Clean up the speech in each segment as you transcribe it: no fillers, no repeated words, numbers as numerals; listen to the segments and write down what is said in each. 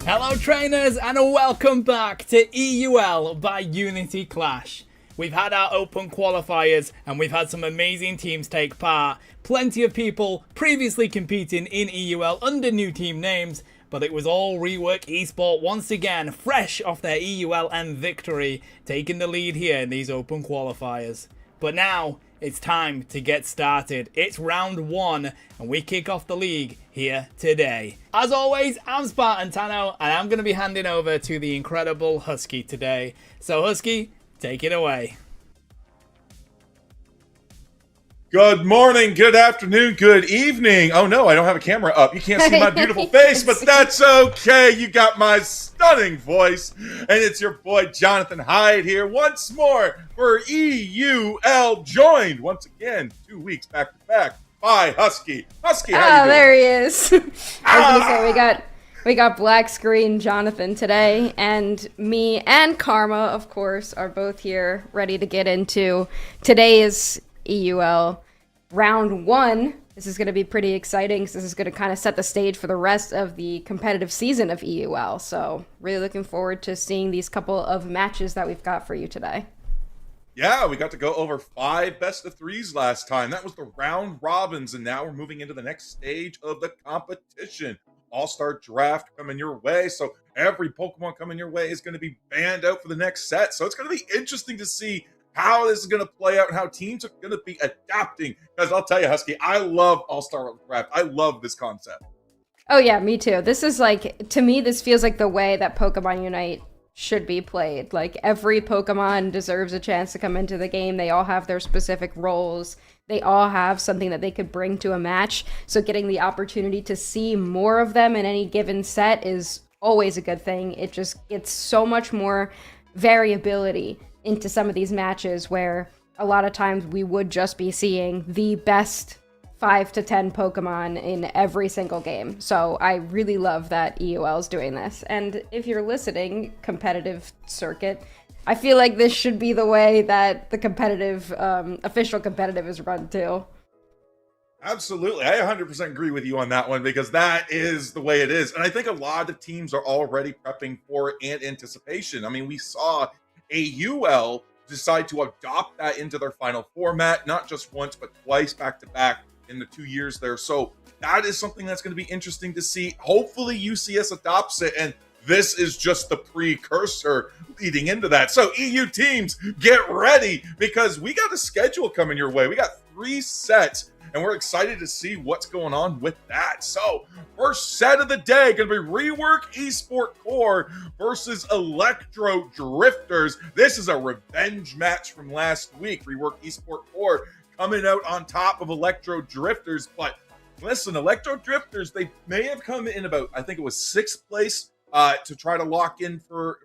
Hello trainers and welcome back to EUL by Unity Clash. We've had our open qualifiers and we've had some amazing teams take part. Plenty of people previously competing in EUL under new team names, but it was all Rework Esport once again, fresh off their EUL and victory, taking the lead here in these open qualifiers. But now, it's time to get started. It's round one, and we kick off the league here today. As always, I'm Spartan Tano, and I'm going to be handing over to the incredible Husky today. So Husky, take it away. Good morning, good afternoon, good evening. Oh no, I don't have a camera up. You can't see my beautiful face, but that's okay. You got my stunning voice. And it's your boy Jonathan Hyde here once more for EUL, joined once again 2 weeks back to back by Husky. Husky, how you doing? There he is. I was gonna say we got black screen Jonathan today, and me and Karma, of course, are both here ready to get into today's EUL round one. This is going to be pretty exciting because this is going to kind of set the stage for the rest of the competitive season of EUL. So really looking forward to seeing these couple of matches that we've got for you today. Yeah, we got to go over 5 best of 3s last time. That was the round robins, and now we're moving into the next stage of the competition. All-Star Draft coming your way, so every Pokemon coming your way is going to be banned out for the next set. So it's going to be interesting to see how this is going to play out and how teams are going to be adapting. Because I'll tell you, Husky, I love All-Star Draft. I love this concept. Oh yeah, me too. This is like, to me, this feels like the way that Pokemon Unite should be played. Like, every Pokemon deserves a chance to come into the game. They all have their specific roles. They all have something that they could bring to a match. So getting the opportunity to see more of them in any given set is always a good thing. It just gets so much more variability into some of these matches where a lot of times we would just be seeing the best 5 to 10 Pokemon in every single game. So I really love that EUL is doing this. And if you're listening, competitive circuit, I feel like this should be the way that the competitive, official competitive is run too. Absolutely. I 100% agree with you on that one because that is the way it is. And I think a lot of teams are already prepping for it and anticipation. I mean, we saw EUL decide to adopt that into their final format, not just once, but twice back to back in the 2 years there. So that is something that's going to be interesting to see. Hopefully UCS adopts it, and this is just the precursor leading into that. So EU teams, get ready because we got a schedule coming your way. We got 3 sets, and we're excited to see what's going on with that. So first set of the day going to be Rework Esport Core versus Electro Drifters. This is a revenge match from last week. Rework Esport Core coming out on top of Electro Drifters. But listen, Electro Drifters, they may have come in about, I think it was 6th place to try to lock in for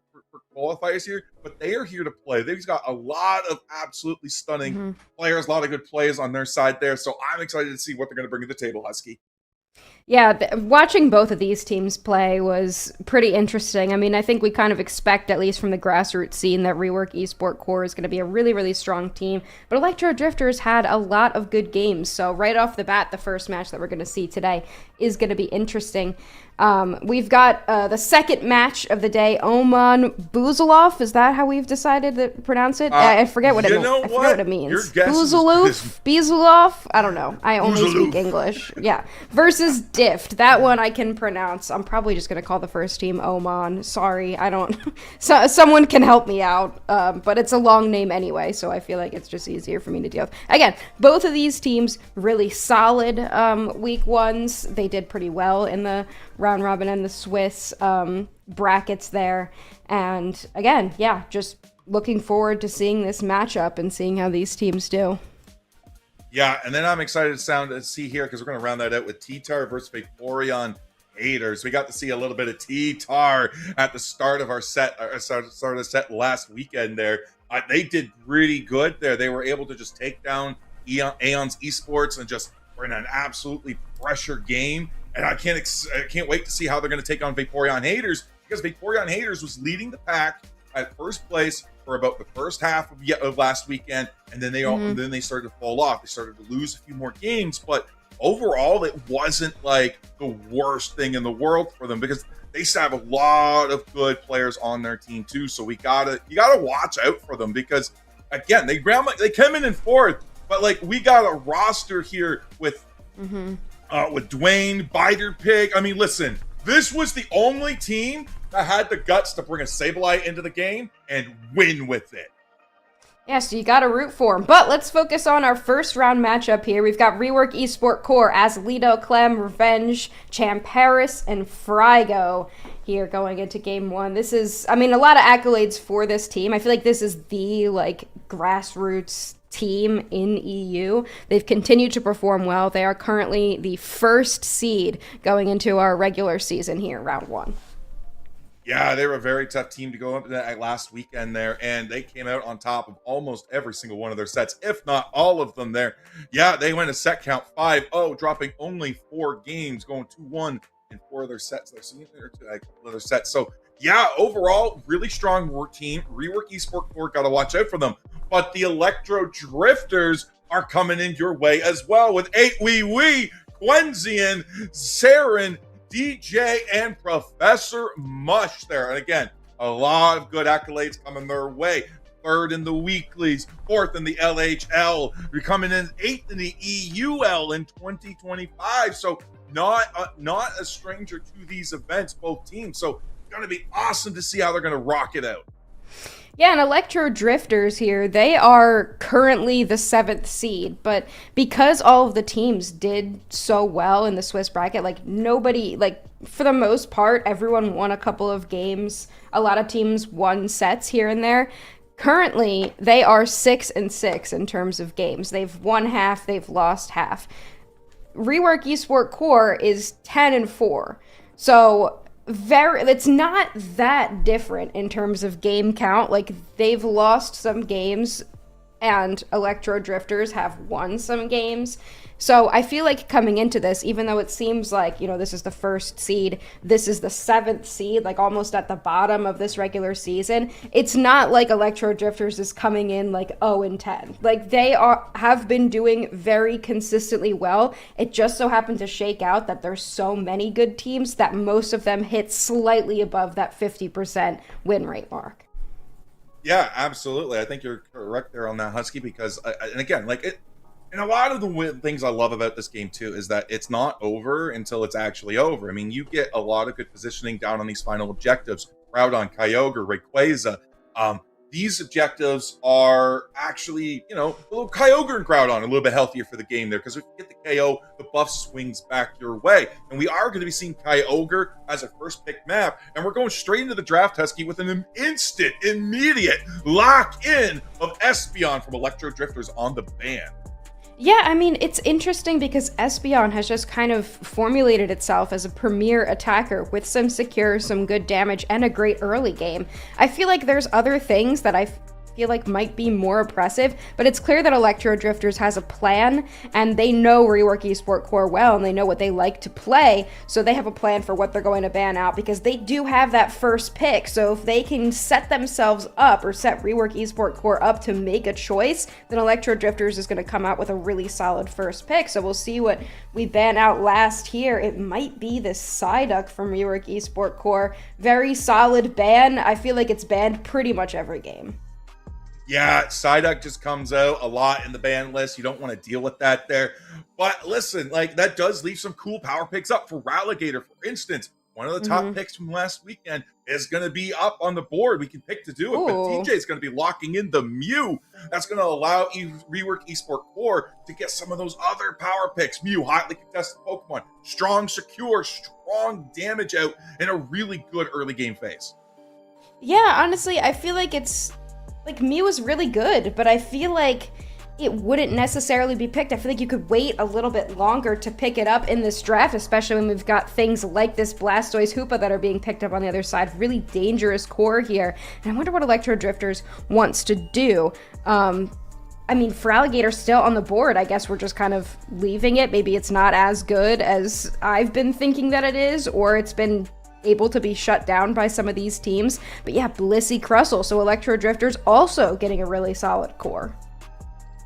qualifiers here, but they are here to play. They've got a lot of absolutely stunning players, a lot of good plays on their side there. So I'm excited to see what they're going to bring to the table, Husky. Yeah, watching both of these teams play was pretty interesting. I mean, I think we kind of expect, at least from the grassroots scene, that Rework Esport Core is going to be a really, really strong team. But Electro Drifters had a lot of good games. So right off the bat, the first match that we're going to see today is going to be interesting. We've got the second match of the day, Oman Buzulov. Is that how we've decided to pronounce it? I forget what it means. I forget what it means. Buzulov? I don't know. I only speak English. Yeah. Versus Dift. That one I can pronounce. I'm probably just going to call the first team Oman. Sorry, I don't... someone can help me out. But it's a long name anyway, so I feel like it's just easier for me to deal with. Again, both of these teams really solid week ones. They did pretty well in the round robin and the Swiss brackets there. And again, yeah, just looking forward to seeing this matchup and seeing how these teams do. Yeah, and then I'm excited to see here because we're going to round that out with TTAR versus Vaporeon Haters. We got to see a little bit of TTAR at the start of our set, start of the set last weekend there. They did really good there. They were able to just take down Aeon's Esports and just bring an absolutely pressure game. And I can't wait to see how they're going to take on Vaporeon Haters because Vaporeon Haters was leading the pack at first place for about the first half of last weekend, and then they started to fall off. They started to lose a few more games, but overall, it wasn't like the worst thing in the world for them because they still have a lot of good players on their team too. So you gotta watch out for them because again, they came in fourth, but like we got a roster here with Dwayne, Biter Pig. I mean, listen, this was the only team that had the guts to bring a Sableye into the game and win with it. Yeah, so you gotta root for him. But let's focus on our first round matchup here. We've got Rework Esport Core as Lido, Clem, Revenge, Champaris, and Frigo here going into game one. This is, I mean, a lot of accolades for this team. I feel like this is the, like, grassroots team in EU. They've continued to perform well. They are currently the first seed going into our regular season here, round one. Yeah, they were a very tough team to go up to that last weekend there, and they came out on top of almost every single one of their sets, if not all of them there. Yeah, they went a set count 5-0, dropping only 4 games, going 2-1 in 4 of their sets. They're seeing their sets. So, yeah, overall, really strong team. Rework Esport Core, got to watch out for them. But the Electro Drifters are coming in your way as well with 8wee, Quenzian, Saren, DJ, and Professor Mush there. And again, a lot of good accolades coming their way. 3rd in the weeklies, 4th in the LHL. You're coming in 8th in the EUL in 2025. So not a stranger to these events, both teams. So it's going to be awesome to see how they're going to rock it out. Yeah, and Electro Drifters here, they are currently the 7th seed, but because all of the teams did so well in the Swiss bracket, like nobody, like for the most part, everyone won a couple of games. A lot of teams won sets here and there. Currently, they are 6-6 in terms of games. They've won half, they've lost half. Rework Esport Core is 10-4. So it's not that different in terms of game count. Like, they've lost some games and Electro Drifters have won some games. So I feel like coming into this, even though it seems like, this is the first seed, this is the 7th seed, like almost at the bottom of this regular season, it's not like Electro Drifters is coming in like 0-10. Like they have been doing very consistently well. It just so happened to shake out that there's so many good teams that most of them hit slightly above that 50% win rate mark. Yeah, absolutely. I think you're correct there on that, Husky, because, and again, and a lot of the things I love about this game, too, is that it's not over until it's actually over. I mean, you get a lot of good positioning down on these final objectives. Groudon, Kyogre, Rayquaza. These objectives are actually, a little Kyogre and Groudon a little bit healthier for the game there, because if you get the KO, the buff swings back your way. And we are going to be seeing Kyogre as a first pick map, and we're going straight into the draft, Husky, with an immediate lock-in of Espeon from Electro Drifters on the ban. Yeah, I mean, it's interesting because Espeon has just kind of formulated itself as a premier attacker with some secure, some good damage, and a great early game. I feel like there's other things that I feel like might be more oppressive, but it's clear that Electro Drifters has a plan, and they know Rework Esport Core well, and they know what they like to play, so they have a plan for what they're going to ban out, because they do have that first pick. So if they can set themselves up, or set Rework Esport Core up to make a choice, then Electro Drifters is going to come out with a really solid first pick. So we'll see what we ban out last here. It might be this Psyduck from Rework Esport Core. Very solid ban. I feel like it's banned pretty much every game. Yeah, Psyduck just comes out a lot in the ban list. You don't want to deal with that there. But listen, that does leave some cool power picks up for Ralligator, for instance. One of the top picks from last weekend is going to be up on the board. We can pick to do it, but DJ is going to be locking in the Mew. That's going to allow Rework Esport Core to get some of those other power picks. Mew, hotly contested Pokemon, strong, secure, strong damage out in a really good early game phase. Yeah, honestly, I feel like Mew is really good, but I feel like it wouldn't necessarily be picked. I feel like you could wait a little bit longer to pick it up in this draft, especially when we've got things like this Blastoise Hoopa that are being picked up on the other side. Really dangerous core here. And I wonder what Electro Drifters wants to do. I mean, for Alligator still on the board, I guess we're just kind of leaving it. Maybe it's not as good as I've been thinking that it is, or it's been able to be shut down by some of these teams. But yeah, Blissey Crustle, so Electro Drifters also getting a really solid core.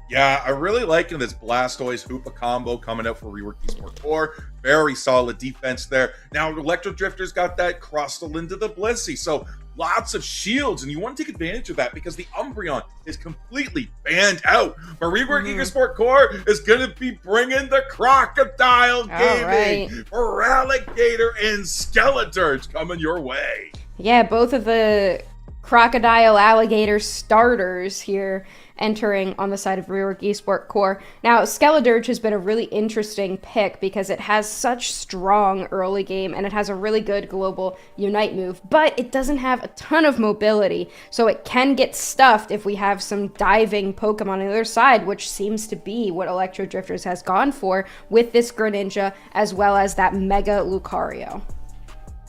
Yeah, I really liking this Blastoise Hoopa combo coming out for Rework Esport Core. Very solid defense there. Now, Electro Drifters got that Crustle into the Blissey, so lots of shields, and you want to take advantage of that because the Umbreon is completely banned out. But Rework Esport Core is going to be bringing the Crocodile gaming for Alligator and Skeleturge coming your way. Yeah, both of the Crocodile Alligator starters here entering on the side of Rework Esport Core. Now, Skeleturge has been a really interesting pick because it has such strong early game and it has a really good global Unite move, but it doesn't have a ton of mobility, so it can get stuffed if we have some diving Pokemon on the other side, which seems to be what Electro Drifters has gone for with this Greninja as well as that Mega Lucario.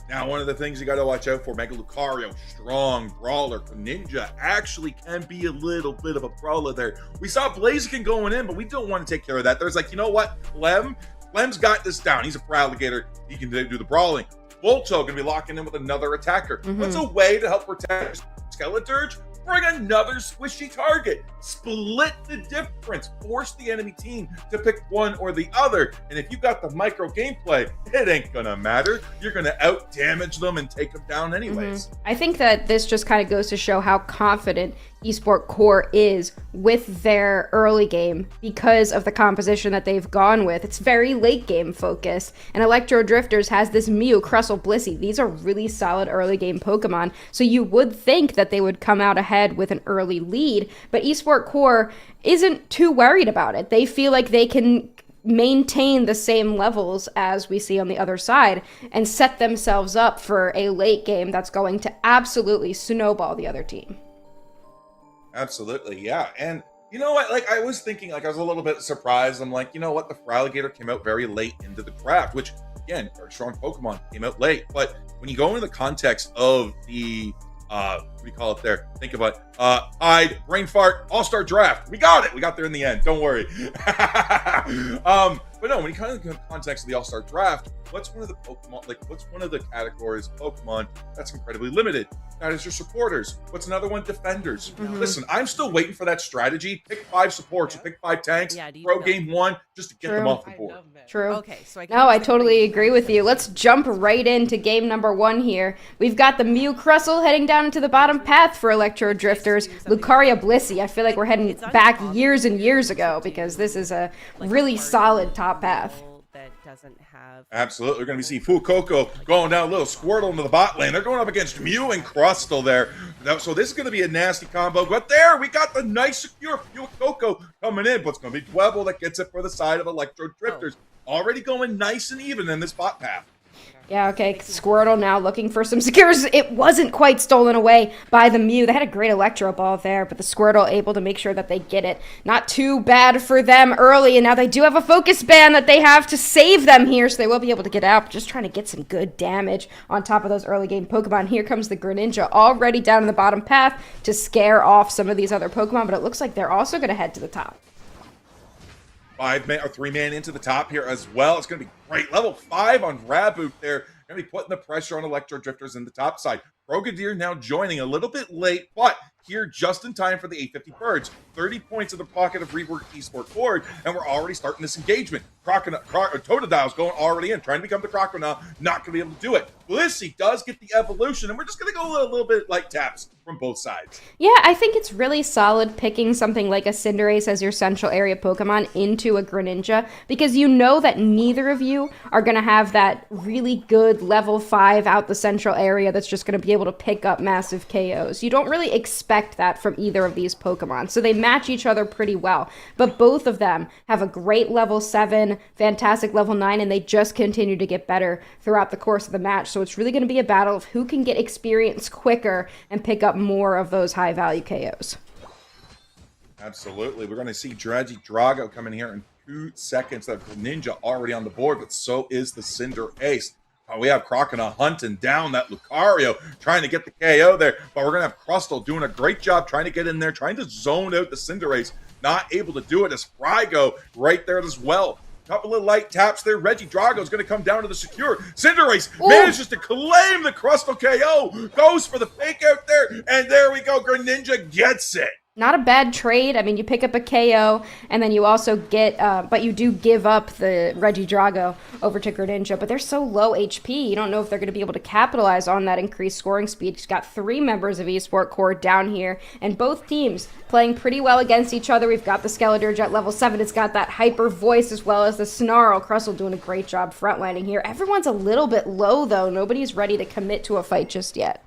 Now, one of the things you got to watch out for, Mega Lucario, strong brawler. Ninja actually can be a little bit of a brawler there. We saw Blaziken going in, but we don't want to take care of that. There's you know what? Lem's got this down. He's a Alligator. He can do the brawling. Volto going to be locking in with another attacker. What's a way to help protect Skeleturge? Bring another squishy target. Split the difference. Force the enemy team to pick one or the other. And if you got the micro gameplay, it ain't gonna matter. You're gonna out damage them and take them down anyways. I think that this just kind of goes to show how confident Esport Core is with their early game because of the composition that they've gone with. It's very late game focused, and Electro Drifters has this Mew, Crustle, Blissey. These are really solid early game Pokemon, so you would think that they would come out ahead with an early lead, but Esport Core isn't too worried about it. They feel like they can maintain the same levels as we see on the other side and set themselves up for a late game that's going to absolutely snowball the other team. Absolutely, yeah. And you know what? I was thinking, I was a little bit surprised. I'm you know what? The Alligator came out very late into the draft, which, again, very strong Pokemon came out late. But when you go into the context of the what do you call it there? Think about hide, brain fart, all-star draft. We got it. We got there in the end. Don't worry. But no, when you kind of in the context of the all-star draft, what's one of the Pokemon, like what's one of the categories of Pokemon that's incredibly limited? That is your supporters. What's another one? Defenders. Listen, I'm still waiting for that strategy. Pick 5 supports or pick 5 tanks. Throw game 1 just to get them off the board. True. Okay, so I totally agree with you. Let's jump right into game number 1 here. We've got the Mew Crustle heading down into the bottom path for Electro Drifters. Lucario Blissey. I feel like we're heading back years and years ago because this is a really solid top path. Absolutely. We're going to see Fuecoco going down a little Squirtle into the bot lane. They're going up against Mew and Crustle there. So this is going to be a nasty combo. But there, we got the nice secure Fuecoco coming in. But it's going to be Dwebble that gets it for the side of Electro Drifters. Already going nice and even in this bot path. Yeah, okay, Squirtle now looking for some secures. It wasn't quite stolen away by the Mew. They had a great Electro Ball there, but the Squirtle able to make sure that they get it. Not too bad for them early, and now they do have a focus ban that they have to save them here, so they will be able to get out, but just trying to get some good damage on top of those early game Pokemon. Here comes the Greninja already down in the bottom path to scare off some of these other Pokemon, but it looks like they're also going to head to the top. 5-man or 3-man into the top here as well. It's going to be great. Level 5 on Raboot there. Going to be putting the pressure on Electro Drifters in the top side. Brogadier now joining a little bit late, but here just in time for the 850 Birds. 30 points in the pocket of Rework Esport Forward, and we're already starting this engagement. Totodile's going already in, trying to become the Crocodile, not going to be able to do it. Blissey does get the evolution, and we're just going to go a little bit light taps from both sides. Yeah, I think it's really solid picking something like a Cinderace as your central area Pokemon into a Greninja, because you know that neither of you are going to have that really good level 5 out the central area that's just going to be able to pick up massive KOs. You don't really expect that from either of these Pokemon, so they match each other pretty well. But both of them have a great level 7, fantastic level 9, and they just continue to get better throughout the course of the match. So it's really going to be a battle of who can get experience quicker and pick up more of those high-value KOs. Absolutely. We're going to see Drago come in here in 2 seconds. That Ninja already on the board, but so is the Cinderace. We have Crocodile hunting down that Lucario, trying to get the KO there, but we're going to have Crustle doing a great job trying to get in there, trying to zone out the Cinderace. Not able to do it as Frygo right there as well. Couple of light taps there. Drago is going to come down to the secure. Cinderace manages to claim the Crustle KO. Goes for the fake out there, and there we go. Greninja gets it. Not a bad trade. I mean, you pick up a KO, and then you also get, but you do give up the Drago over to Greninja, but they're so low HP, you don't know if they're going to be able to capitalize on that increased scoring speed. He's got 3 members of Esport Core down here, and both teams playing pretty well against each other. We've got the Skeledirge at level 7. It's got that hyper voice as well as the Snarl. Crustle doing a great job frontlining here. Everyone's a little bit low, though. Nobody's ready to commit to a fight just yet.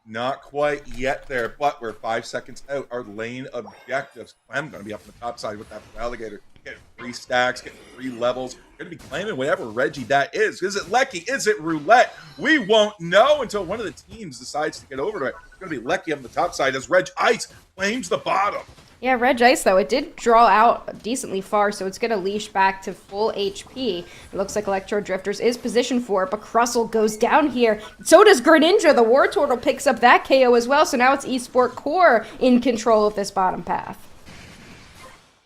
Not quite yet there, but we're 5 seconds out. Our lane objectives. I'm going to be up on the top side with that Alligator. Getting 3 stacks, getting 3 levels. Going to be claiming whatever Reggie that is. Is it Lecky? Is it Roulette? We won't know until one of the teams decides to get over to it. It's going to be Lecky on the top side as Reg Ice claims the bottom. Yeah, Reg Ice, though, it did draw out decently far, so it's going to leash back to full HP. It looks like Electro Drifters is positioned for it, but Crustle goes down here. So does Greninja. The War Turtle picks up that KO as well, so now it's Esport Core in control of this bottom path.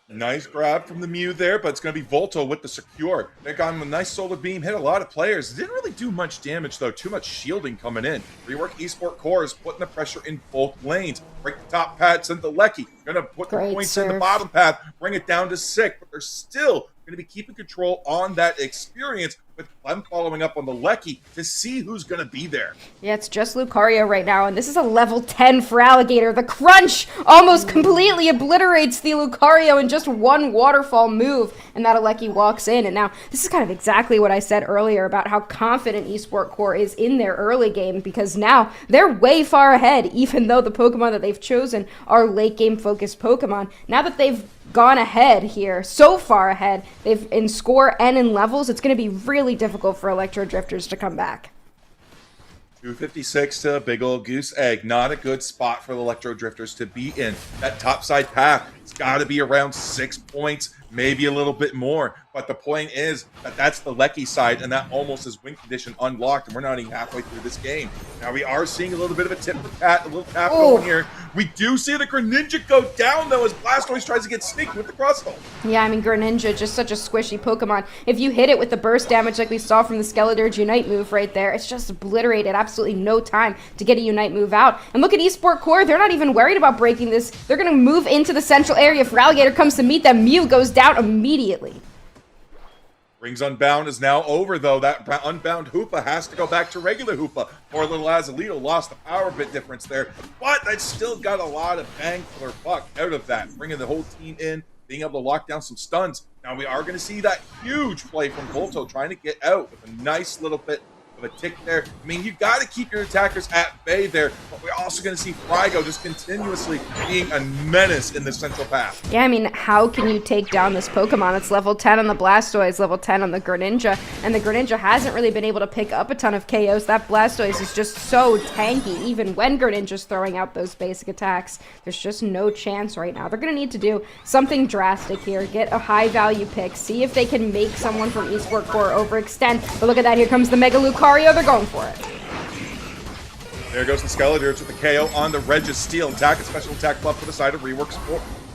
Nice grab from the Mew there, but it's going to be Volto with the secure. They got him a nice solar beam, hit a lot of players. Didn't really do much damage, though. Too much shielding coming in. Rework Esport Core is putting the pressure in both lanes. Break the top pad, send the Lecky. Going to put the points in the bottom path, bring it down to 6, but they're still going to be keeping control on that experience with Clem following up on the Lecky to see who's going to be there. Yeah, it's just Lucario right now, and this is a level 10 for Alligator. The Crunch almost completely obliterates the Lucario in just one waterfall move, and that Lecky walks in. And now, this is kind of exactly what I said earlier about how confident Esport Core is in their early game, because now they're way far ahead, even though the Pokemon that they've chosen are late game focused Pokemon. Now that they've gone ahead here, so far ahead, they've in score and in levels, it's going to be really difficult for Electro Drifters to come back. 256 to a big old goose egg. Not a good spot for the Electro Drifters to be in. That top side path It's got to be around 6 points, maybe a little bit more. But the point is that that's the Lecky side, and that almost is win condition unlocked, and we're not even halfway through this game. Now we are seeing a little bit of a tip for tat, a little tap going here. We do see the Greninja go down, though, as Blastoise tries to get sneaky with the Crustle. Yeah, I mean, Greninja, just such a squishy Pokemon. If you hit it with the burst damage like we saw from the Skeledirge Unite move right there, it's just obliterated. Absolutely no time to get a Unite move out. And look at Esport Core. They're not even worried about breaking this. They're going to move into the central area. If Feraligatr comes to meet them, Mew goes down immediately. Rings Unbound is now over, though. That Unbound Hoopa has to go back to regular Hoopa. Poor little Azalito lost the power bit difference there, but that's still got a lot of bang for their buck out of that. Bringing the whole team in, being able to lock down some stuns. Now we are going to see that huge play from Volto trying to get out with a nice little bit of a tick there. I mean, you got to keep your attackers at bay there, but we're also going to see Frygo just continuously being a menace in the central path. Yeah, I mean, how can you take down this Pokemon? It's level 10 on the Blastoise, level 10 on the Greninja, and the Greninja hasn't really been able to pick up a ton of KOs. That Blastoise is just so tanky, even when Greninja's throwing out those basic attacks. There's just no chance right now. They're going to need to do something drastic here, get a high-value pick, see if they can make someone from Esport Core overextend. But look at that, here comes the Mega Lucario. They're going for it. There goes the Skeledirge with the KO on the Registeel. Attack and special attack buff for the side of Reworks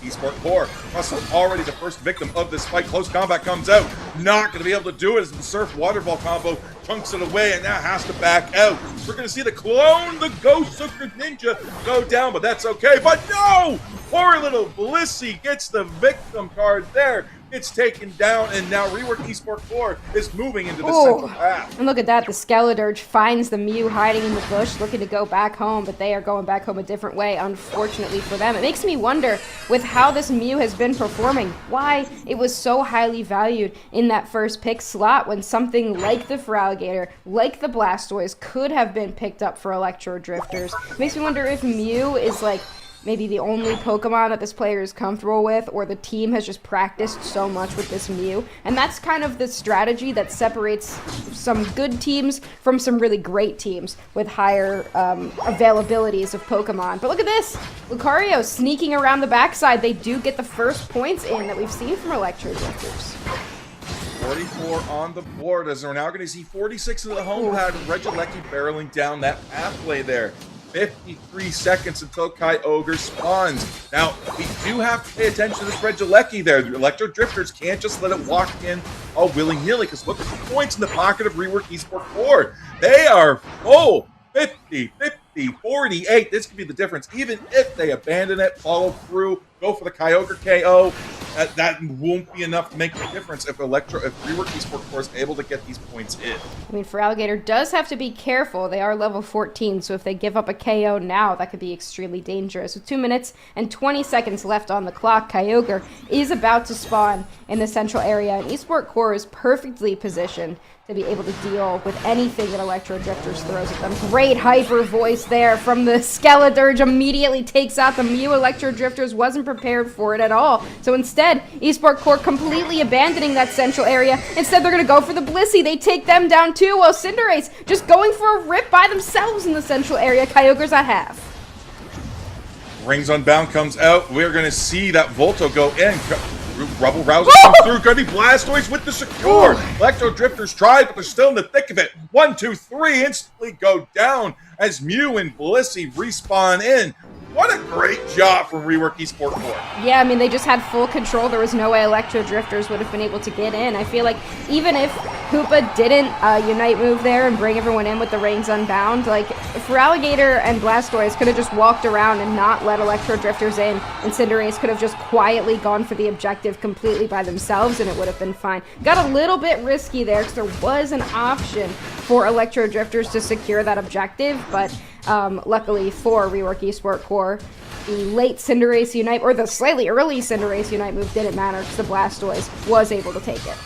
Esport Core. Russell already the first victim of this fight. Close combat comes out. Not going to be able to do it as the Surf Waterfall combo chunks it away and now has to back out. We're going to see the clone, the Ghost of Greninja, go down, but that's okay. But no! Poor little Blissey gets the victim card there. It's taken down, and now Rework Esport Core is moving into the central path. And look at that, the Skeledirge finds the Mew hiding in the bush, looking to go back home, but they are going back home a different way, unfortunately for them. It makes me wonder, with how this Mew has been performing, why it was so highly valued in that first pick slot when something like the Feraligatr, like the Blastoise, could have been picked up for Electro Drifters. It makes me wonder if Mew is like maybe the only Pokemon that this player is comfortable with, or the team has just practiced so much with this Mew. And that's kind of the strategy that separates some good teams from some really great teams with higher availabilities of Pokemon. But look at this! Lucario sneaking around the backside. They do get the first points in that we've seen from Electro Drifters. 44 on the board, as we're now going to see 46 in the home pad. Regilecki barreling down that pathway there. 53 seconds until Kyogre spawns. Now, we do have to pay attention to this Regilecki there. The Electro Drifters can't just let it walk in all willy-nilly, because look at the points in the pocket of Rework Esport Core. They are full. 50, 50, 48. This could be the difference. Even if they abandon it, follow through, go for the Kyogre KO, that won't be enough to make the difference if Rework Esport Core is able to get these points in. I mean, Feraligatr does have to be careful. They are level 14, so if they give up a KO now, that could be extremely dangerous. With 2 minutes and 20 seconds left on the clock, Kyogre is about to spawn in the central area, and Esport Core is perfectly positioned to be able to deal with anything that Electro Drifters throws at them. Great hyper voice there from the Skeledirge, immediately takes out the Mew. Electro Drifters wasn't prepared for it at all. So instead, Esport Core completely abandoning that central area. Instead, they're going to go for the Blissey. They take them down too, while Cinderace just going for a rip by themselves in the central area. Kyogre's at half. Rings Unbound comes out. We're going to see that Volto go in. Rubble Rouser comes through. Going to be Blastoise with the secure. Electro Drifters tried, but they're still in the thick of it. 1, 2, 3 instantly go down as Mew and Blissey respawn in. What a great job from Rework Esport Core. Yeah, I mean, they just had full control. There was no way Electro Drifters would have been able to get in. I feel like even if Hoopa didn't Unite move there and bring everyone in with the Rings Unbound, like, Feraligatr and Blastoise could have just walked around and not let Electro Drifters in, and Cinderace could have just quietly gone for the objective completely by themselves, and it would have been fine. Got a little bit risky there, because there was an option for Electro Drifters to secure that objective, but luckily for Rework Esport Core, the late Cinderace Unite, or the slightly early Cinderace Unite move didn't matter, because the Blastoise was able to take it.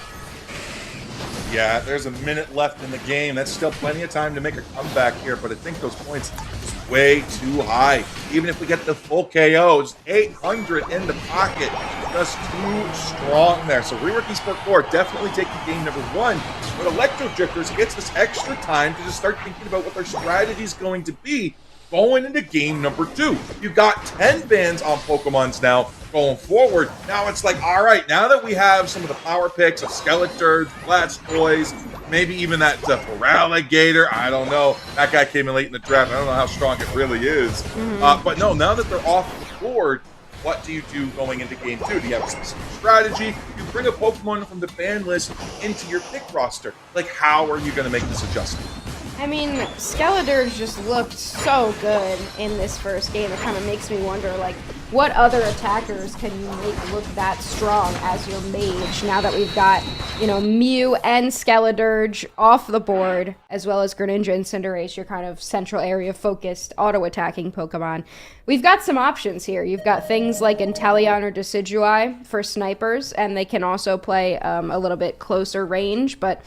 Yeah, there's a minute left in the game. That's still plenty of time to make a comeback here, but I think those points are way too high. Even if we get the full KO, it's 800 in the pocket. Just too strong there. So Rework Esport Core definitely taking game number 1, but Electro Drifters gets this extra time to just start thinking about what their strategy is going to be going into game number 2. You've got 10 bans on Pokemons now going forward. Now it's like, all right, now that we have some of the power picks of Skeleturds, Blastoise, maybe even that Feraligatr, I don't know. That guy came in late in the draft. I don't know how strong it really is. But no, now that they're off the board, what do you do going into game 2? Do you have a specific strategy? You bring a Pokemon from the ban list into your pick roster. Like, how are you going to make this adjustment? I mean, Skeleturds just looked so good in this first game. It kind of makes me wonder, like, what other attackers can you make look that strong as your mage now that we've got, you know, Mew and Skeleturge off the board, as well as Greninja and Cinderace, your kind of central area focused auto-attacking Pokemon. We've got some options here. You've got things like Inteleon or Decidueye for snipers, and they can also play a little bit closer range, but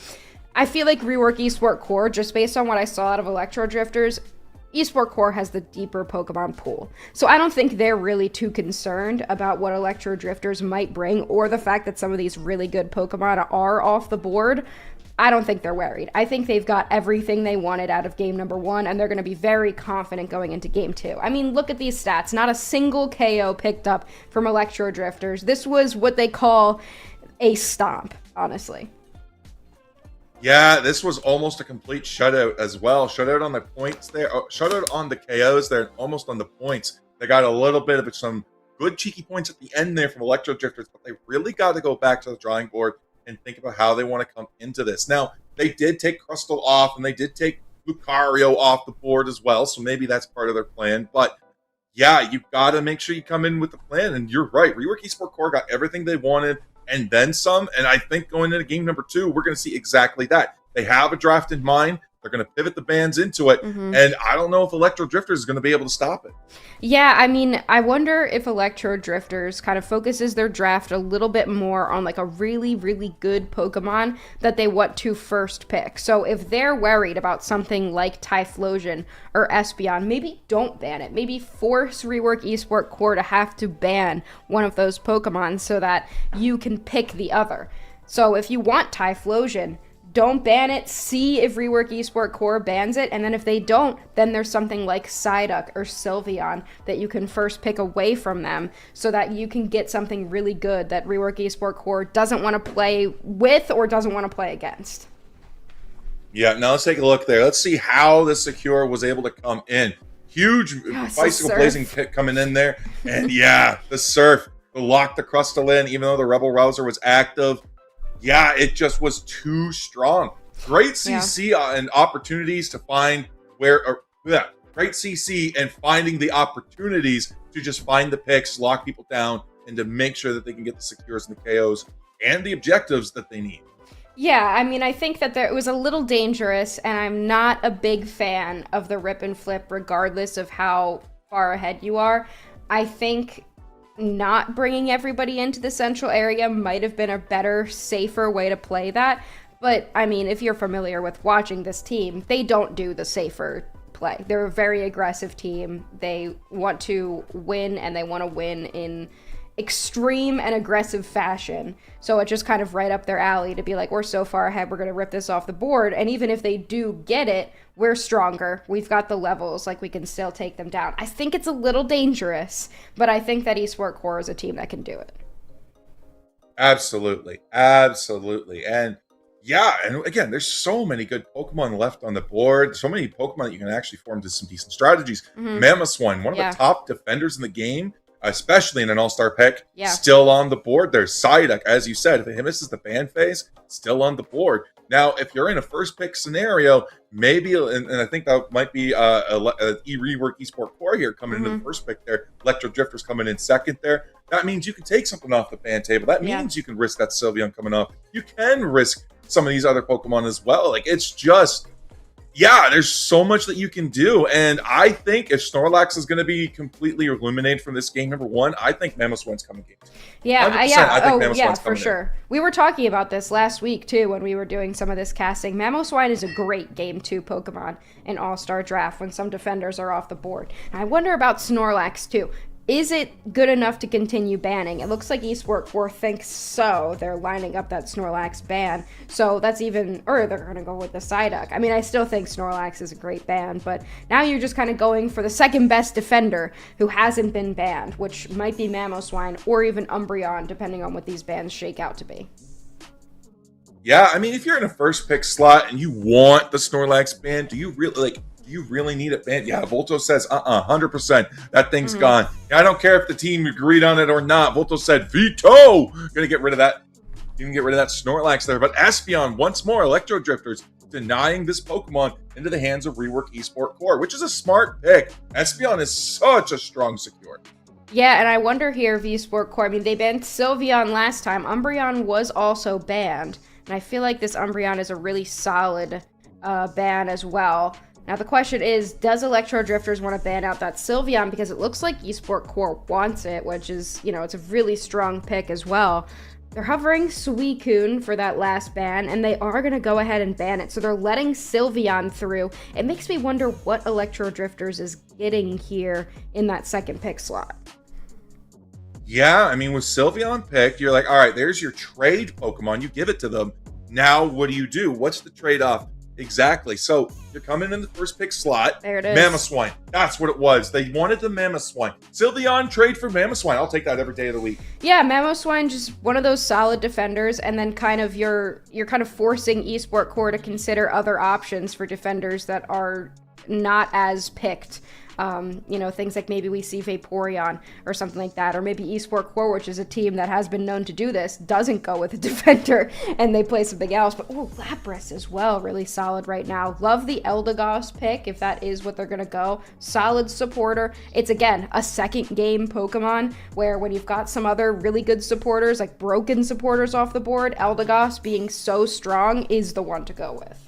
I feel like Rework Esport Core, just based on what I saw out of Electro Drifters, Esport Core has the deeper Pokemon pool. So I don't think they're really too concerned about what Electro Drifters might bring, or the fact that some of these really good Pokemon are off the board. I don't think they're worried. I think they've got everything they wanted out of game number 1, and they're going to be very confident going into game 2. I mean, look at these stats. Not a single KO picked up from Electro Drifters. This was what they call a stomp, honestly. Yeah, this was almost a complete shutout as well. Shutout on the points there. Shutout on the KOs there, and almost on the points. They got a little bit of some good cheeky points at the end there from Electro Drifters, but they really got to go back to the drawing board and think about how they want to come into this. Now, they did take Crustle off, and they did take Lucario off the board as well, so maybe that's part of their plan. But yeah, you've got to make sure you come in with the plan, and you're right. Rework Esport Core got everything they wanted, and then some. And I think going into game number 2, we're going to see exactly that. They have a draft in mind. They're going to pivot the bans into it. And I don't know if Electro Drifters is going to be able to stop it. Yeah, I mean, I wonder if Electro Drifters kind of focuses their draft a little bit more on like a really, really good Pokemon that they want to first pick. So if they're worried about something like Typhlosion or Espeon, maybe don't ban it. Maybe force Rework Esport Core to have to ban one of those Pokemon so that you can pick the other. So if you want Typhlosion, don't ban it, see if Rework Esport Core bans it, and then if they don't, then there's something like Psyduck or Sylveon that you can first pick away from them so that you can get something really good that Rework Esport Core doesn't want to play with or doesn't want to play against. Yeah, now let's take a look there. Let's see how the Secure was able to come in. Huge Bicycle Blazing Pit coming in there. And yeah, the Surf locked the Crustle in, even though the Rebel Rouser was active. Yeah, it just was too strong. Great CC and opportunities to find great CC and finding the opportunities to just find the picks, lock people down, and to make sure that they can get the Secures and the KOs and the objectives that they need. Yeah, I mean, I think that it was a little dangerous, and I'm not a big fan of the rip and flip regardless of how far ahead you are. I think not bringing everybody into the central area might have been a better, safer way to play that. But, I mean, if you're familiar with watching this team, they don't do the safer play. They're a very aggressive team. They want to win, and they want to win in extreme and aggressive fashion. So it's just kind of right up their alley to be like, we're so far ahead, we're going to rip this off the board. And even if they do get it, we're stronger. We've got the levels, like we can still take them down. I think it's a little dangerous, but I think that Esport Core is a team that can do it. Absolutely. Absolutely. And yeah, and again, there's so many good Pokemon left on the board. So many Pokemon that you can actually form to some decent strategies. Mamoswine, one of the top defenders in the game, especially in an all-star pick, still on the board. There's Psyduck, as you said, if it misses the ban phase, still on the board. Now, if you're in a first pick scenario, maybe, and I think that might be Rework Esport Core here coming into the first pick there, Electro Drifters coming in second there. That means you can take something off the ban table. That means you can risk that Sylveon coming off. You can risk some of these other Pokemon as well. Like, it's just, there's so much that you can do. And I think if Snorlax is going to be completely eliminated from this game number 1, I think Mamoswine's coming game 2. I think Mamoswine's for sure. We were talking about this last week, too, when we were doing some of this casting. Mamoswine is a great game 2 Pokemon in All-Star Draft when some defenders are off the board. And I wonder about Snorlax, too. is it good enough to continue banning? It looks like Esport Core thinks so. They're lining up that Snorlax ban. So that's even, or they're going to go with the Psyduck. I mean, I still think Snorlax is a great ban, but now you're just kind of going for the second best defender who hasn't been banned, which might be Mamoswine or even Umbreon, depending on what these bans shake out to be. Yeah, I mean, if you're in a first pick slot and you want the Snorlax ban, do you really need it banned? Yeah, Volto says, 100%. That thing's gone. I don't care if the team agreed on it or not. Volto said, veto! Gonna get rid of that. You can get rid of that Snorlax there. But Espeon, once more, Electro Drifters denying this Pokemon into the hands of Rework Esport Core, which is a smart pick. Espeon is such a strong secure. Yeah, and I wonder here if Esport Core, I mean, they banned Sylveon last time. Umbreon was also banned. And I feel like this Umbreon is a really solid ban as well. Now the question is, does Electro Drifters want to ban out that Sylveon? Because it looks like Esport Core wants it, which is, you know, it's a really strong pick as well. They're hovering Suicune for that last ban, and they are going to go ahead and ban it. So they're letting Sylveon through. It makes me wonder what Electro Drifters is getting here in that second pick slot. Yeah, I mean, with Sylveon picked, you're like, all right, there's your trade Pokemon. You give it to them. Now, what do? What's the trade-off? Exactly. So, you're coming in the first pick slot. There it is. Mamoswine. That's what it was. They wanted the Mamoswine. Sylveon, trade for Mamoswine. I'll take that every day of the week. Yeah, Mamoswine, just one of those solid defenders, and then kind of you're kind of forcing Esport Core to consider other options for defenders that are not as picked. You know, things like maybe we see Vaporeon or something like that, or maybe Esport Core, which is a team that has been known to do this, doesn't go with a defender and they play something else. But oh, Lapras as well, really solid right now. Love the Eldegoss pick if that is what they're gonna go. Solid supporter. It's again a second game Pokemon where when you've got some other really good supporters, like broken supporters off the board, Eldegoss being so strong is the one to go with.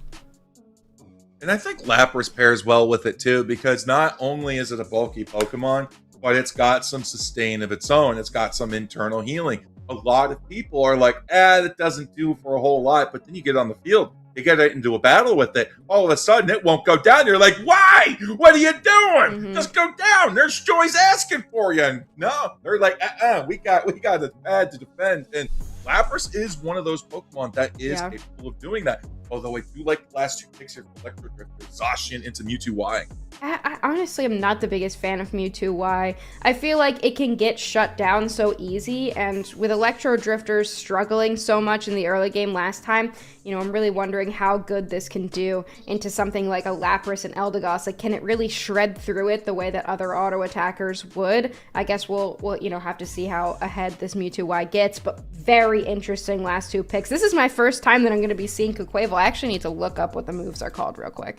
And I think Lapras pairs well with it too, because not only is it a bulky Pokemon, but it's got some sustain of its own. It's got some internal healing. A lot of people are like, it doesn't do for a whole lot. But then you get on the field, you get into a battle with it. All of a sudden, it won't go down. You're like, why? What are you doing? Just go down. There's Joy's asking for you. And no, they're like, we got a pad to defend. And Lapras is one of those Pokemon that is capable of doing that. Although I do like the last two picks here for Electro Drifter, Zacian into Mewtwo Y. I honestly am not the biggest fan of Mewtwo Y. I feel like it can get shut down so easy, and with Electro Drifters struggling so much in the early game last time, you know, I'm really wondering how good this can do into something like a Lapras and Eldegoss. Like, can it really shred through it the way that other auto attackers would? I guess we'll you know, have to see how ahead this Mewtwo Y gets, but very interesting last two picks. This is my first time that I'm going to be seeing Quaquaval. I actually need to look up what the moves are called real quick.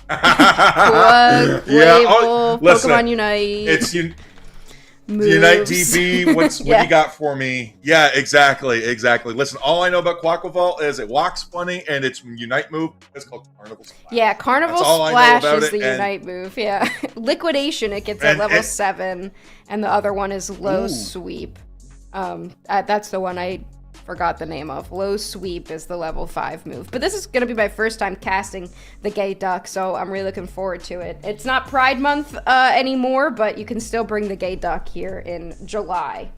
Quaquaval, listen, Pokemon Unite. It's Unite DB. What do you got for me? Yeah, exactly. Listen, all I know about Quaquaval is it walks funny and it's Unite move. It's called Carnival Splash. Yeah, Carnival Splash is the Unite move. Yeah, Liquidation it gets at level 7, and the other one is Low Sweep. That's the one I forgot the name of. Low Sweep is the level 5 move. But this is going to be my first time casting the Gay Duck, so I'm really looking forward to it. It's not Pride Month anymore, but you can still bring the Gay Duck here in July.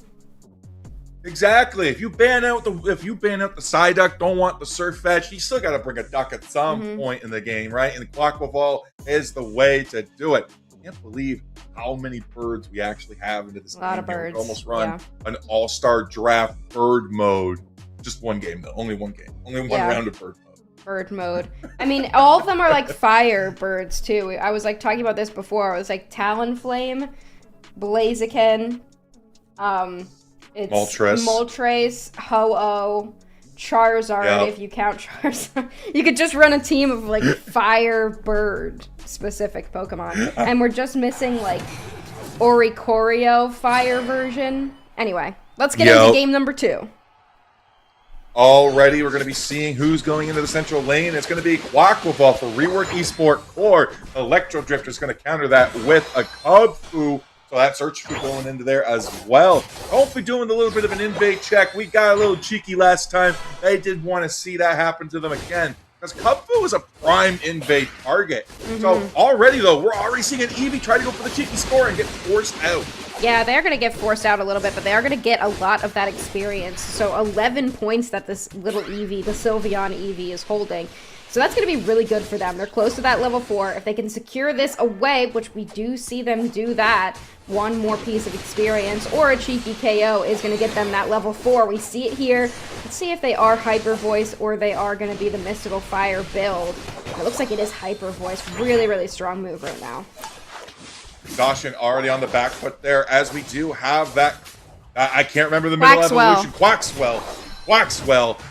Exactly. If you ban out the Psyduck, don't want the Surfetch, you still got to bring a duck at some point in the game, right? And the Quaquaval is the way to do it. I can't believe how many birds we actually have into this game. A lot of birds. We almost run an all-star draft bird mode. Just one game, though. Only one game. Only one round of bird mode. Bird mode. I mean, all of them are like fire birds, too. I was like talking about this before. It was like Talonflame, Blaziken, it's Moltres, Ho-Oh, Charizard, if you count Charizard. You could just run a team of like fire bird specific Pokemon. And we're just missing like Oricorio fire version. Anyway, let's get into game number 2. Already, we're going to be seeing who's going into the central lane. It's going to be Quaquaval for Rework Esport Core. Electro Drifter is going to counter that with a Kubfu. So that's Urshifu going into there as well. Hopefully doing a little bit of an invade check. We got a little cheeky last time. They did want to see that happen to them again. because Ghatlue is a prime invade target. So already, though, we're already seeing an Eevee try to go for the cheeky score and get forced out. Yeah, they're going to get forced out a little bit, but they are going to get a lot of that experience. So 11 points that this little Eevee, the Sylveon Eevee, is holding. So that's going to be really good for them. They're close to that level 4. If they can secure this away, which we do see them do that, one more piece of experience or a cheeky KO is going to get them that level 4. We see it here. Let's see if they are Hyper Voice or they are going to be the Mystical Fire build. It looks like it is Hyper Voice. Really, really strong move right now. Zacian already on the back foot there, as we do have that, I can't remember the middle evolution. Quaxwell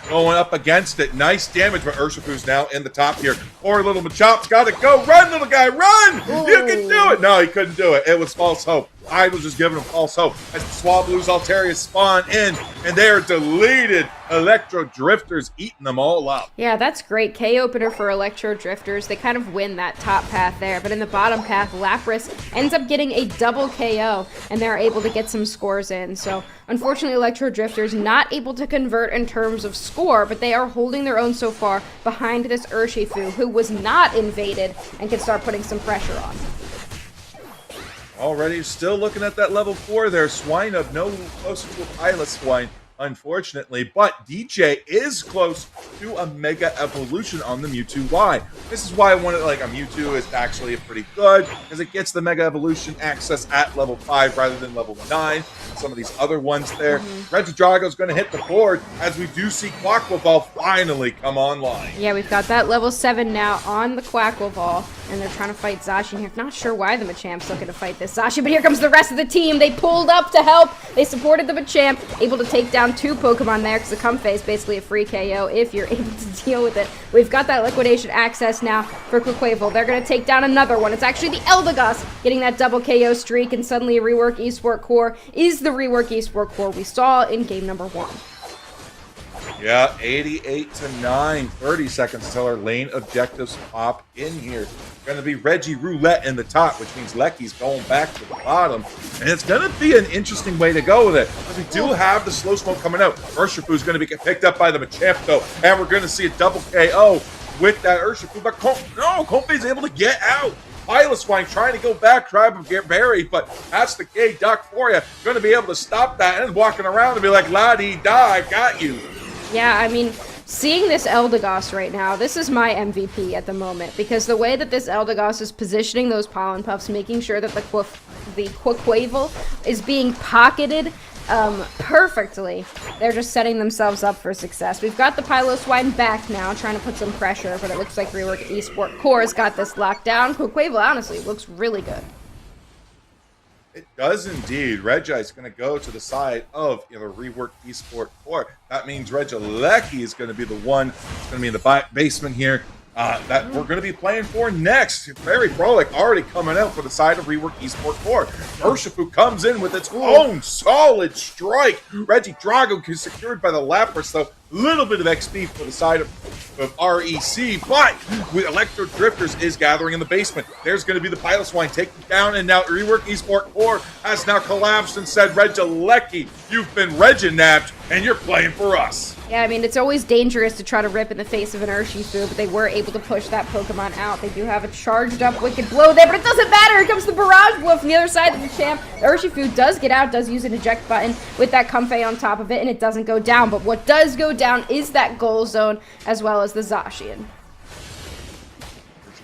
going up against it. Nice damage, but Urshifu's now in the top here. Poor little Machopp's got to go. Run, little guy, run! Ooh. You can do it! No, he couldn't do it. It was false hope. I was just giving him false hope. As Swablu's Altaria spawn in, and they are deleted. Electro Drifters eating them all up. Yeah, that's great. K-opener for Electro Drifters. They kind of win that top path there, but in the bottom path, Lapras ends up getting a double KO, and they're able to get some scores in. So, unfortunately, Electro Drifters not able to convert in terms of score, but they are holding their own so far behind this Urshifu, who was not invaded and can start putting some pressure on. Already still looking at that level 4 there. Swinub no closer to a Pilot Swine, unfortunately, but DJ is close to a Mega Evolution on the Mewtwo Y. This is why I wanted, like, a Mewtwo is actually pretty good, because it gets the Mega Evolution access at level 5 rather than level 9. Some of these other ones there. Regidrago's going to hit the board, as we do see Quaquaval finally come online. Yeah, we've got that level 7 now on the Quaquaval, and they're trying to fight Zacian here. Not sure why the Machamp's looking to fight this Zacian, but here comes the rest of the team. They pulled up to help. They supported the Machamp, able to take down 2 Pokemon there, because the Comfey is basically a free KO if you're able to deal with it. We've got that liquidation access now for Quaquaval. They're going to take down another one. It's actually the Eldegoss getting that double KO streak, and suddenly a Rework Esport Core is the Rework Esport Core we saw in game number 1. Yeah, 88-9. 30 seconds until our lane objectives pop in here. Going to be Reggie Roulette in the top, which means Lecky's going back to the bottom. And it's going to be an interesting way to go with it. But we do have the slow smoke coming out. Urshifu's going to be picked up by the Machamp, though. And we're going to see a double KO with that Urshifu. But Comfey's able to get out. Pilot Swine trying to go back, try to get buried, but that's the K-Duck for you. Going to be able to stop that and walking around and be like, la-dee-da, I got you. Yeah, I mean, seeing this Eldegoss right now, this is my MVP at the moment, because the way that this Eldegoss is positioning those Pollen Puffs, making sure that the Quaquaval is being pocketed perfectly. They're just setting themselves up for success. We've got the Piloswine back now, trying to put some pressure, but it looks like Rework Esport Core's got this locked down. Quaquaval, honestly, looks really good. It does indeed. Regi's going to go to the side of the Rework Esport Core. That means Regieleki is going to be the one that's going to be in the basement here. That we're going to be playing for next. Very Frolic already coming out for the side of Rework Esport Core. Urshifu comes in with its own solid strike. Regidrago is secured by the Lapras, though. Little bit of XP for the side of REC, but with Electro Drifters is gathering in the basement. There's going to be the Piloswine taken down, and now Rework Esport Core has now collapsed and said, Regieleki, you've been Reginapped, and you're playing for us. Yeah, I mean, it's always dangerous to try to rip in the face of an Urshifu, but they were able to push that Pokemon out. They do have a charged up Wicked Blow there, but it doesn't matter. Here comes the Barrage Blow from the other side of the champ. The Urshifu does get out, does use an eject button with that Comfey on top of it, and it doesn't go down. But what does go down is that Goal Zone, as well as the Zacian.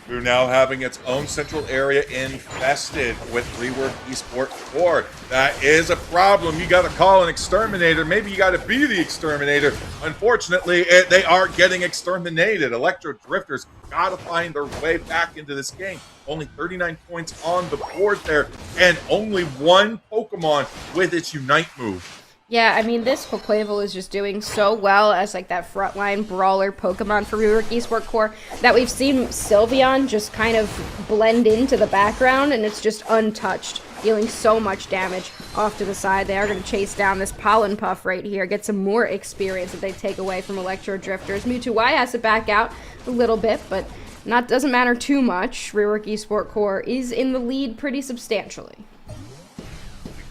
We're now having its own central area infested with Rework Esport Core. That is a problem. You got to call an exterminator. Maybe you got to be the exterminator. Unfortunately, they are getting exterminated. Electro Drifters got to find their way back into this game. Only 39 points on the board there, and only one Pokemon with its Unite move. Yeah, I mean, this Quaquaval is just doing so well as, like, that frontline brawler Pokemon for Rework Esport Core that we've seen Sylveon just kind of blend into the background, and it's just untouched, dealing so much damage off to the side. They are going to chase down this Pollen Puff right here, get some more experience that they take away from Electro Drifters. Mewtwo Y has to back out a little bit, but doesn't matter too much. Rework Esport Core is in the lead pretty substantially.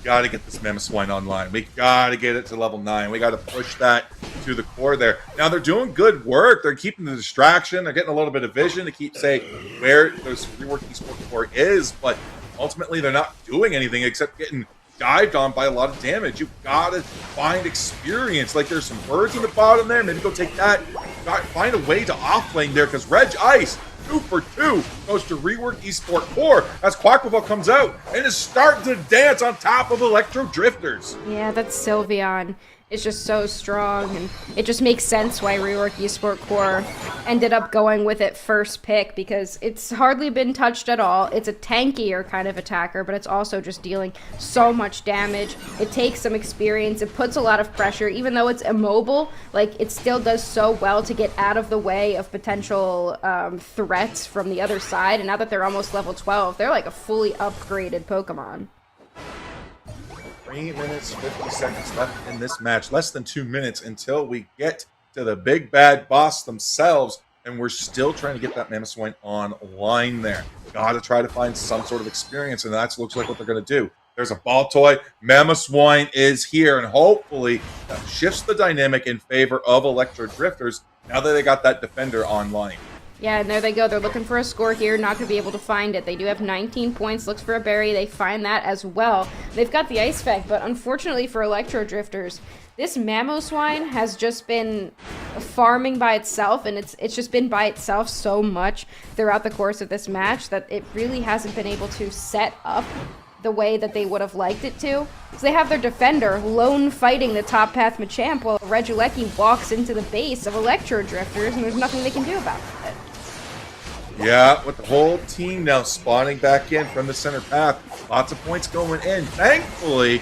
Got to get this Mamoswine online. We got to get it to level 9. We got to push that to the core there. Now they're doing good work. They're keeping the distraction. They're getting a little bit of vision to keep saying where this Rework Esports core is, but ultimately they're not doing anything except getting dived on by a lot of damage. You've got to find experience. Like there's some birds in the bottom there. Maybe go take that. Find a way to offlane there because Reg Ice 2 for 2 goes to Rework Esport Core as Quackleval comes out and is starting to dance on top of Electro Drifters. Yeah, that's Sylveon. It's just so strong, and it just makes sense why Rework Esport Core ended up going with it first pick, because it's hardly been touched at all. It's a tankier kind of attacker, but it's also just dealing so much damage. It takes some experience. It puts a lot of pressure. Even though it's immobile, like, it still does so well to get out of the way of potential threats from the other side, and now that they're almost level 12, they're like a fully upgraded Pokemon. 3 minutes, 50 seconds left in this match. Less than 2 minutes until we get to the big bad boss themselves. And we're still trying to get that Mamoswine online there. Gotta try to find some sort of experience. And that looks like what they're going to do. There's a ball toy. Mamoswine is here. And hopefully that shifts the dynamic in favor of Electro Drifters now that they got that defender online. Yeah, and there they go. They're looking for a score here, not going to be able to find it. They do have 19 points, looks for a berry. They find that as well. They've got the Ice Effect, but unfortunately for Electro Drifters, this Mamoswine has just been farming by itself, and it's just been by itself so much throughout the course of this match that it really hasn't been able to set up the way that they would have liked it to. So they have their defender lone fighting the top path Machamp while Regieleki walks into the base of Electro Drifters, and there's nothing they can do about it. Yeah, with the whole team now spawning back in from the center path. Lots of points going in. Thankfully,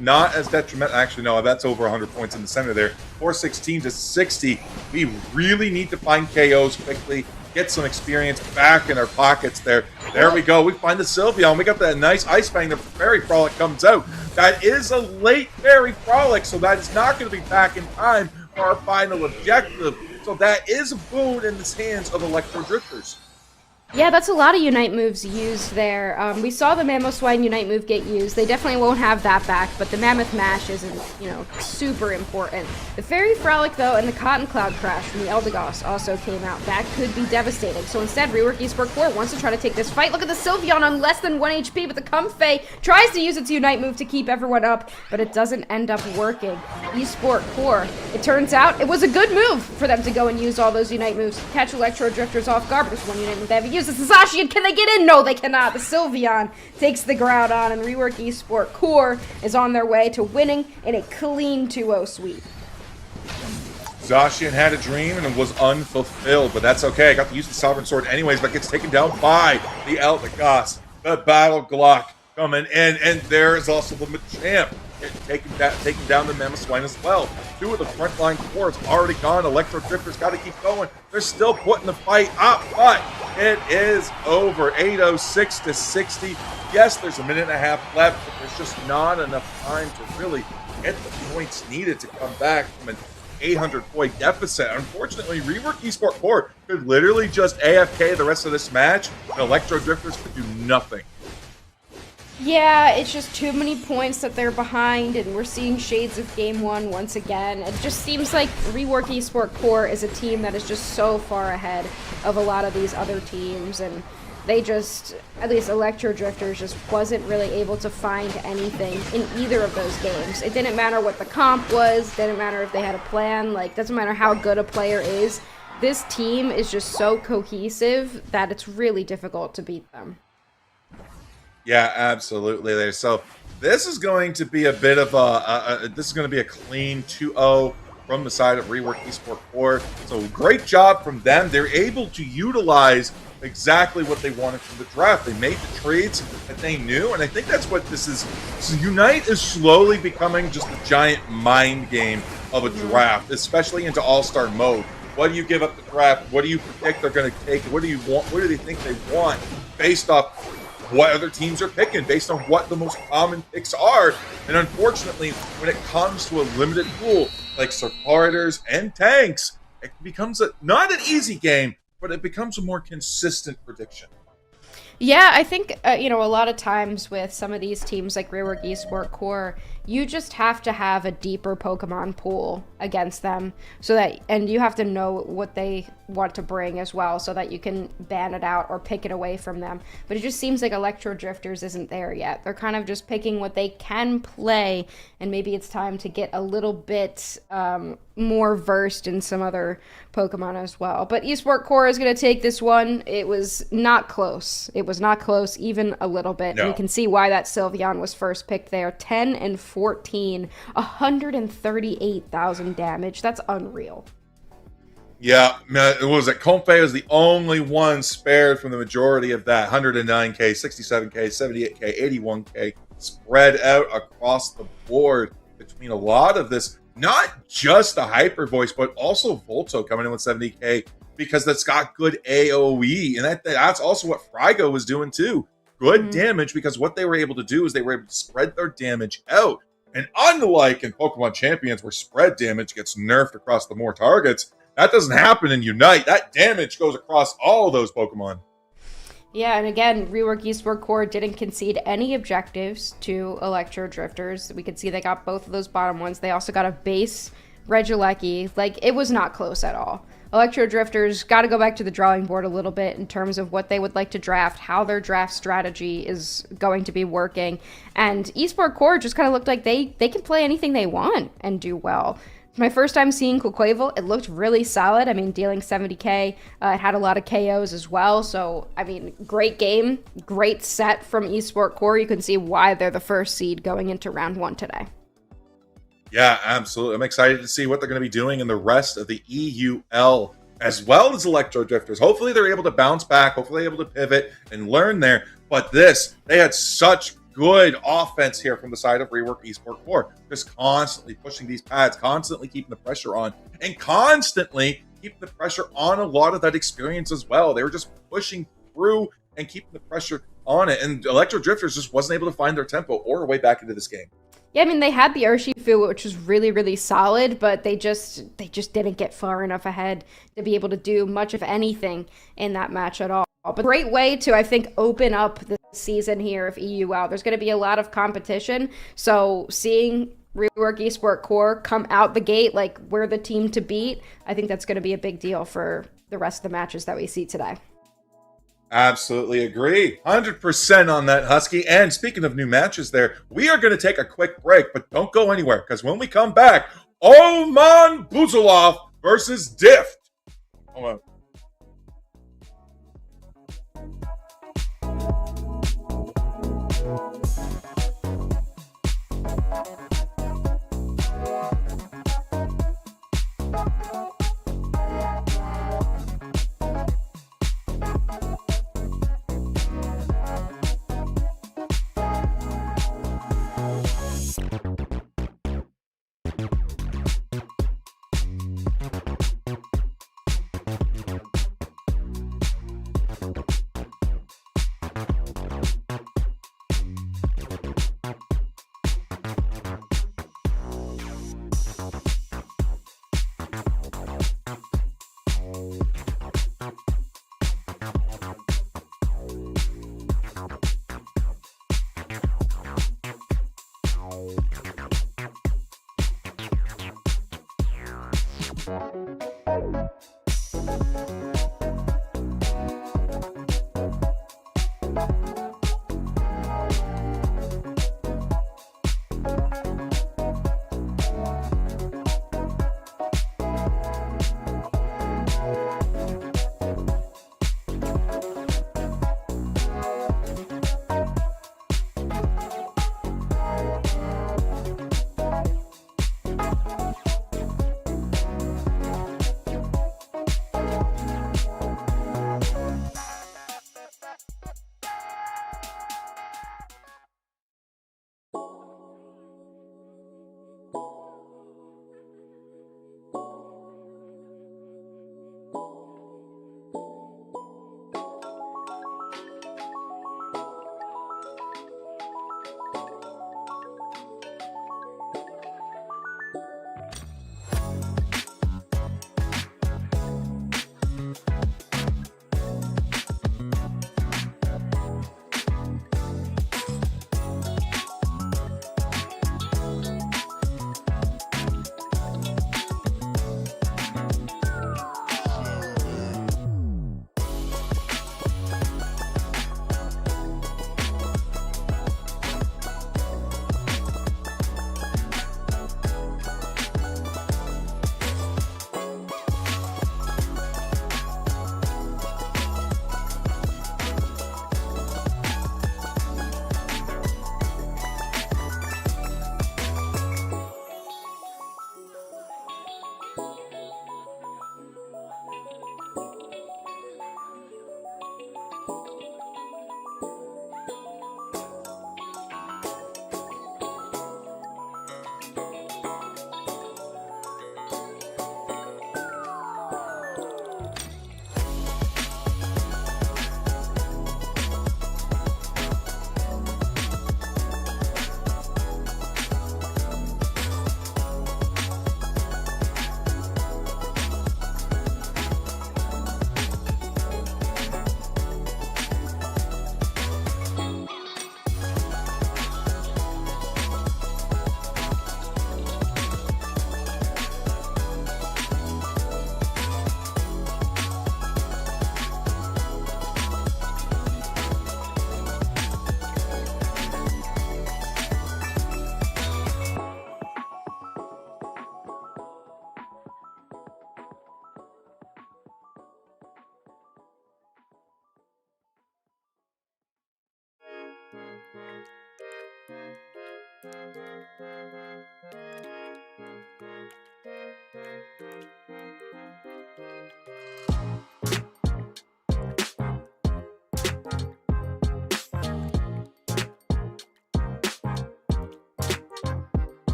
not as detrimental. Actually, no, that's over 100 points in the center there. 416 to 60. We really need to find KOs quickly. Get some experience back in our pockets there. There we go. We find the Sylveon. We got that nice Ice Fang. The Fairy Frolic comes out. That is a late Fairy Frolic, so that is not going to be back in time for our final objective. So that is a boon in the hands of Electro Drifters. Yeah, that's a lot of Unite moves used there. We saw the Mamoswine Unite move get used. They definitely won't have that back, but the Mammoth Mash isn't, super important. The Fairy Frolic, though, and the Cotton Cloud Crash from the Eldegoss also came out. That could be devastating. So instead, Rework Esport Core wants to try to take this fight. Look at the Sylveon on less than 1 HP, but the Comfey tries to use its Unite move to keep everyone up, but it doesn't end up working. Esport Core, it turns out it was a good move for them to go and use all those Unite moves to catch Electro Drifters off guard, but there's one Unite move they haven't used. It's the Zacian. Can they get in? No, they cannot. The Sylveon takes the ground on, and Rework Esport Core is on their way to winning in a clean 2-0 sweep. Zacian had a dream and it was unfulfilled, but that's okay. I got to use the Sovereign Sword anyways, but gets taken down by the Eldegoss. The Battle Glock coming in, and there is also the Machamp taking down the Mamoswine as well. 2 of the frontline cores already gone. Electro Drifters got to keep going. They're still putting the fight up, but it is over. 806 to 60. Yes, there's a minute and a half left, but there's just not enough time to really get the points needed to come back from an 800-point deficit. Unfortunately, Rework Esport Core could literally just AFK the rest of this match, and Electro Drifters could do nothing. Yeah, it's just too many points that they're behind, and we're seeing shades of Game 1 once again. It just seems like Rework Esport Core is a team that is just so far ahead of a lot of these other teams, and they just, at least Electro Drifters, just wasn't really able to find anything in either of those games. It didn't matter what the comp was, didn't matter if they had a plan, doesn't matter how good a player is. This team is just so cohesive that it's really difficult to beat them. Yeah, absolutely. There. So this is going to be a bit of this is going to be a clean 2-0 from the side of Rework Esport Core. So great job from them. They're able to utilize exactly what they wanted from the draft. They made the trades that they knew, and I think that's what this is. So Unite is slowly becoming just a giant mind game of a draft, especially into All-Star mode. What do you give up the draft? What do you predict they're going to take? What do you want? What do they think they want based off what other teams are picking, based on what the most common picks are? And unfortunately, when it comes to a limited pool like supporters and tanks, it becomes not an easy game, but it becomes a more consistent prediction. Yeah, I think, a lot of times with some of these teams like Rework Esport Core, you just have to have a deeper Pokemon pool against them so that, and you have to know what they want to bring as well so that you can ban it out or pick it away from them. But it just seems like Electro Drifters isn't there yet. They're kind of just picking what they can play, and maybe it's time to get a little bit more versed in some other Pokemon as well. But Esport Core is going to take this one. It was not close. It was not close even a little bit. No. You can see why that Sylveon was first picked there. 10 and 14, 138,000 damage. That's unreal. Yeah, what was it? Compe was the only one spared from the majority of that. 109k, 67k, 78k, 81k, spread out across the board between a lot of this. Not just the Hyper Voice, but also Volto coming in with 70k because that's got good AoE. And that's also what Frygo was doing too. Good damage, because what they were able to do is they were able to spread their damage out. And unlike in Pokemon Champions, where spread damage gets nerfed across the more targets, that doesn't happen in Unite. That damage goes across all of those Pokemon. Yeah, and again, Rework Esport Core didn't concede any objectives to Electro Drifters. We could see they got both of those bottom ones. They also got a base Regieleki. Like, it was not close at all. Electro Drifters got to go back to the drawing board a little bit in terms of what they would like to draft, how their draft strategy is going to be working. And Esport Core just kind of looked like they can play anything they want and do well. My first time seeing Quaquaval, it looked really solid. I mean, dealing 70k, it had a lot of KOs as well. So, I mean, great game, great set from Esport Core. You can see why they're the first seed going into round 1 today. Yeah, absolutely. I'm excited to see what they're going to be doing in the rest of the EUL, as well as Electro Drifters. Hopefully they're able to bounce back. Hopefully they're able to pivot and learn there. But they had such good offense here from the side of Rework Esport Core. Just constantly pushing these pads, constantly keeping the pressure on, and constantly keeping the pressure on a lot of that experience as well. They were just pushing through and keeping the pressure on it. And Electro Drifters just wasn't able to find their tempo or a way back into this game. Yeah, I mean, they had the Urshifu, which was really, really solid, but they just didn't get far enough ahead to be able to do much of anything in that match at all. But great way to, I think, open up the season here of EUL. There's going to be a lot of competition, so seeing Rework Esport Core come out the gate like we're the team to beat, I think that's going to be a big deal for the rest of the matches that we see today. Absolutely agree. 100% on that, Husky. And speaking of new matches there, we are going to take a quick break, but don't go anywhere, because when we come back, Oman Buzulov versus Dift. Hold on.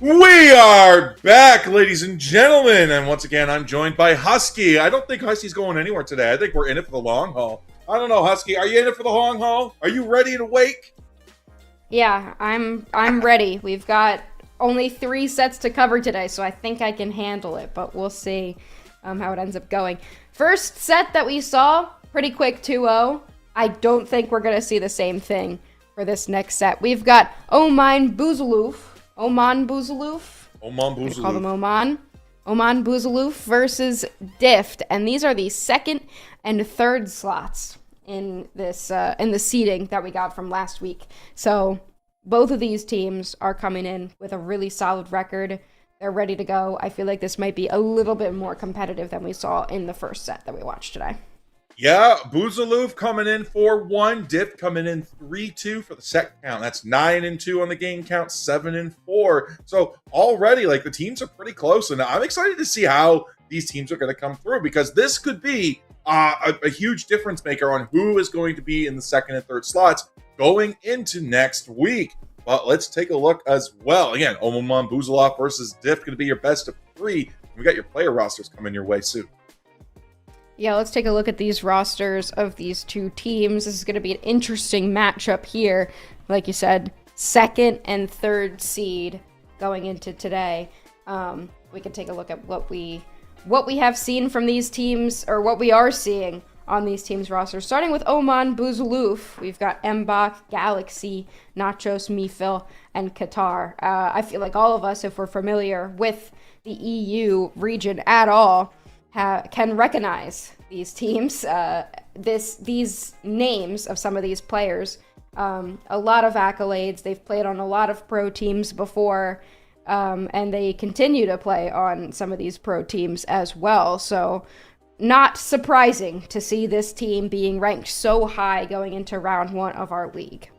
We are back, ladies and gentlemen, and once again, I'm joined by Husky. I don't think Husky's going anywhere today. I think we're in it for the long haul. I don't know, Husky. Are you in it for the long haul? Are you ready to wake? Yeah, I'm ready. We've got only 3 sets to cover today, so I think I can handle it, but we'll see how it ends up going. First set that we saw, pretty quick 2-0. I don't think we're going to see the same thing for this next set. We've got Oman Buzaloof. Oman Buzaloof. Call them Oman. Oman Buzaloof versus Dift, and these are the second and third slots in this in the seeding that we got from last week. So both of these teams are coming in with a really solid record. They're ready to go. I feel like this might be a little bit more competitive than we saw in the first set that we watched today. Yeah, Buzaloof coming in 4-1, Dift coming in 3-2 for the set count. That's 9-2 on the game count, 7-4. So already, like, the teams are pretty close, and I'm excited to see how these teams are going to come through, because this could be a huge difference maker on who is going to be in the second and third slots going into next week. But let's take a look as well. Again, Oman Buzaloof versus Dift going to be your best of 3. We got your player rosters coming your way soon. Yeah, let's take a look at these rosters of these two teams. This is going to be an interesting matchup here. Like you said, second and third seed going into today. We can take a look at what we have seen from these teams, or what we are seeing on these teams' rosters. Starting with Oman Buzaloof, we've got Mbach, Galaxy, Nachos, Mifil, and Qatar. I feel like all of us, if we're familiar with the EU region at all, can recognize these teams, these names of some of these players. A lot of accolades. They've played on a lot of pro teams before, and they continue to play on some of these pro teams as well. So not surprising to see this team being ranked so high going into round 1 of our league.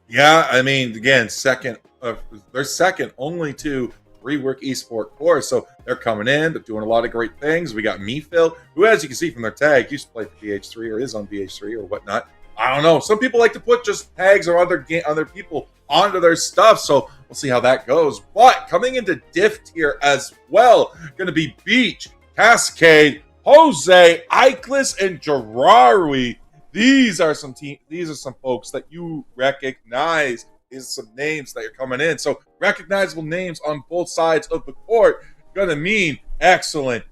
Yeah, I mean, again, they're second only to Rework Esport Core, so they're coming in. They're doing a lot of great things. We got Mifil, who, as you can see from their tag, used to play for BH3 or is on BH3 or whatnot. I don't know. Some people like to put just tags or other people onto their stuff, so we'll see how that goes. But coming into Dift here as well, going to be Beach, Cascade, Jose, Iclis, and Gerarwi. These are some folks that you recognize. These are some names that are coming in. So recognizable names on both sides of the court. Gonna mean excellent,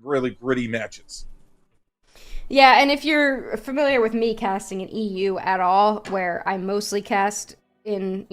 really gritty matches. Yeah, and if you're familiar with me casting in EU at all, where I mostly cast in,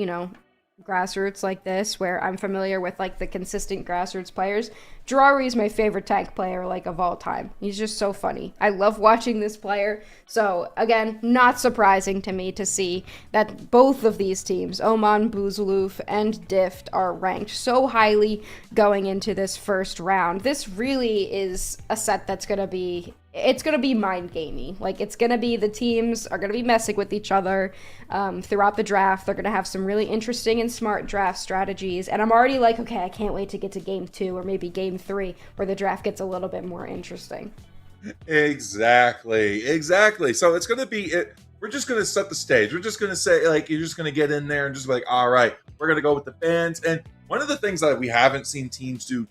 grassroots like this, where I'm familiar with, like, the consistent grassroots players, Gerarwi is my favorite tank player, like, of all time. He's just so funny. I love watching this player. So, again, not surprising to me to see that both of these teams, Oman Buzaloof and Dift, are ranked so highly going into this first round. This really is a set that's going to be... It's going to be mind-gamey. Like, it's going to be, the teams are going to be messing with each other throughout the draft. They're going to have some really interesting and smart draft strategies. And I'm already like, okay, I can't wait to get to game 2 or maybe game 3, where the draft gets a little bit more interesting. Exactly. So it's going to be... We're just going to set the stage. We're just going to say, like, you're just going to get in there and just be like, all right, we're going to go with the bans. And one of the things that we haven't seen teams do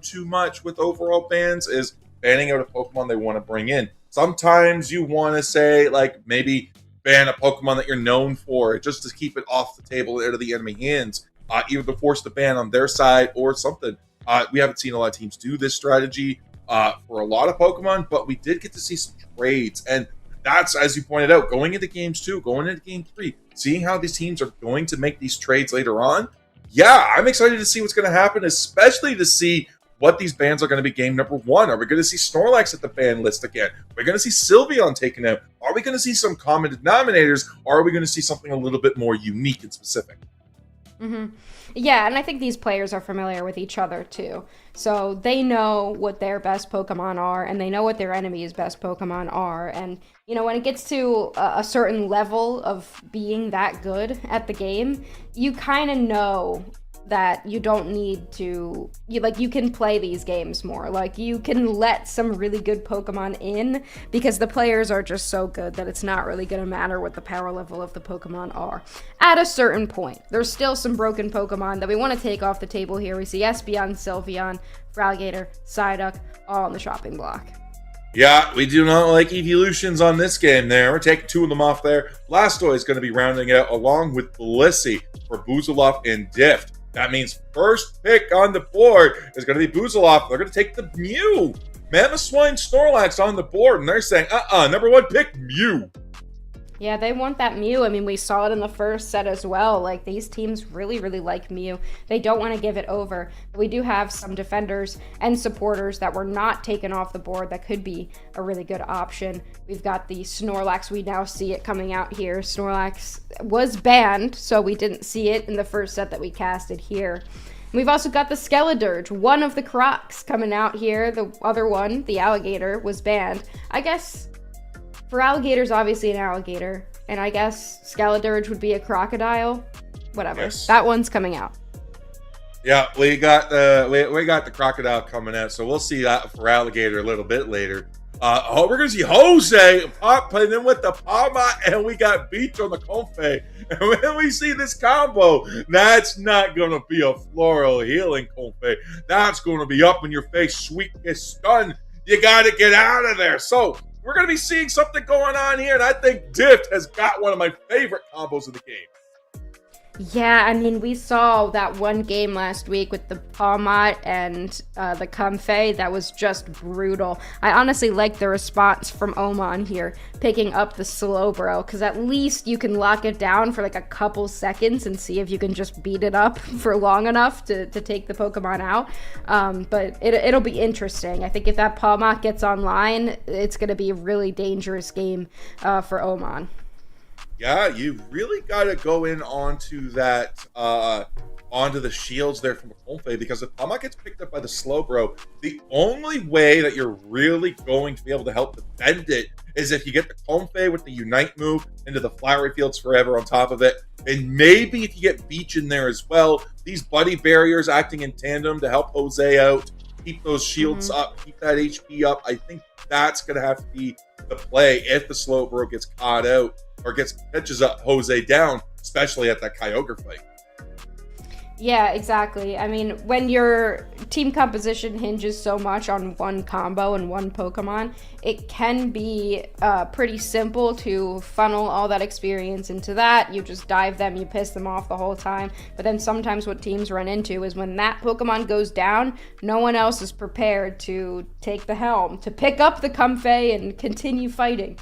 too much with overall bans is banning out a Pokemon they want to bring in. Sometimes you want to say, like, maybe ban a Pokemon that you're known for just to keep it off the table out of the enemy hands, either to force the ban on their side or something. We haven't seen a lot of teams do this strategy for a lot of Pokemon, but we did get to see some trades. And that's, as you pointed out, going into games 2, going into game 3, seeing how these teams are going to make these trades later on. Yeah, I'm excited to see what's going to happen, especially to see what these bans are going to be game number 1. Are we going to see Snorlax at the ban list again? Are we going to see Sylveon taken out? Are we going to see some common denominators? Or are we going to see something a little bit more unique and specific? Mm-hmm. Yeah, and I think these players are familiar with each other too. So they know what their best Pokemon are, and they know what their enemy's best Pokemon are. And, when it gets to a certain level of being that good at the game, you kind of know that you don't need to, you can play these games more. Like, you can let some really good Pokemon in because the players are just so good that it's not really going to matter what the power level of the Pokemon are. At a certain point, there's still some broken Pokemon that we want to take off the table here. We see Espeon, Sylveon, Feraligatr, Psyduck, all on the chopping block. Yeah, we do not like evolutions on this game there. We're taking 2 of them off there. Blastoise is going to be rounding out along with Blissey for Buzoloff and Dift. That means first pick on the board is going to be Buzoloff. They're going to take the Mew. Mamoswine, Snorlax on the board, and they're saying, number 1 pick, Mew. Yeah, they want that Mew. I mean, we saw it in the first set as well. Like, these teams really, really like Mew. They don't want to give it over. But we do have some defenders and supporters that were not taken off the board that could be a really good option. We've got the Snorlax. We now see it coming out here. Snorlax was banned, so we didn't see it in the first set that we casted here. We've also got the Skeledirge, one of the Crocs coming out here. The other one, the Alligator, was banned. I guess Feraligatr's obviously an alligator, and I guess Skeledirge would be a crocodile. Whatever. Yes. That one's coming out. Yeah, we got the crocodile coming out, so we'll see that for Alligator a little bit later. We're going to see Jose playing in with the Palma, and we got Beach on the Comfey. And when we see this combo, that's not going to be a floral healing Comfey. That's going to be up in your face, sweet stun. You got to get out of there. So we're going to be seeing something going on here, and I think Dift has got one of my favorite combos of the game. Yeah, I mean, we saw that one game last week with the Palmot and the Comfey. That was just brutal. I honestly like the response from Oman here, picking up the Slowbro, because at least you can lock it down for like a couple seconds and see if you can just beat it up for long enough to take the Pokemon out. But it'll be interesting. I think if that Palmot gets online, it's going to be a really dangerous game for Oman. Yeah, you really got to go in onto that, onto the shields there from Comfey, because if Palmot gets picked up by the Slowbro, the only way that you're really going to be able to help defend it is if you get the Comfey with the Unite move into the Flowery Fields Forever on top of it, and maybe if you get Beach in there as well. These buddy barriers acting in tandem to help Jose out, keep those shields up, keep that HP up. I think that's going to have to be the play if the Slowbro gets caught out or catches up Jose down, especially at that Kyogre fight. Yeah, exactly. I mean, when your team composition hinges so much on one combo and one Pokemon, it can be pretty simple to funnel all that experience into that. You just dive them, you piss them off the whole time. But then sometimes what teams run into is when that Pokemon goes down, no one else is prepared to take the helm, to pick up the Comfey and continue fighting.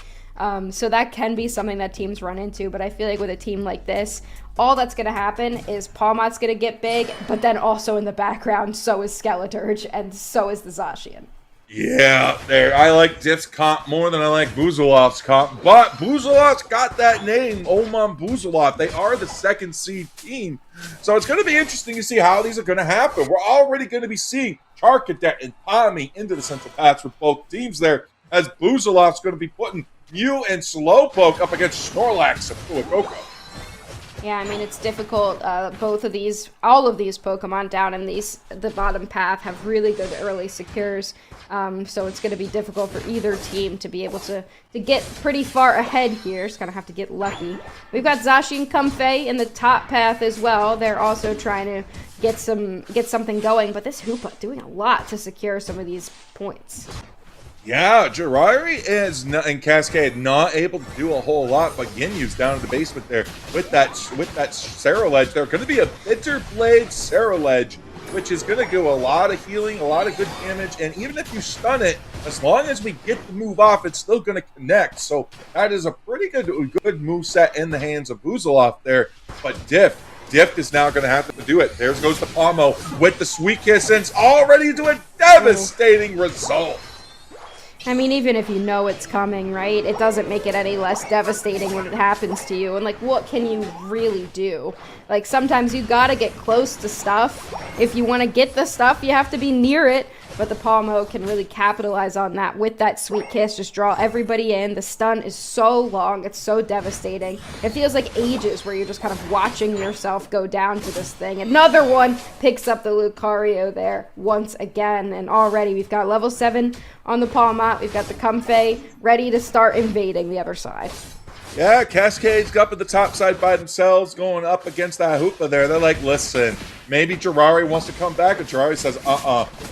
So that can be something that teams run into, but I feel like with a team like this, all that's going to happen is Palmot's going to get big, but then also in the background, so is Skeledirge, and so is the Zacian. Yeah, I like Dift's comp more than I like Buzoloff's comp, but Buzoloff's got that name, Oman Buzoloff. They are the second seed team, so it's going to be interesting to see how these are going to happen. We're already going to be seeing Charcadet and Tommy into the central paths with both teams there, as Buzoloff's going to be putting Mew and Slowpoke up against Snorlax and Fuecoco. Yeah, I mean, it's difficult. All of these Pokemon down in the bottom path have really good early secures. So it's going to be difficult for either team to be able to get pretty far ahead here. Just going to have to get lucky. We've got Zacian Comfey in the top path as well. They're also trying to get something going, but this Hoopa doing a lot to secure some of these points. Yeah, Jiraiya and Cascade not able to do a whole lot, but Ginyu's down in the basement there with that Ceruledge. They're going to be a Bitter Blade Ceruledge, which is going to do a lot of healing, a lot of good damage, and even if you stun it, as long as we get the move off, it's still going to connect. So that is a pretty good moveset in the hands of Buzoloff there, but Dift is now going to have to do it. There goes the Palmo with the Sweet Kiss, and it's already to a devastating result. I mean, even if you know it's coming, right, it doesn't make it any less devastating when it happens to you. And, like, what can you really do? Like, sometimes you gotta get close to stuff. If you want to get the stuff, you have to be near it. but the Palmo can really capitalize on that with that Sweet Kiss, just draw everybody in. The stun is so long, it's so devastating. It feels like ages where you're just kind of watching yourself go down to this thing. Another one picks up the Lucario there once again, and already we've got level 7 on the Palmot. We've got the Comfey ready to start invading the other side. Yeah, Cascade's up at the top side by themselves, going up against that Hoopla there. They're like, listen, maybe Jirari wants to come back, and Jirari says,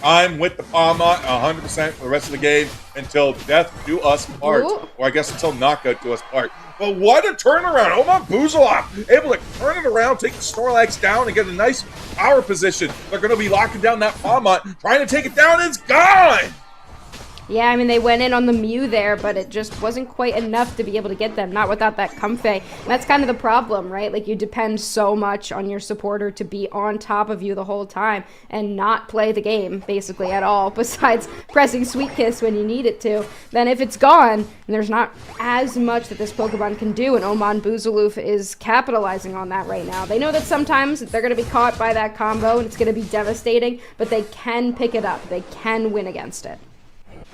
I'm with the Palmot 100% for the rest of the game until death do us part. Ooh. Or I guess until knockout do us part. But what a turnaround. Oman Buzalov able to turn it around, take the Snorlax down, and get a nice power position. They're going to be locking down that Palmot, trying to take it down, and it's gone! Yeah, I mean, they went in on the Mew there, but it just wasn't quite enough to be able to get them, not without that Comfey. And that's kind of the problem, right? Like, you depend so much on your supporter to be on top of you the whole time and not play the game, basically, at all, besides pressing Sweet Kiss when you need it to. Then if it's gone, and there's not as much that this Pokemon can do, and Oman Buzaloof is capitalizing on that right now. They know that sometimes they're going to be caught by that combo, and it's going to be devastating, but they can pick it up. They can win against it.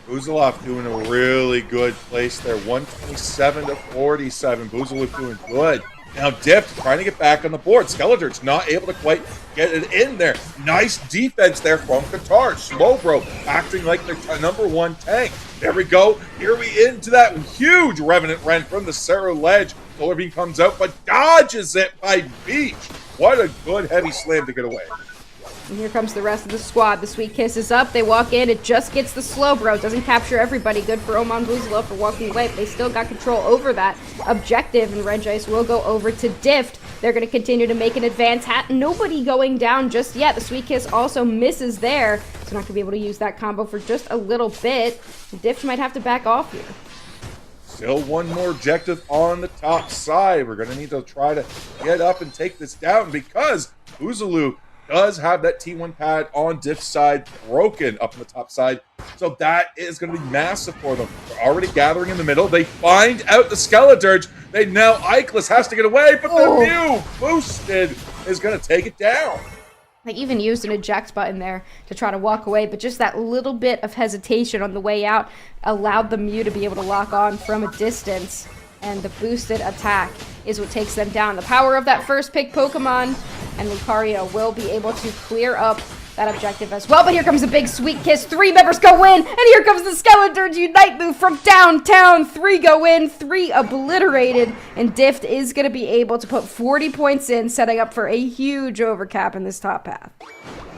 Buzalov doing a really good place there, 127 to 47. Buzalov doing good. Now Diff trying to get back on the board. Skeletor's not able to quite get it in there. Nice defense there from TTAR. Slowbro acting like the #1 tank. There we go. Here we into that huge Revenant Rend from the Cerro Ledge. Solar Beam comes out, but dodges it by Beach. What a good heavy slam to get away. And here comes the rest of the squad. The Sweet Kiss is up. They walk in. It just gets the Slowbro. Doesn't capture everybody. Good for Oman Buzalov for walking away. But they still got control over that objective. And Regice will go over to Dift. They're going to continue to make an advance. Nobody going down just yet. The Sweet Kiss also misses there. So not going to be able to use that combo for just a little bit. Dift might have to back off here. Still one more objective on the top side. We're going to need to try to get up and take this down because Buzaloo does have that T1 pad on Diff side broken up on the top side. So that is going to be massive for them. They're already gathering in the middle. They find out the Skeledirge. They now, Ikelis has to get away, but the Mew boosted is going to take it down. They even used an eject button there to try to walk away, but just that little bit of hesitation on the way out allowed the Mew to be able to lock on from a distance. And the boosted attack is what takes them down. The power of that first pick Pokemon, and Lucario will be able to clear up that objective as well. But here comes a big Sweet Kiss. 3 members go in, and here comes the Skeletor's Unite move from downtown. 3 go in, 3 obliterated, and Dift is going to be able to put 40 points in, setting up for a huge overcap in this top path.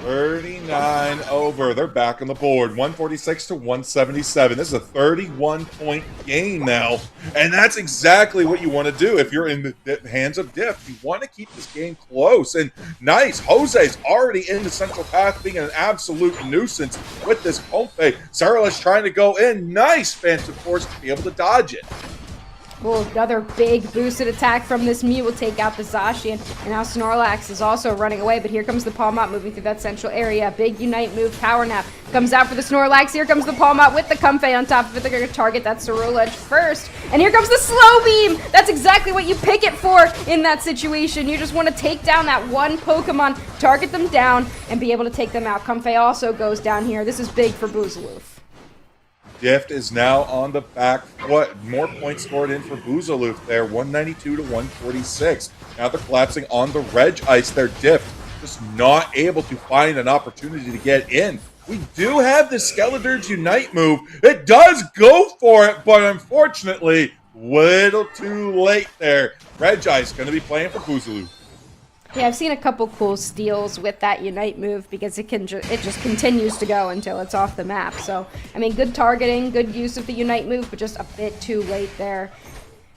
39 over. They're back on the board. 146 to 177. This is a 31-point game now. And that's exactly what you want to do if you're in the hands of Diff. You want to keep this game close. And nice. Jose's already in the central path, being an absolute nuisance with this Comfey. Sarala's trying to go in. Nice Phantom Force to be able to dodge it. Well, another big boosted attack from this Mew will take out the Zacian. And now Snorlax is also running away, but here comes the Palmot moving through that central area. Big Unite move, Power Nap comes out for the Snorlax. Here comes the Palmot with the Comfey on top of it. They're going to target that Cerro Ledge first. And here comes the Slow Beam! That's exactly what you pick it for in that situation. You just want to take down that one Pokemon, target them down, and be able to take them out. Comfey also goes down here. This is big for Buzaloof. Dift is now on the back foot. More points scored in for Buzaloof there, 192 to 146. Now they're collapsing on the Reg Ice there. Dift just not able to find an opportunity to get in. We do have the Skeletor's Unite move. It does go for it, but unfortunately, little too late there. Reg Ice going to be playing for Buzaloof. Yeah, I've seen a couple cool steals with that Unite move because it just continues to go until it's off the map. So, I mean, good targeting, good use of the Unite move, but just a bit too late there.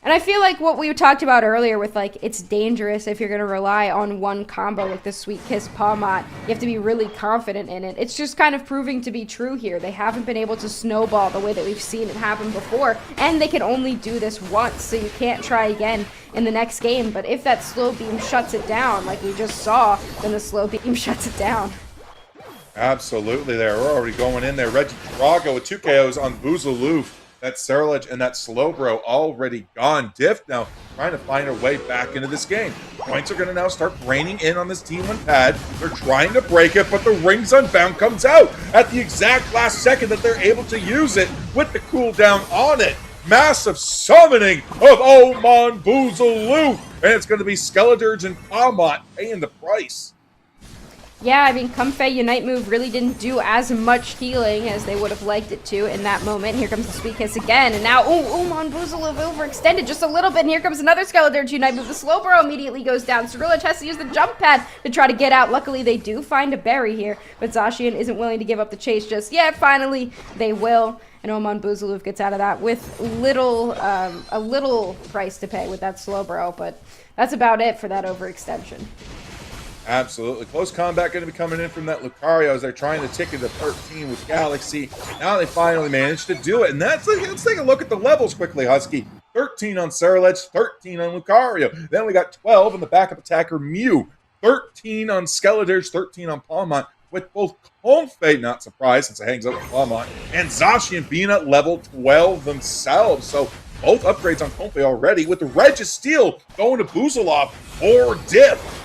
And I feel like what we talked about earlier with, like, it's dangerous if you're going to rely on one combo like the Sweet Kiss Palmot. You have to be really confident in it. It's just kind of proving to be true here. They haven't been able to snowball the way that we've seen it happen before, and they can only do this once, so you can't try again in the next game. But if that Slow Beam shuts it down, like we just saw, then the Slow Beam shuts it down. Absolutely there. We're already going in there. Reggie Drago with 2 KOs on Buzaloof. that Serlich and that Slowbro already gone. Diff now trying to find a way back into this game. Points are going to now start raining in on this T1 pad. They're trying to break it, but the Rings Unbound comes out at the exact last second that they're able to use it with the cooldown on it. Massive summoning of Oman Boozaloo, and it's going to be Skeledirge and Palmot paying the price. Yeah, I mean, Comfey Unite move really didn't do as much healing as they would have liked it to in that moment. Here comes the Sweet Kiss again, and now, Oman Boozaloo overextended just a little bit, and here comes another Skeledirge Unite move. The Slowbro immediately goes down. Cyrillich has to use the jump pad to try to get out. Luckily, they do find a berry here, but Zacian isn't willing to give up the chase just yet. Finally, they will. And Oman Boozaloo gets out of that with a little price to pay with that Slowbro, but that's about it for that overextension. Absolutely. Close combat going to be coming in from that Lucario as they're trying to tick into 13 with Galaxy. Now they finally managed to do it. And let's take a look at the levels quickly, Husky. 13 on Serlich, 13 on Lucario. Then we got 12 on the backup attacker Mew. 13 on Skeledirge, 13 on Palmont, with both Comfey, not surprised since it hangs out with Palmont, and Zacian being at level 12 themselves. So both upgrades on Comfey already, with the Registeel going to Buzalov or Diff.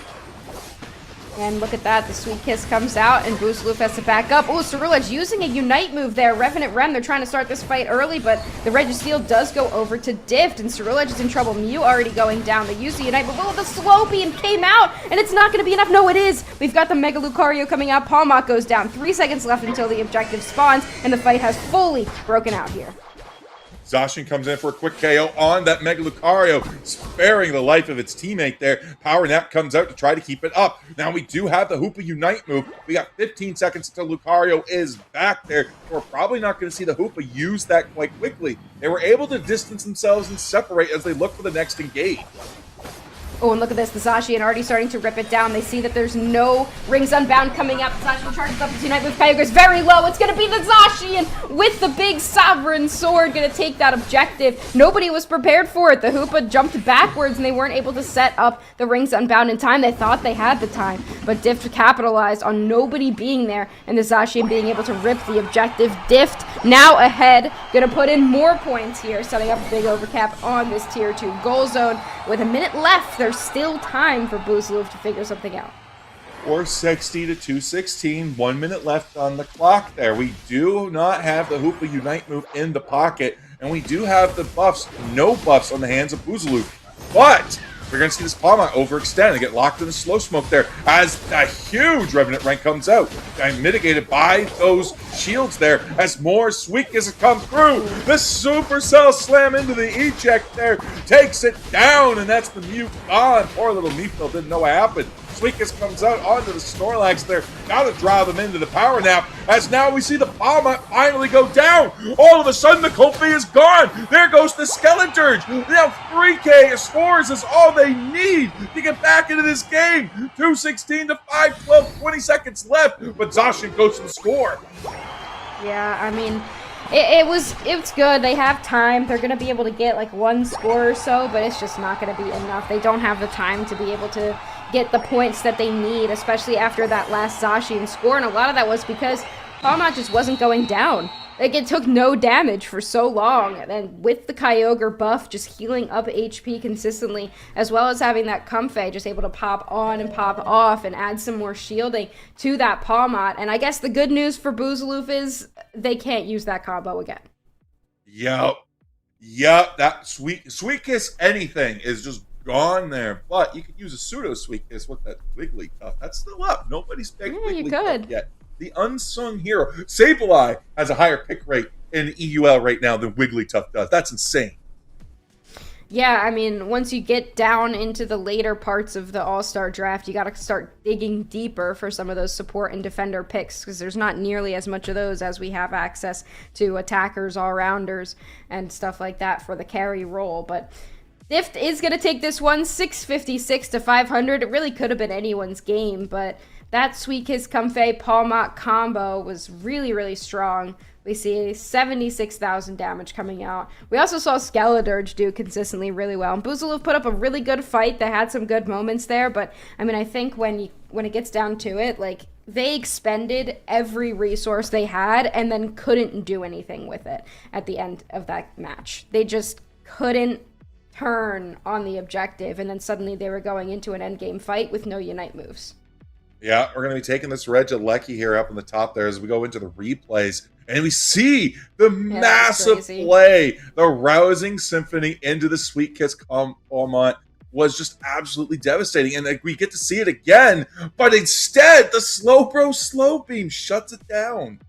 And look at that, the Sweet Kiss comes out, and Boozaloo has to back up. Oh, Cyrillich using a Unite move there. Revenant Rem, they're trying to start this fight early, but the Registeel does go over to Dift, and Cyrillich is in trouble. Mew already going down. They use the Unite, but the slow beam came out, and it's not going to be enough. No, it is. We've got the Mega Lucario coming out. Palmot goes down. 3 seconds left until the objective spawns, and the fight has fully broken out here. Zacian comes in for a quick KO on that Mega Lucario, sparing the life of its teammate there. Power Nap comes out to try to keep it up. Now we do have the Hoopa Unite move. We got 15 seconds until Lucario is back there. We're probably not going to see the Hoopa use that quite quickly. They were able to distance themselves and separate as they look for the next engage. Oh, and look at this. The Zacian already starting to rip it down. They see that there's no Rings Unbound coming up. Zacian charges up the Unite with Kyogre's very low. It's going to be the Zacian with the big Sovereign Sword going to take that objective. Nobody was prepared for it. The Hoopa jumped backwards, and they weren't able to set up the Rings Unbound in time. They thought they had the time, but Dift capitalized on nobody being there, and the Zacian being able to rip the objective. Dift now ahead. Going to put in more points here, setting up a big overcap on this Tier 2 goal zone. With a minute left, there's still time for Boozaloo to figure something out. 460 to 216, 1 minute left on the clock there. We do not have the Hoopa Unite move in the pocket, and we do have the buffs, no buffs on the hands of Boozaloo. But we're going to see this Palmont overextend and get locked in the slow smoke there as a huge Revenant rank comes out and mitigated by those shields there as more Sweetness come through. The Supercell slam into the eject there takes it down, and that's the Mew gone. Poor little Meepil didn't know what happened. Sweetness comes out onto the Snorlax there, now to drive them into the Power Nap, as now we see the Palmont finally go down. All of a sudden, the Comfey is gone. There goes the Skeledirge. Now 3K scores is all they need to get back into this game. 216 to 512, 20 seconds left, but Zacian goes to the score. Yeah, I mean, it's good. They have time. They're going to be able to get like one score or so, but it's just not going to be enough. They don't have the time to be able to get the points that they need, especially after that last Zacian score, and a lot of that was because Palmont just wasn't going down. Like, it took no damage for so long, and then with the Kyogre buff just healing up HP consistently, as well as having that Comfey just able to pop on and pop off and add some more shielding to that Palmont. And I guess the good news for Boozaloo is they can't use that combo again. Yep, that Sweet Kiss anything is just gone there, but you could use a pseudo Sweet Kiss with that Wigglytuff. That's still up. Nobody's picked Wigglytuff yet. The unsung hero. Sableye has a higher pick rate in EUL right now than Wigglytuff does. That's insane. Yeah, I mean, once you get down into the later parts of the All-Star draft, you got to start digging deeper for some of those support and defender picks, because there's not nearly as much of those as we have access to attackers, all-rounders, and stuff like that for the carry role. But Dift is going to take this one, 656 to 500. It really could have been anyone's game, but that Sweet Kiss Comfey Palmont combo was really, really strong. We see 76,000 damage coming out. We also saw Skeledirge do consistently really well. And Boozaloo put up a really good fight. They had some good moments there, but I mean, I think when it gets down to it, like, they expended every resource they had and then couldn't do anything with it at the end of that match. They just couldn't turn on the objective, and then suddenly they were going into an endgame fight with no Unite moves. Yeah, we're going to be taking this Reg Alecki here up on the top there as we go into the replays. And we see the massive play, the rousing symphony into the Sweet Kiss Almont was just absolutely devastating. And like, we get to see it again, but instead the slow beam shuts it down.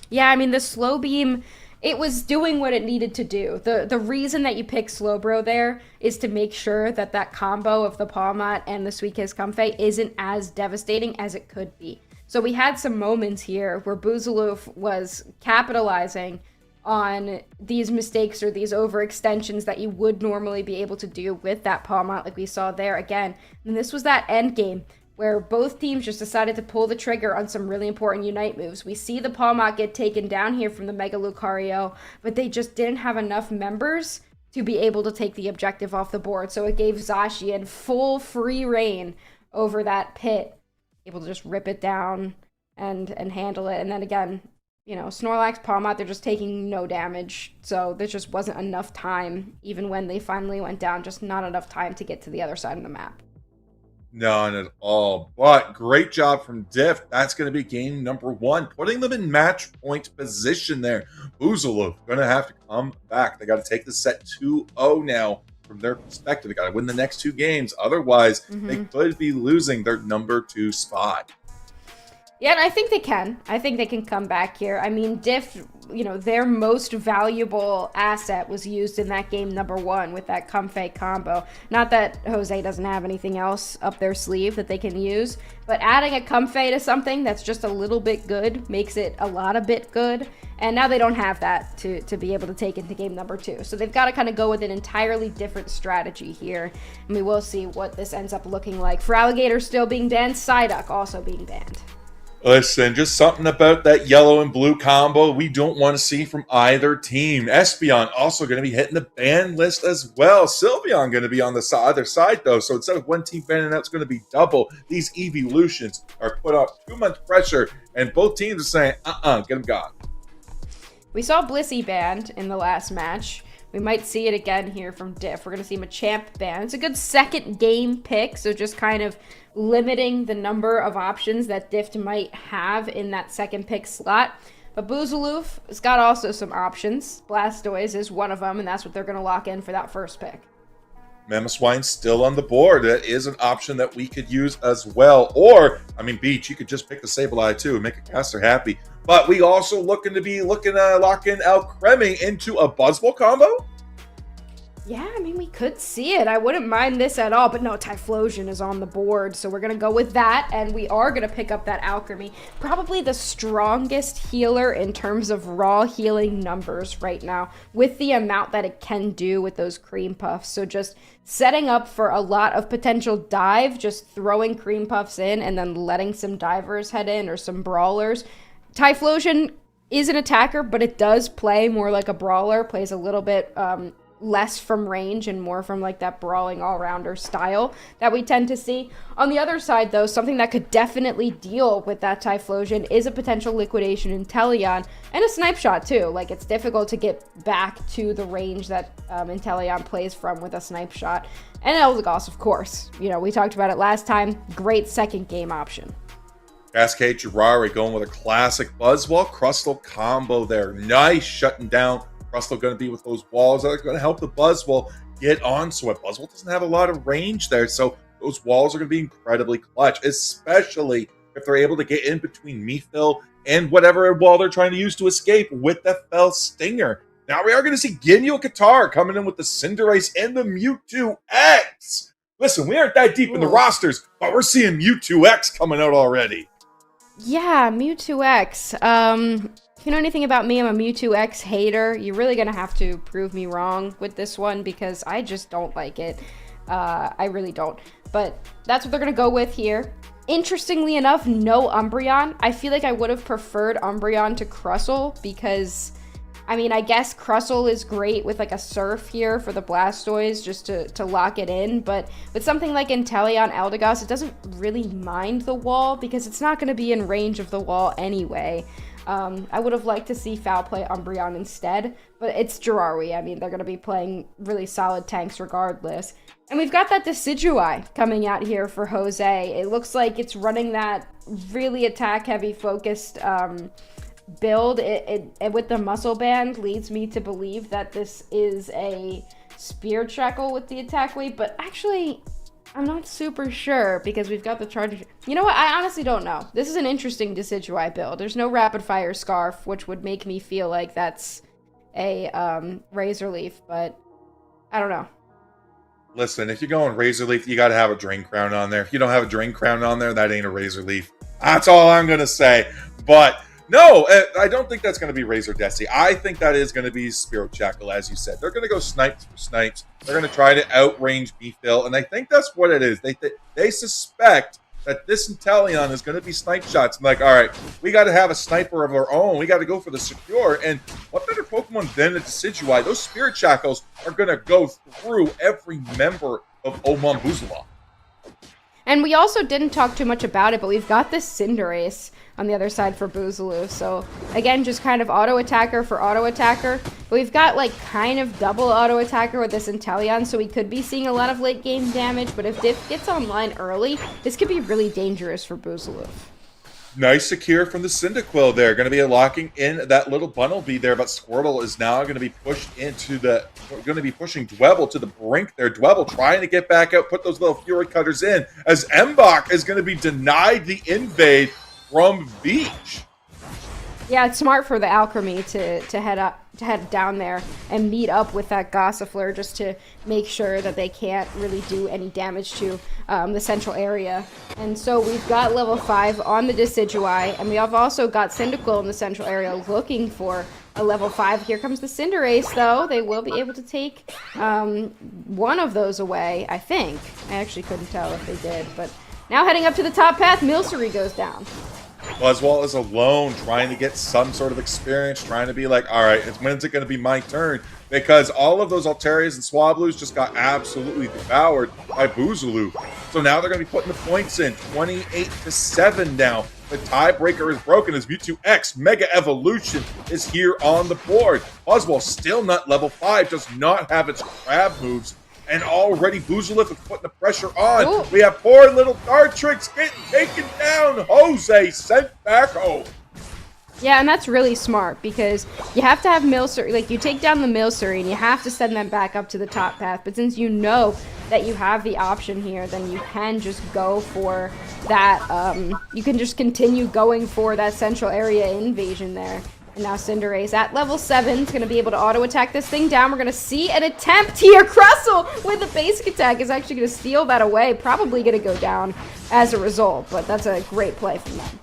Yeah, I mean, the slow beam, it was doing what it needed to do. The reason that you pick Slowbro there is to make sure that that combo of the Palmot and the Sweet Kiss Comfey isn't as devastating as it could be. So we had some moments here where BZF was capitalizing on these mistakes or these overextensions that you would normally be able to do with that Palmot, like we saw there again. And this was that end game where both teams just decided to pull the trigger on some really important Unite moves. We see the Palmot get taken down here from the Mega Lucario, but they just didn't have enough members to be able to take the objective off the board. So it gave Zacian full free reign over that pit, able to just rip it down and handle it. And then again, you know, Snorlax, Palmot, they're just taking no damage. So there just wasn't enough time, even when they finally went down, just not enough time to get to the other side of the map. None at all. But great job from Diff. That's going to be game number 1, putting them in match point position there. BZF going to have to come back. They got to take the set 2-0 now from their perspective. They got to win the next 2 games. Otherwise, they could be losing their number 2 spot. Yeah, and I think they can. I think they can come back here. I mean, Diff, you know, their most valuable asset was used in that game number 1 with that Comfey combo. Not that Jose doesn't have anything else up their sleeve that they can use, but adding a Comfey to something that's just a little bit good makes it a lot of bit good. And now they don't have that to be able to take into game number 2. So they've got to kind of go with an entirely different strategy here. And we will see what this ends up looking like. For Alligator still being banned, Psyduck also being banned. Listen, just something about that yellow and blue combo we don't want to see from either team. Espeon also going to be hitting the ban list as well. Sylveon going to be on the other side, though. So instead of one team banning out, it's going to be double. These evolutions are put up too much pressure, and both teams are saying, get them gone. We saw Blissey banned in the last match. We might see it again here from Diff. We're going to see Machamp banned. It's a good second game pick, so just kind of limiting the number of options that Diff might have in that second pick slot. But BZF has got also some options. Blastoise is one of them, and that's what they're going to lock in for that first pick. Mamoswine still on the board. That is an option that we could use as well. Or, I mean, Beach, you could just pick the Sableye too and make a caster happy. But we also look in Alcremie into a Buzzwole combo? Yeah, I mean, we could see it. I wouldn't mind this at all, but no, Typhlosion is on the board, so we're going to go with that, and we are going to pick up that Alcremie. Probably the strongest healer in terms of raw healing numbers right now, with the amount that it can do with those cream puffs. So just setting up for a lot of potential dive, just throwing cream puffs in and then letting some divers head in or some brawlers. Typhlosion is an attacker, but it does play more like a brawler, plays a little bit less from range and more from like that brawling all-rounder style that we tend to see. On the other side, though, something that could definitely deal with that Typhlosion is a potential liquidation Inteleon and a Snipe Shot too. Like, it's difficult to get back to the range that Inteleon plays from with a Snipe Shot. And Eldegoss, of course. You know, we talked about it last time. Great second game option. Cascade Girari going with a classic Buzzwole Crustle combo there. Nice shutting down. Crustle going to be with those walls that are going to help the Buzzwole get onto it. Buzzwole doesn't have a lot of range there, so those walls are going to be incredibly clutch, especially if they're able to get in between Mephil and whatever wall they're trying to use to escape with the Fell Stinger. Now we are going to see Ginyu Qatar coming in with the Cinderace and the Mewtwo X. Listen, we aren't that deep in the rosters, but we're seeing Mewtwo X coming out already. Yeah, Mewtwo X. If you know anything about me, I'm a Mewtwo X hater. You're really going to have to prove me wrong with this one because I just don't like it. I really don't. But that's what they're going to go with here. Interestingly enough, no Umbreon. I feel like I would have preferred Umbreon to Crustle because I mean, I guess Crustle is great with like a Surf here for the Blastoise just to lock it in, but with something like Inteleon Eldegoss, it doesn't really mind the wall because it's not going to be in range of the wall anyway. I would have liked to see Foul Play Umbreon instead, but it's Jirawi. I mean, they're going to be playing really solid tanks regardless. And we've got that Decidueye coming out here for Jose. It looks like it's running that really attack-heavy focused build. It with the Muscle Band leads me to believe that this is a Spear Shackle with the attack weight, but actually I'm not super sure because we've got the charge. You know what? I honestly don't know. This is an interesting Decidueye build. There's no Rapid Fire Scarf, which would make me feel like that's a Razor Leaf, but I don't know. Listen, if you're going Razor Leaf, you got to have a Drain Crown on there. If you don't have a Drain Crown on there, that ain't a Razor Leaf. That's all I'm going to say. But no, I don't think that's going to be Razor Desi. I think that is going to be Spirit Shackle, as you said. They're going to go Snipes for Snipes. They're going to try to outrange Beefil, and I think that's what it is. They suspect that this Inteleon is going to be Snipe Shots. I'm like, all right, we got to have a sniper of our own. We got to go for the secure. And what better Pokemon than a Decidueye? Those Spirit Shackles are going to go through every member of Omambuzula. And we also didn't talk too much about it, but we've got this Cinderace on the other side for Boogaloo. So again, just kind of auto attacker for auto attacker. But we've got like kind of double auto attacker with this Inteleon, so we could be seeing a lot of late game damage. But if Diff gets online early, this could be really dangerous for Boogaloo. Nice secure from the Cyndaquil there. Going to be locking in that little Bunnelby there, but Squirtle is now going to be pushed into pushing Dwebble to the brink there. Dwebble trying to get back out, put those little Fury Cutters in, as Mbach is going to be denied the invade from Beach. Yeah, it's smart for the Alchemy to head down there and meet up with that Gossifleur just to make sure that they can't really do any damage to the central area. And so we've got level 5 on the Decidueye, and we have also got Cyndaquil in the central area looking for a level 5. Here comes the Cinderace, though. They will be able to take one of those away, I think. I actually couldn't tell if they did, but now heading up to the top path, Milcery goes down. Buzzwole is alone, trying to get some sort of experience, trying to be like, all right, when's it going to be my turn? Because all of those Altarias and Swablues just got absolutely devoured by Boogaloo. So now they're going to be putting the points in, 28-7 now. The tiebreaker is broken as Mewtwo X Mega Evolution is here on the board. Buzzwole still not level 5, does not have its crab moves. And already Boogaloo is putting the pressure on. Ooh. We have poor little Dartrix getting taken down. Jose sent back home. Yeah, and that's really smart because you have to have Milcery. Like, you take down the Milcery and you have to send them back up to the top path. But since you know that you have the option here, then you can just go for that. You can just continue going for that central area invasion there. And now Cinderace at level 7 is going to be able to auto-attack this thing down. We're going to see an attempt here. Crustle with a basic attack is actually going to steal that away. Probably going to go down as a result, but that's a great play from them.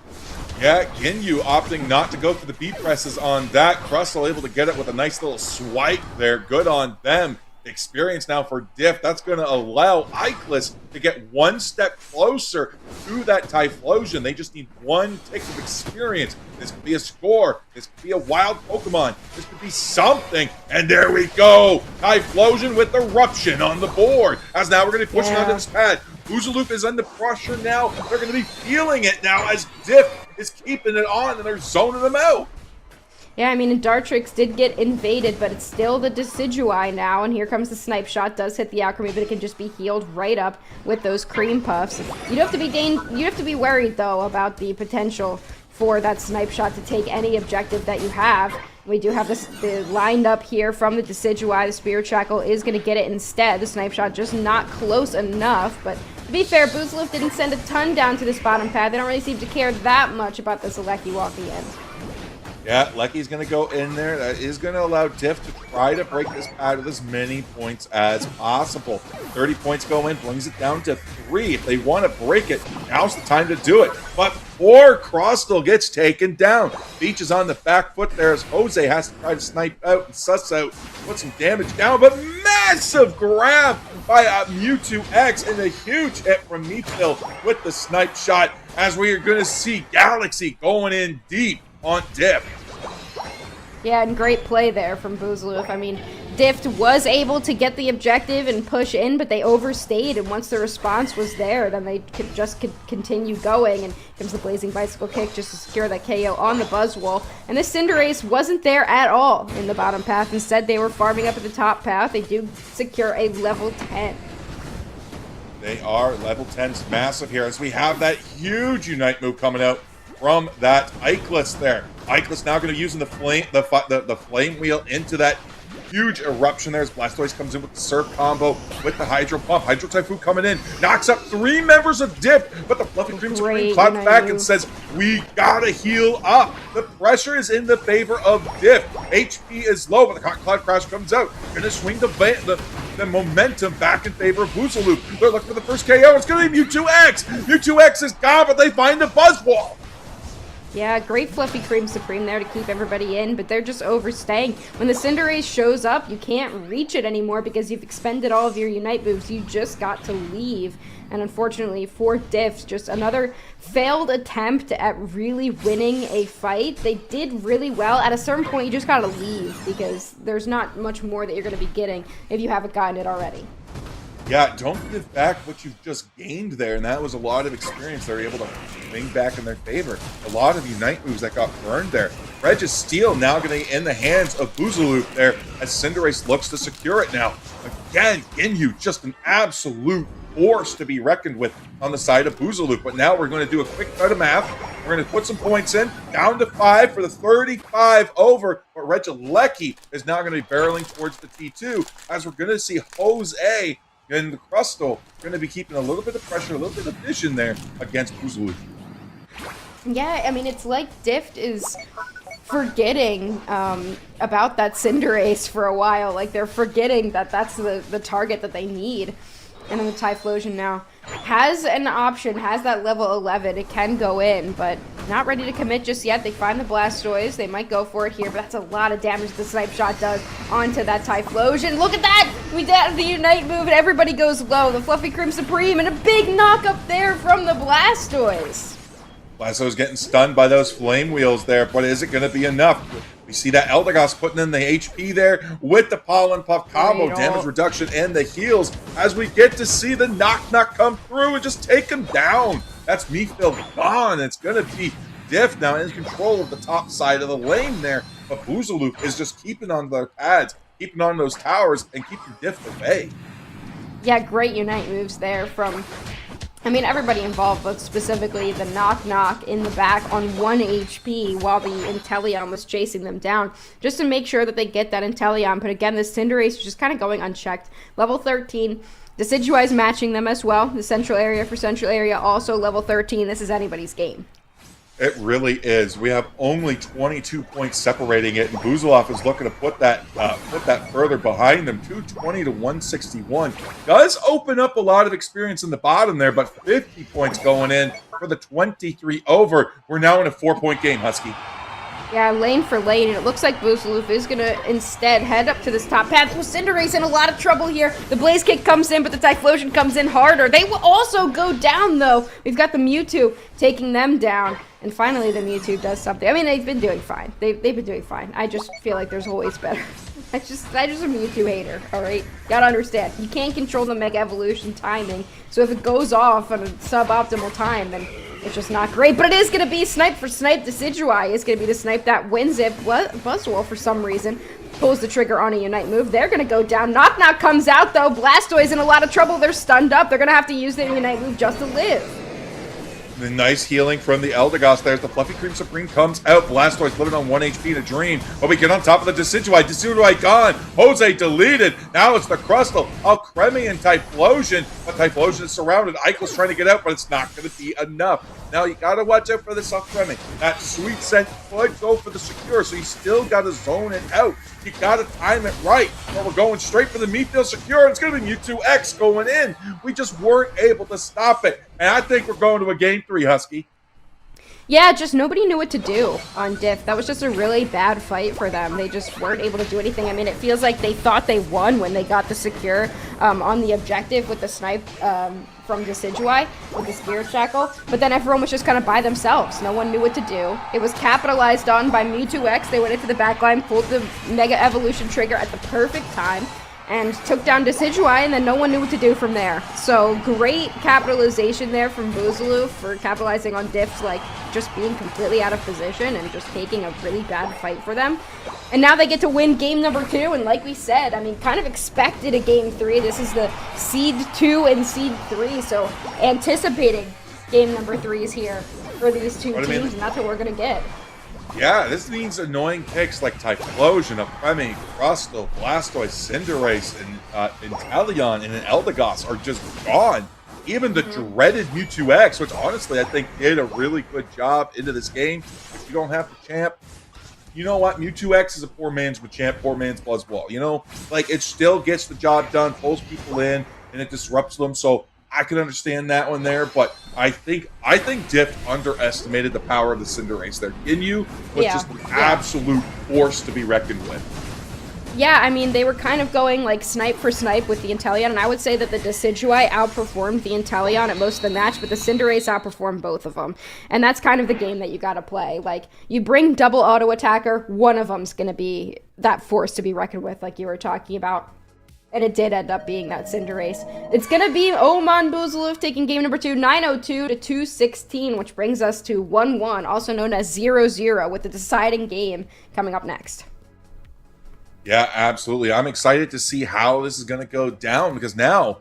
Yeah, Ginyu opting not to go for the B-presses on that. Crustle able to get it with a nice little swipe there. Good on them. Experience now for Diff. That's going to allow Ikelis to get one step closer to that Typhlosion. They just need one tick of experience. This could be a score. This could be a wild Pokemon. This could be something. And there we go. Typhlosion with Eruption on the board. As now we're going to be pushing onto this pad. Boogaloo is under pressure now. They're going to be feeling it now as Diff is keeping it on and they're zoning them out. Yeah, I mean, Dartrix did get invaded, but it's still the Decidueye now, and here comes the Snipe Shot. Does hit the Alchemy, but it can just be healed right up with those Cream Puffs. You have to be worried though about the potential for that Snipe Shot to take any objective that you have. We do have the lined up here from the Decidueye. The Spirit Shackle is going to get it instead. The Snipe Shot just not close enough, but to be fair, Boogaloo didn't send a ton down to this bottom pad. They don't really seem to care that much about this Alecki walking in. Yeah, Lecky's going to go in there. That is going to allow Diff to try to break this pad with as many points as possible. 30 points go in, brings it down to 3. If they want to break it, now's the time to do it. But poor Crostal gets taken down. Beach is on the back foot there as Jose has to try to snipe out and suss out, put some damage down. But massive grab by Mewtwo X and a huge hit from Meatville with the Snipe Shot as we are going to see Galaxy going in deep on Diff. Yeah, and great play there from Buzaluf. I mean, Dift was able to get the objective and push in, but they overstayed, and once the response was there, then they could continue going, and comes the Blazing Bicycle Kick just to secure that KO on the Buzzwole. And this Cinderace wasn't there at all in the bottom path. Instead, they were farming up at the top path. They do secure a level 10. They are level 10's massive here as we have that huge Unite move coming out from that Ikelis there. Ikelis now going to be using the flame wheel into that huge eruption there as Blastoise comes in with the Surf combo with the Hydro Pump. Hydro Typhoon coming in, knocks up 3 members of Dip, but the Fluffy Cream Supreme claps back and says, we gotta heal up. The pressure is in the favor of Dip. HP is low, but the Cloud Crash comes out. Gonna swing the momentum back in favor of Buzaluf. They're looking for the first KO. It's gonna be Mewtwo-X. Mewtwo-X is gone, but they find the Buzzwole. Yeah, great Fluffy Cream Supreme there to keep everybody in, but they're just overstaying. When the Cinderace shows up, you can't reach it anymore because you've expended all of your Unite moves. You just got to leave. And unfortunately for Diff, just another failed attempt at really winning a fight. They did really well. At a certain point, you just gotta leave because there's not much more that you're gonna be getting if you haven't gotten it already. Yeah, don't give back what you've just gained there, and that was a lot of experience they were able to bring back in their favor. A lot of Unite moves that got burned there. Registeel now going to be in the hands of Buzaluf there as Cinderace looks to secure it now. Again, Ginyu, just an absolute force to be reckoned with on the side of Buzaluf. But now we're going to do a quick cut of math. We're going to put some points in, down to 5 for the 35 over. But Regieleki is now going to be barreling towards the T2 as we're going to see Jose and the Crustle going to be keeping a little bit of pressure, a little bit of vision there against Buzaluf. Yeah, I mean, it's like Dift is forgetting about that Cinderace for a while. Like, they're forgetting that that's the target that they need. And then the Typhlosion now has an option, has that level 11. It can go in, but not ready to commit just yet. They find the Blastoise. They might go for it here, but that's a lot of damage the Snipe Shot does onto that Typhlosion. Look at that! We did the Unite move, and everybody goes low. The Fluffy Cream Supreme, and a big knock up there from the Blastoise. Blastoise getting stunned by those flame wheels there, but is it going to be enough? We see that Eldegoss putting in the HP there with the Pollen Puff combo, damage reduction, and the heals as we get to see the Knock come through and just take him down. That's Mephil gone. It's going to be Diff now in control of the top side of the lane there, but Buzaluf is just keeping on their pads, keeping on those towers, and keeping Diff at bay. Yeah, great Unite moves there from, I mean, everybody involved, but specifically the Knock in the back on 1 HP while the Inteleon was chasing them down, just to make sure that they get that Inteleon. But again, the Cinderace is just kind of going unchecked. Level 13. Decidueye matching them as well. The Central Area for Central Area also level 13. This is anybody's game. It really is. We have only 22 points separating it, and Buzaluf is looking to put that further behind them. 220 to 161 does open up a lot of experience in the bottom there, but 50 points going in for the 23 over. We're now in a 4-point game, Husky. Yeah, lane for lane, and it looks like Buzaluf is going to instead head up to this top path. Well, Cinderace in a lot of trouble here. The Blaze Kick comes in, but the Typhlosion comes in harder. They will also go down, though. We've got the Mewtwo taking them down. And finally, the Mewtwo does something. I mean, they've been doing fine. They've been doing fine. I just feel like there's always better. I'm just a Mewtwo hater, alright? Gotta understand. You can't control the Mega Evolution timing, so if it goes off at a suboptimal time, then it's just not great. But it is going to be snipe for snipe. Decidueye is going to be the snipe that wins it. Buzzwole, for some reason, pulls the trigger on a Unite move. They're going to go down. Knock comes out, though. Blastoise in a lot of trouble. They're stunned up. They're going to have to use their Unite move just to live. The nice healing from the Eldegoss there. The Fluffy Cream Supreme comes out. Blastoise living on 1 HP in a dream. But we get on top of the Decidueye. Decidueye gone. Jose deleted. Now it's the Crustle. Alcremie and Typhlosion. But Typhlosion is surrounded. Eichel's trying to get out, but it's not going to be enough. Now you got to watch out for this Alcremie. That Sweet Scent could go for the secure, so you still got to zone it out. You got to time it right. But we're going straight for the Mephil secure. It's going to be Mewtwo-X going in. We just weren't able to stop it. And I think we're going to a game 3, Husky. Yeah, just nobody knew what to do on Diff. That was just a really bad fight for them. They just weren't able to do anything. I mean, it feels like they thought they won when they got the secure on the objective with the snipe from Decidueye with the Spirit Shackle, but then everyone was just kind of by themselves. No one knew what to do. It was capitalized on by Mewtwo-X. They went into the backline, pulled the Mega Evolution trigger at the perfect time, and took down Decidueye, and then no one knew what to do from there. So great capitalization there from Boozaloo for capitalizing on Diff's like just being completely out of position and just taking a really bad fight for them. And now they get to win game number 2, and like we said, I mean, kind of expected a game 3. This is the seed 2 and seed 3, so anticipating game number 3s here for these two teams, and that's what we're gonna get. Yeah, this means annoying picks like Typhlosion, Apremi, Crustle, Blastoise, Cinderace, and Inteleon and an Eldegoss are just gone. Even the dreaded Mewtwo-X, which honestly I think did a really good job into this game. If you don't have the champ, you know what? Mewtwo-X is a poor man's Machamp, poor man's Buzzwole. You know, like it still gets the job done, pulls people in, and it disrupts them. So I can understand that one there, but I think Diff underestimated the power of the Cinderace there. Ginyu was just an absolute force to be reckoned with. Yeah, I mean, they were kind of going like snipe for snipe with the Inteleon, and I would say that the Decidueye outperformed the Inteleon at most of the match, but the Cinderace outperformed both of them. And that's kind of the game that you gotta play. Like, you bring double auto attacker, one of them's gonna be that force to be reckoned with, like you were talking about. And it did end up being that Cinderace. It's going to be Oman Boozaloo taking game number 2, 902 to 216, which brings us to 1-1, also known as 0-0, with the deciding game coming up next. Yeah, absolutely. I'm excited to see how this is going to go down, because now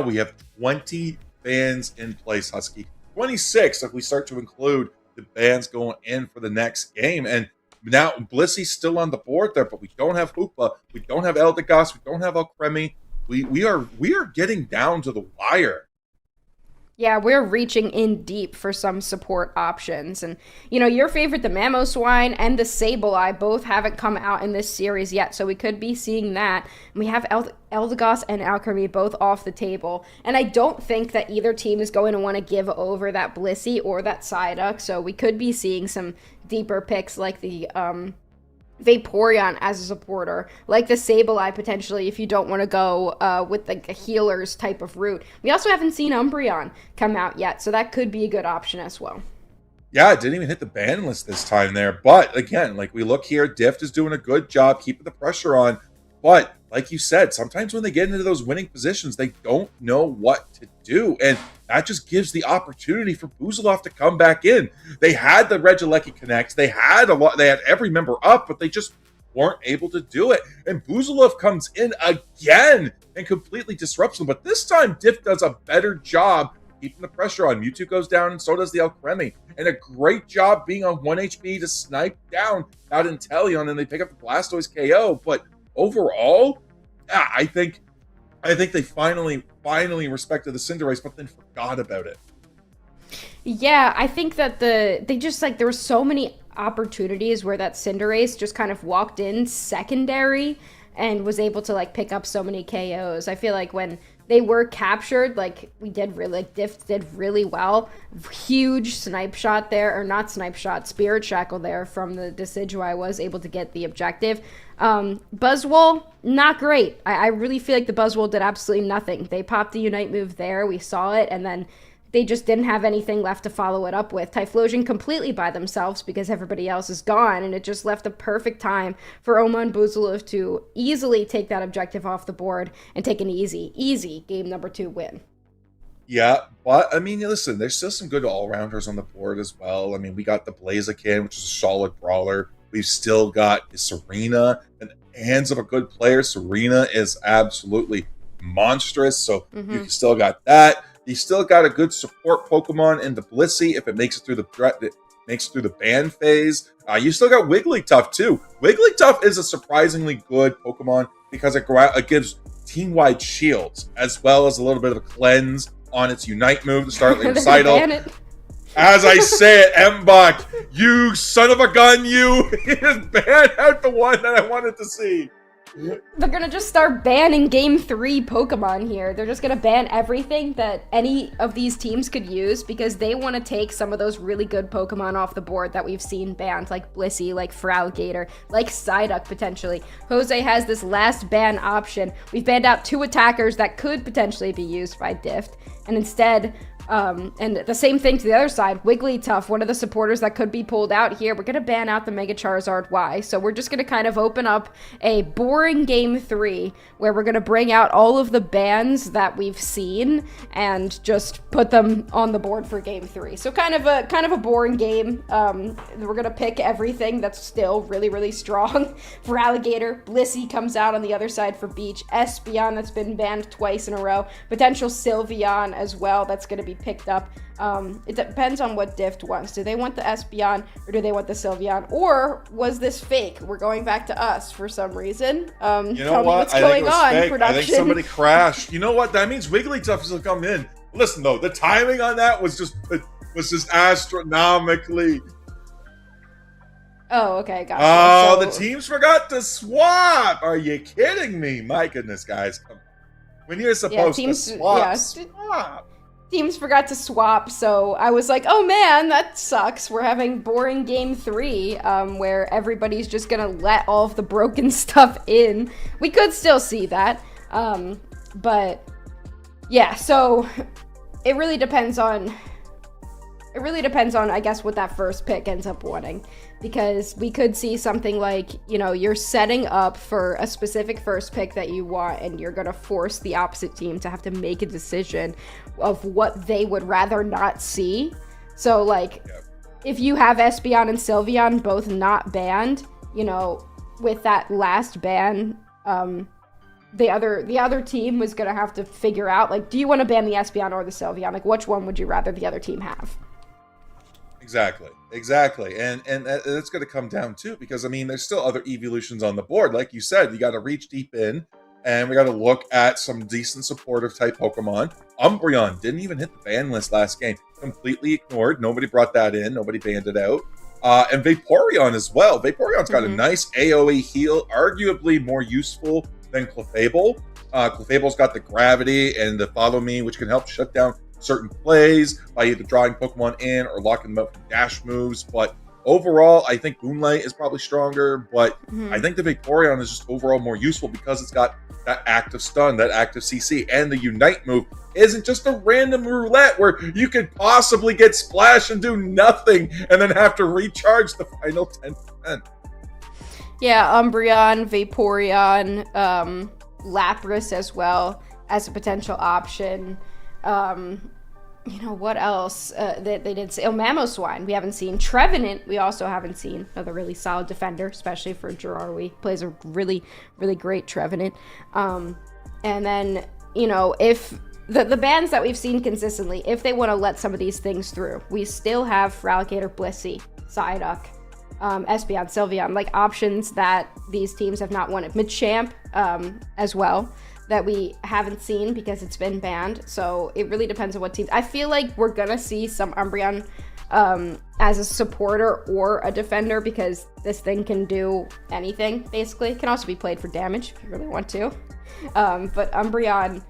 we have 20 bans in place, Husky. 26 if we start to include the bans going in for the next game. And now, Blissy's still on the board there, but we don't have Hoopa, we don't have Eldegoss, we don't have Apremi. We are getting down to the wire. Yeah, we're reaching in deep for some support options. And, you know, your favorite, the Mamoswine and the Sableye, both haven't come out in this series yet, so we could be seeing that. And we have Eldegoss and Alchemy both off the table. And I don't think that either team is going to want to give over that Blissey or that Psyduck, so we could be seeing some deeper picks like the Vaporeon as a supporter, like the Sableye potentially if you don't want to go with like a healer's type of route. We also haven't seen Umbreon come out yet, so that could be a good option as well. Yeah, it didn't even hit the ban list this time there. But again, like we look here, Diff is doing a good job keeping the pressure on. But like you said, sometimes when they get into those winning positions, they don't know what to do. And that just gives the opportunity for Boozaloo to come back in. They had the Regieleki Connect. They had every member up, but they just weren't able to do it. And Boozaloo comes in again and completely disrupts them. But this time, Diff does a better job keeping the pressure on. Mewtwo goes down, and so does the Alcremie. And a great job being on 1 HP to snipe down that Inteleon, and they pick up the Blastoise KO. But overall, yeah, I think they finally respected the Cinderace, but then forgot about it. Yeah, I think that there were so many opportunities where that Cinderace just kind of walked in secondary and was able to like pick up so many KOs. I feel like when they were captured, like Diff did really well. Huge snipe shot there, or not snipe shot, Spirit Shackle there from the Decidueye was able to get the objective. Buzzwole, not great. I really feel like the Buzzwole did absolutely nothing. They popped the Unite move there, we saw it, and then they just didn't have anything left to follow it up with. Typhlosion completely by themselves because everybody else is gone, and it just left a perfect time for Oman Boozaloo to easily take that objective off the board and take an easy game number 2 win. Yeah, but I mean, listen, there's still some good all-rounders on the board as well. I mean, we got the Blaziken, which is a solid brawler. We've still got Serena, and hands of a good player. Serena is absolutely monstrous, so you still got that. You still got a good support Pokemon in the Blissey if it makes it through the ban phase. You still got Wigglytuff too. Wigglytuff is a surprisingly good Pokemon because it gives team-wide shields as well as a little bit of a cleanse on its Unite move to start the recital. As I say it, M-Buck, you son of a gun, you just banned out the one that I wanted to see. they're gonna just start banning Game 3 Pokemon here. They're just gonna ban everything that any of these teams could use because they want to take some of those really good Pokemon off the board that we've seen banned, like Blissey, like Feraligatr, like Psyduck potentially. Jose has this last ban option. We've banned out 2 attackers that could potentially be used by Dift, and instead, and the same thing to the other side, Wigglytuff, one of the supporters that could be pulled out here. We're going to ban out the Mega Charizard Y. So we're just going to kind of open up a boring Game 3 where we're going to bring out all of the bans that we've seen and just put them on the board for Game 3. So kind of a boring game. We're going to pick everything that's still really, really strong. For Alligator, Blissey comes out on the other side for Beach. Espeon, that's been banned twice in a row. Potential Sylveon as well, that's going to be picked up. It depends on what Dift wants. Do they want the Espeon or do they want the Sylveon? Or was this fake? We're going back to us for some reason. You know what? I think it was fake. Production. I think somebody crashed. You know what? That means Wigglytuff will come in. Listen though, the timing on that was just astronomically. Oh, okay, gotcha. Oh, the teams forgot to swap. Are you kidding me? My goodness, guys. When you're supposed to swap. Teams forgot to swap, so I was like, oh man, that sucks. We're having boring Game 3, where everybody's just gonna let all of the broken stuff in. We could still see that, but yeah, so it really depends on, I guess, what that first pick ends up wanting. Because we could see something like, you know, you're setting up for a specific first pick that you want, and you're going to force the opposite team to have to make a decision of what they would rather not see. So, like, if you have Espeon and Sylveon both not banned, you know, with that last ban, the other team was going to have to figure out, like, do you want to ban the Espeon or the Sylveon? Like, which one would you rather the other team have? Exactly. And it's going to come down too, because I mean, there's still other evolutions on the board. Like you said, you got to reach deep in, and we got to look at some decent supportive type Pokemon. Umbreon didn't even hit the ban list last game. Completely ignored. Nobody brought that in. Nobody banned it out. And Vaporeon as well. Vaporeon's got a nice AoE heal, arguably more useful than Clefable. Clefable's got the gravity and the follow me, which can help shut down certain plays by either drawing Pokemon in or locking them up with dash moves. But overall, I think Moonlight is probably stronger, but I think the Vaporeon is just overall more useful because it's got that active stun, that active CC, and the Unite move isn't just a random roulette where you could possibly get Splash and do nothing and then have to recharge the final 10%. Yeah, Umbreon, Vaporeon, Lapras as well as a potential option. You know, what else? They did say, Mamoswine, we haven't seen. Trevenant, we also haven't seen. Another really solid defender, especially for Girardi. Plays a really, really great Trevenant. And then, you know, if the bans that we've seen consistently, if they want to let some of these things through, we still have Feraligatr, Blissey, Psyduck, Espeon, Sylveon, like options that these teams have not wanted. Machamp, as well, that we haven't seen because it's been banned. So it really depends on what teams. I feel like we're gonna see some Umbreon as a supporter or a defender, because this thing can do anything, basically. It can also be played for damage if you really want to. But Umbreon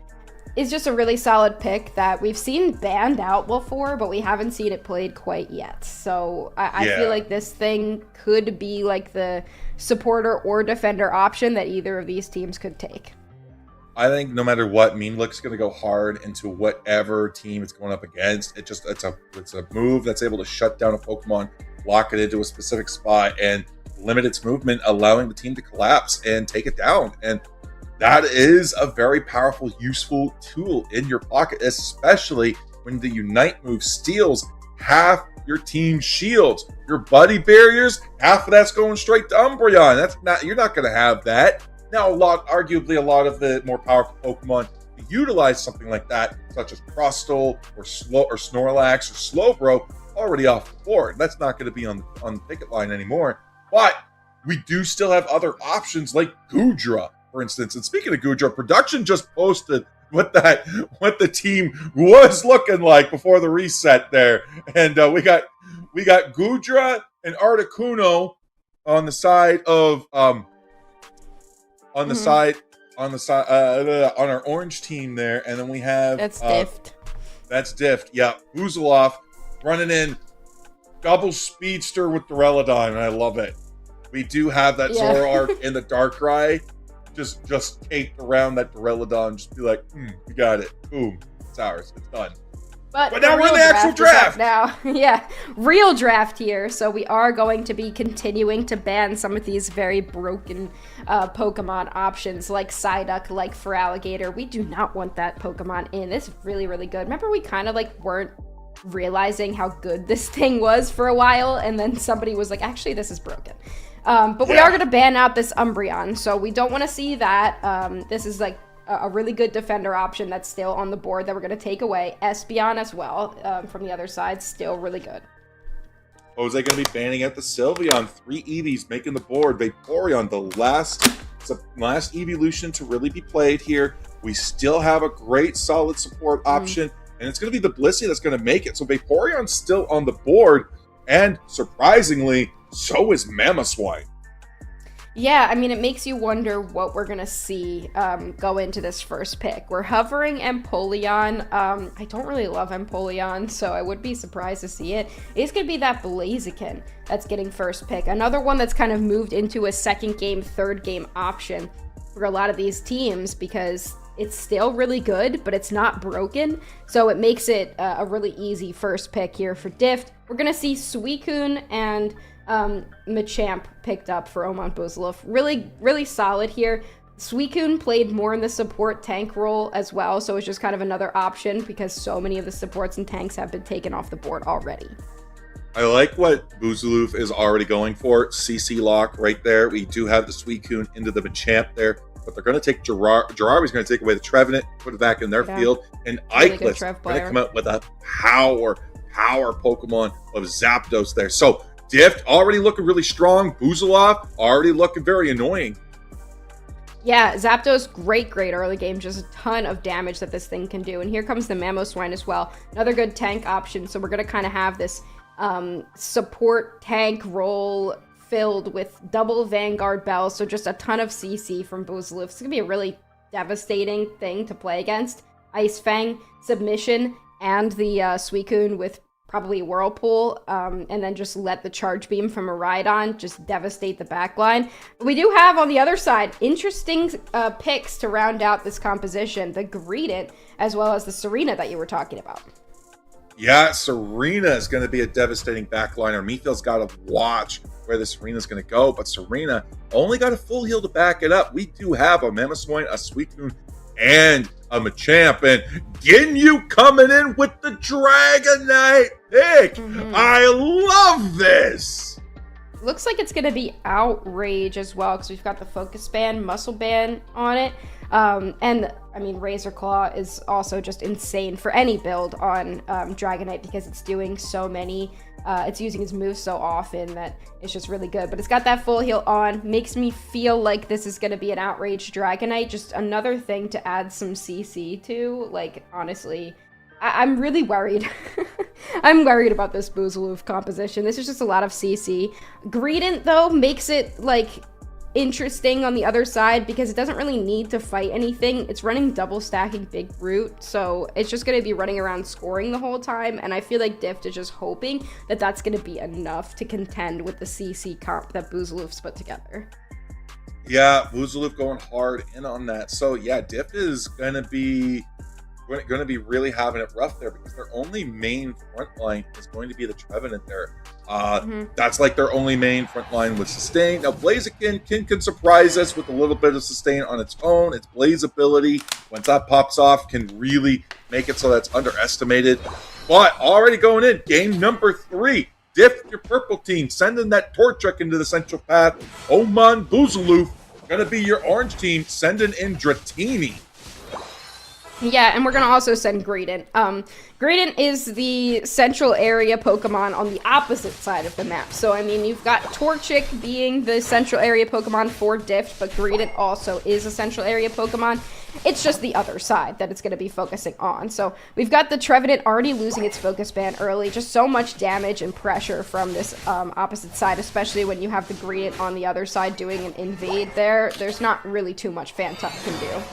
is just a really solid pick that we've seen banned out before, but we haven't seen it played quite yet. So I feel like this thing could be like the supporter or defender option that either of these teams could take. I think no matter what, Meanlook's going to go hard into whatever team it's going up against. It's a move that's able to shut down a Pokemon, lock it into a specific spot, and limit its movement, allowing the team to collapse and take it down. And that is a very powerful, useful tool in your pocket, especially when the Unite move steals half your team's shields. Your buddy barriers, half of that's going straight to Umbreon. You're not going to have that. Now, arguably a lot of the more powerful Pokemon utilize something like that, such as Crustle or Snorlax or Slowbro, already off the board. That's not going to be on the picket line anymore. But we do still have other options like Goodra, for instance. And speaking of Goodra, production just posted what the team was looking like before the reset there, and we got Goodra and Articuno on the side of on the side, on our orange team there, and then we have That's Dift. That's Dift. Yeah, Buzilov running in double speedster with Duraludon, and I love it. We do have that Zoroark in the Darkrai. Just taped around that Duraludon. Just be like, we got it. Boom. It's ours. It's done. But now we're in the actual draft. Now, yeah, real draft here. So we are going to be continuing to ban some of these very broken Pokemon options, like Psyduck, like Feraligatr. We do not want that Pokemon in. This is really, really good. Remember, we kind of like weren't realizing how good this thing was for a while, and then somebody was like, actually, this is broken. But we are going to ban out this Umbreon, so we don't want to see that. This is like a really good defender option that's still on the board that we're going to take away. Espeon as well, from the other side, still really good. Jose going to be banning out the Sylveon. 3 Eevees making the board. Vaporeon, the last evolution to really be played here. We still have a great solid support option, and it's going to be the Blissey that's going to make it. So Vaporeon's still on the board, and surprisingly, so is Mamoswine. Yeah, I mean, it makes you wonder what we're going to see go into this first pick. We're hovering Empoleon. I don't really love Empoleon, so I would be surprised to see it. It's going to be that Blaziken that's getting first pick. Another one that's kind of moved into a second game, third game option for a lot of these teams because it's still really good, but it's not broken. So it makes it a really easy first pick here for Dift. We're going to see Suicune and Machamp picked up for Oman Buzilov. Really, really solid here. Suicune played more in the support tank role as well, so it's just kind of another option because so many of the supports and tanks have been taken off the board already. I like what Buzilov is already going for. CC lock right there. We do have the Suicune into the Machamp there, but they're going to take Girardi's going to take away the Trevenant, put it back in their field, and really Ikelis going to come out with a power Pokemon of Zapdos there. So Dift already looking really strong. Buzilov already looking very annoying. Yeah, Zapdos, great early game. Just a ton of damage that this thing can do. And here comes the Mamoswine as well. Another good tank option. So we're going to kind of have this support tank role filled with double Vanguard Bells. So just a ton of CC from Buzilov. It's going to be a really devastating thing to play against. Ice Fang, Submission, and the Suicune with probably Whirlpool, and then just let the Charge Beam from a Rhydon just devastate the backline. We do have, on the other side, interesting picks to round out this composition. The Greedent, as well as the Serena that you were talking about. Yeah, Serena is going to be a devastating backliner. Meathill's got to watch where the Serena's going to go, but Serena only got a full heal to back it up. We do have a Mamoswine, a Suicune, and a Machamp, and Ginyu coming in with the Dragonite pick. I love this. Looks like it's going to be Outrage as well, because we've got the Focus Band, Muscle Band on it. And, I mean, Razor Claw is also just insane for any build on Dragonite because it's doing so many, it's using its moves so often that it's just really good. But it's got that full heal on, makes me feel like this is going to be an Outrage Dragonite, just another thing to add some CC to. Like, honestly, I'm really worried. I'm worried about this Buzilov composition. This is just a lot of CC. Greedent, though, makes it, like, interesting on the other side because it doesn't really need to fight anything. It's running double stacking Big Brute, so it's just going to be running around scoring the whole time, and I feel like Dift is just hoping that that's going to be enough to contend with the CC comp that Buzilov's put together. Yeah, Buzilov going hard in on that. So yeah, Dift is going to be really having it rough there because their only main front line is going to be the Trevenant there. That's like their only main front line with sustain. Now Blaziken can surprise us with a little bit of sustain on its own. Its Blaze ability, once that pops off, can really make it so that's underestimated. But already going in, game number 3. Dift your purple team, sending that Torchic into the central path. Oman Buzilov gonna be your orange team, sending in Dratini. Yeah, and we're going to also send Greedent. Greedent is the central area Pokemon on the opposite side of the map. So, I mean, you've got Torchic being the central area Pokemon for Dift, but Greedent also is a central area Pokemon. It's just the other side that it's going to be focusing on. So, we've got the Trevenant already losing its Focus Band early. Just so much damage and pressure from this opposite side, especially when you have the Greedent on the other side doing an invade there. There's not really too much Phantuck can do.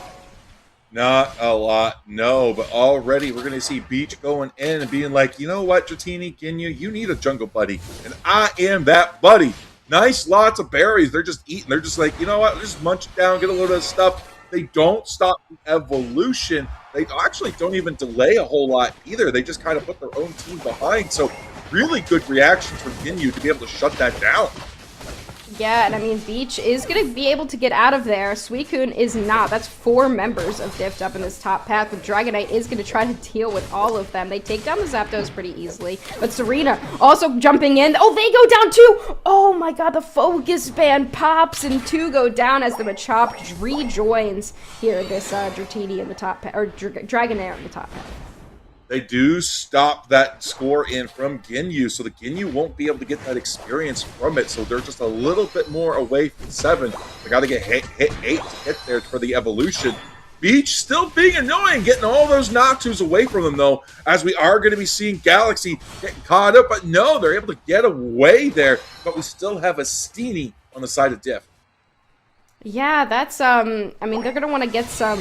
Not a lot, no, but already we're going to see Beach going in and being like, you know what, Dratini, Ginyu, you need a jungle buddy, and I am that buddy. Nice, lots of berries. They're just eating. They're just like, you know what, just munch it down, get a little bit of stuff. They don't stop the evolution. They actually don't even delay a whole lot either. They just kind of put their own team behind. So really good reactions from Ginyu to be able to shut that down. Yeah, and I mean, Beach is going to be able to get out of there. Suicune is not. That's 4 members of Dift up in this top path, but Dragonite is going to try to deal with all of them. They take down the Zapdos pretty easily, but Serena also jumping in. Oh, they go down too! Oh my god, the Focus Band pops and 2 go down as the Machop rejoins here, this Dratini in the top path, or Dragonair in the top path. They do stop that score in from Ginyu, so the Ginyu won't be able to get that experience from it, so they're just a little bit more away from 7. They got to get hit 8 to get there for the evolution. Beach still being annoying, getting all those Noctus away from them, though, as we are going to be seeing Galaxy getting caught up, but no, they're able to get away there, but we still have a Steenie on the side of Diff. Yeah, that's, I mean, they're going to want to get some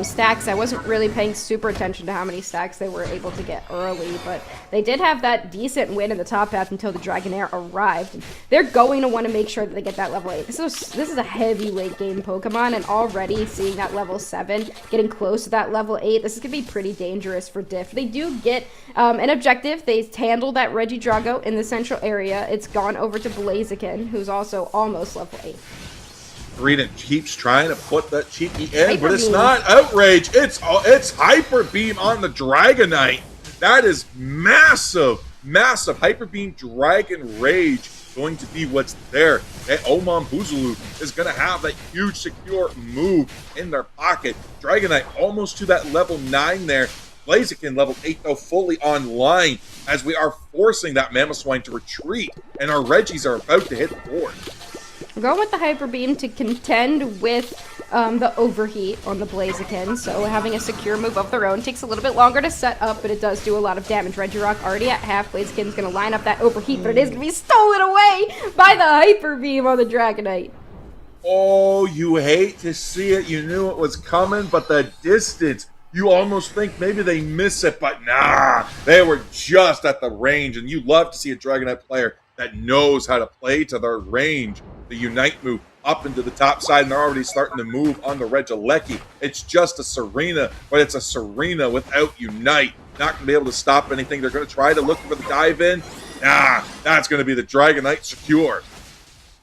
stacks. I wasn't really paying super attention to how many stacks they were able to get early, but they did have that decent win in the top path until the Dragonair arrived. They're going to want to make sure that they get that level 8. This is a heavy late game Pokemon, and already seeing that level 7, getting close to that level 8, this is going to be pretty dangerous for Diff. They do get an objective. They handle that Regidrago in the central area. It's gone over to Blaziken, who's also almost level 8. Greedent keeps trying to put that cheeky in, but it's not Outrage. It's Hyper Beam on the Dragonite. That is massive, massive. Hyper Beam Dragon Rage going to be what's there. And Omon Buzulu is going to have that huge secure move in their pocket. Dragonite almost to that level 9 there. Blaziken level 8 though fully online as we are forcing that Mamoswine to retreat, and our Reggies are about to hit the board. We're going with the Hyper Beam to contend with the Overheat on the Blaziken, so having a secure move of their own takes a little bit longer to set up, but it does do a lot of damage. Regirock already at half. Blaziken's going to line up that Overheat, but it is going to be stolen away by the Hyper Beam on the Dragonite. Oh, you hate to see it. You knew it was coming, but the distance, you almost think maybe they miss it, but nah, they were just at the range, and you love to see a Dragonite player that knows how to play to their range. The Unite move up into the top side, and they're already starting to move on the Regieleki. It's just a Serena, but it's a Serena without Unite. Not going to be able to stop anything. They're going to try to look for the dive in. Nah, that's going to be the Dragonite secure.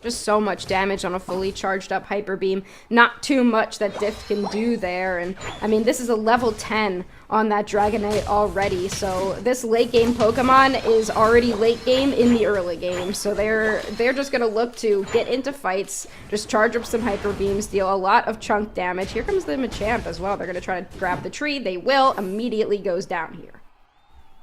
Just so much damage on a fully charged up Hyper Beam. Not too much that Diff can do there. And I mean, this is a level 10 on that Dragonite already. So this late game Pokemon is already late game in the early game. So they're just going to look to get into fights, just charge up some Hyper Beams, deal a lot of chunk damage. Here comes the Machamp as well. They're going to try to grab the tree. They will. Immediately goes down here.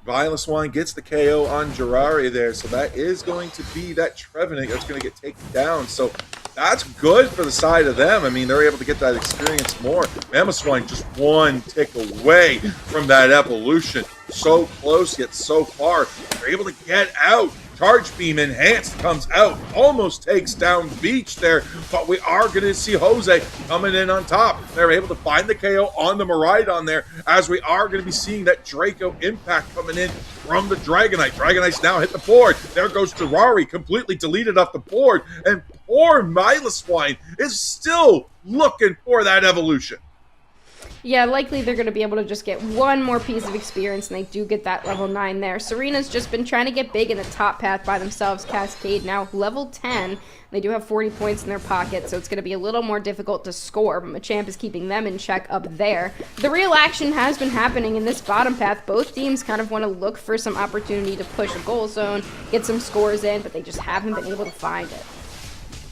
Violet gets the KO on Jiraiya there, so that is going to be that Trevenant that's going to get taken down. So that's good for the side of them. I mean, they're able to get that experience more. Mamoswine just one tick away from that evolution. So close, yet so far. They're able to get out. Charge Beam Enhanced comes out, almost takes down Beach there, but we are going to see Jose coming in on top. They're able to find the KO on the Miraidon there, as we are going to be seeing that Draco Impact coming in from the Dragonite. Dragonite's now hit the board. There goes Jiraiya, completely deleted off the board, and poor Miloswine is still looking for that evolution. Yeah, likely they're going to be able to just get one more piece of experience, and they do get that level 9 there. Serena's just been trying to get big in the top path by themselves. Cascade now level 10. They do have 40 points in their pocket, so it's going to be a little more difficult to score, but Machamp is keeping them in check up there. The real action has been happening in this bottom path. Both teams kind of want to look for some opportunity to push a goal zone, get some scores in, but they just haven't been able to find it.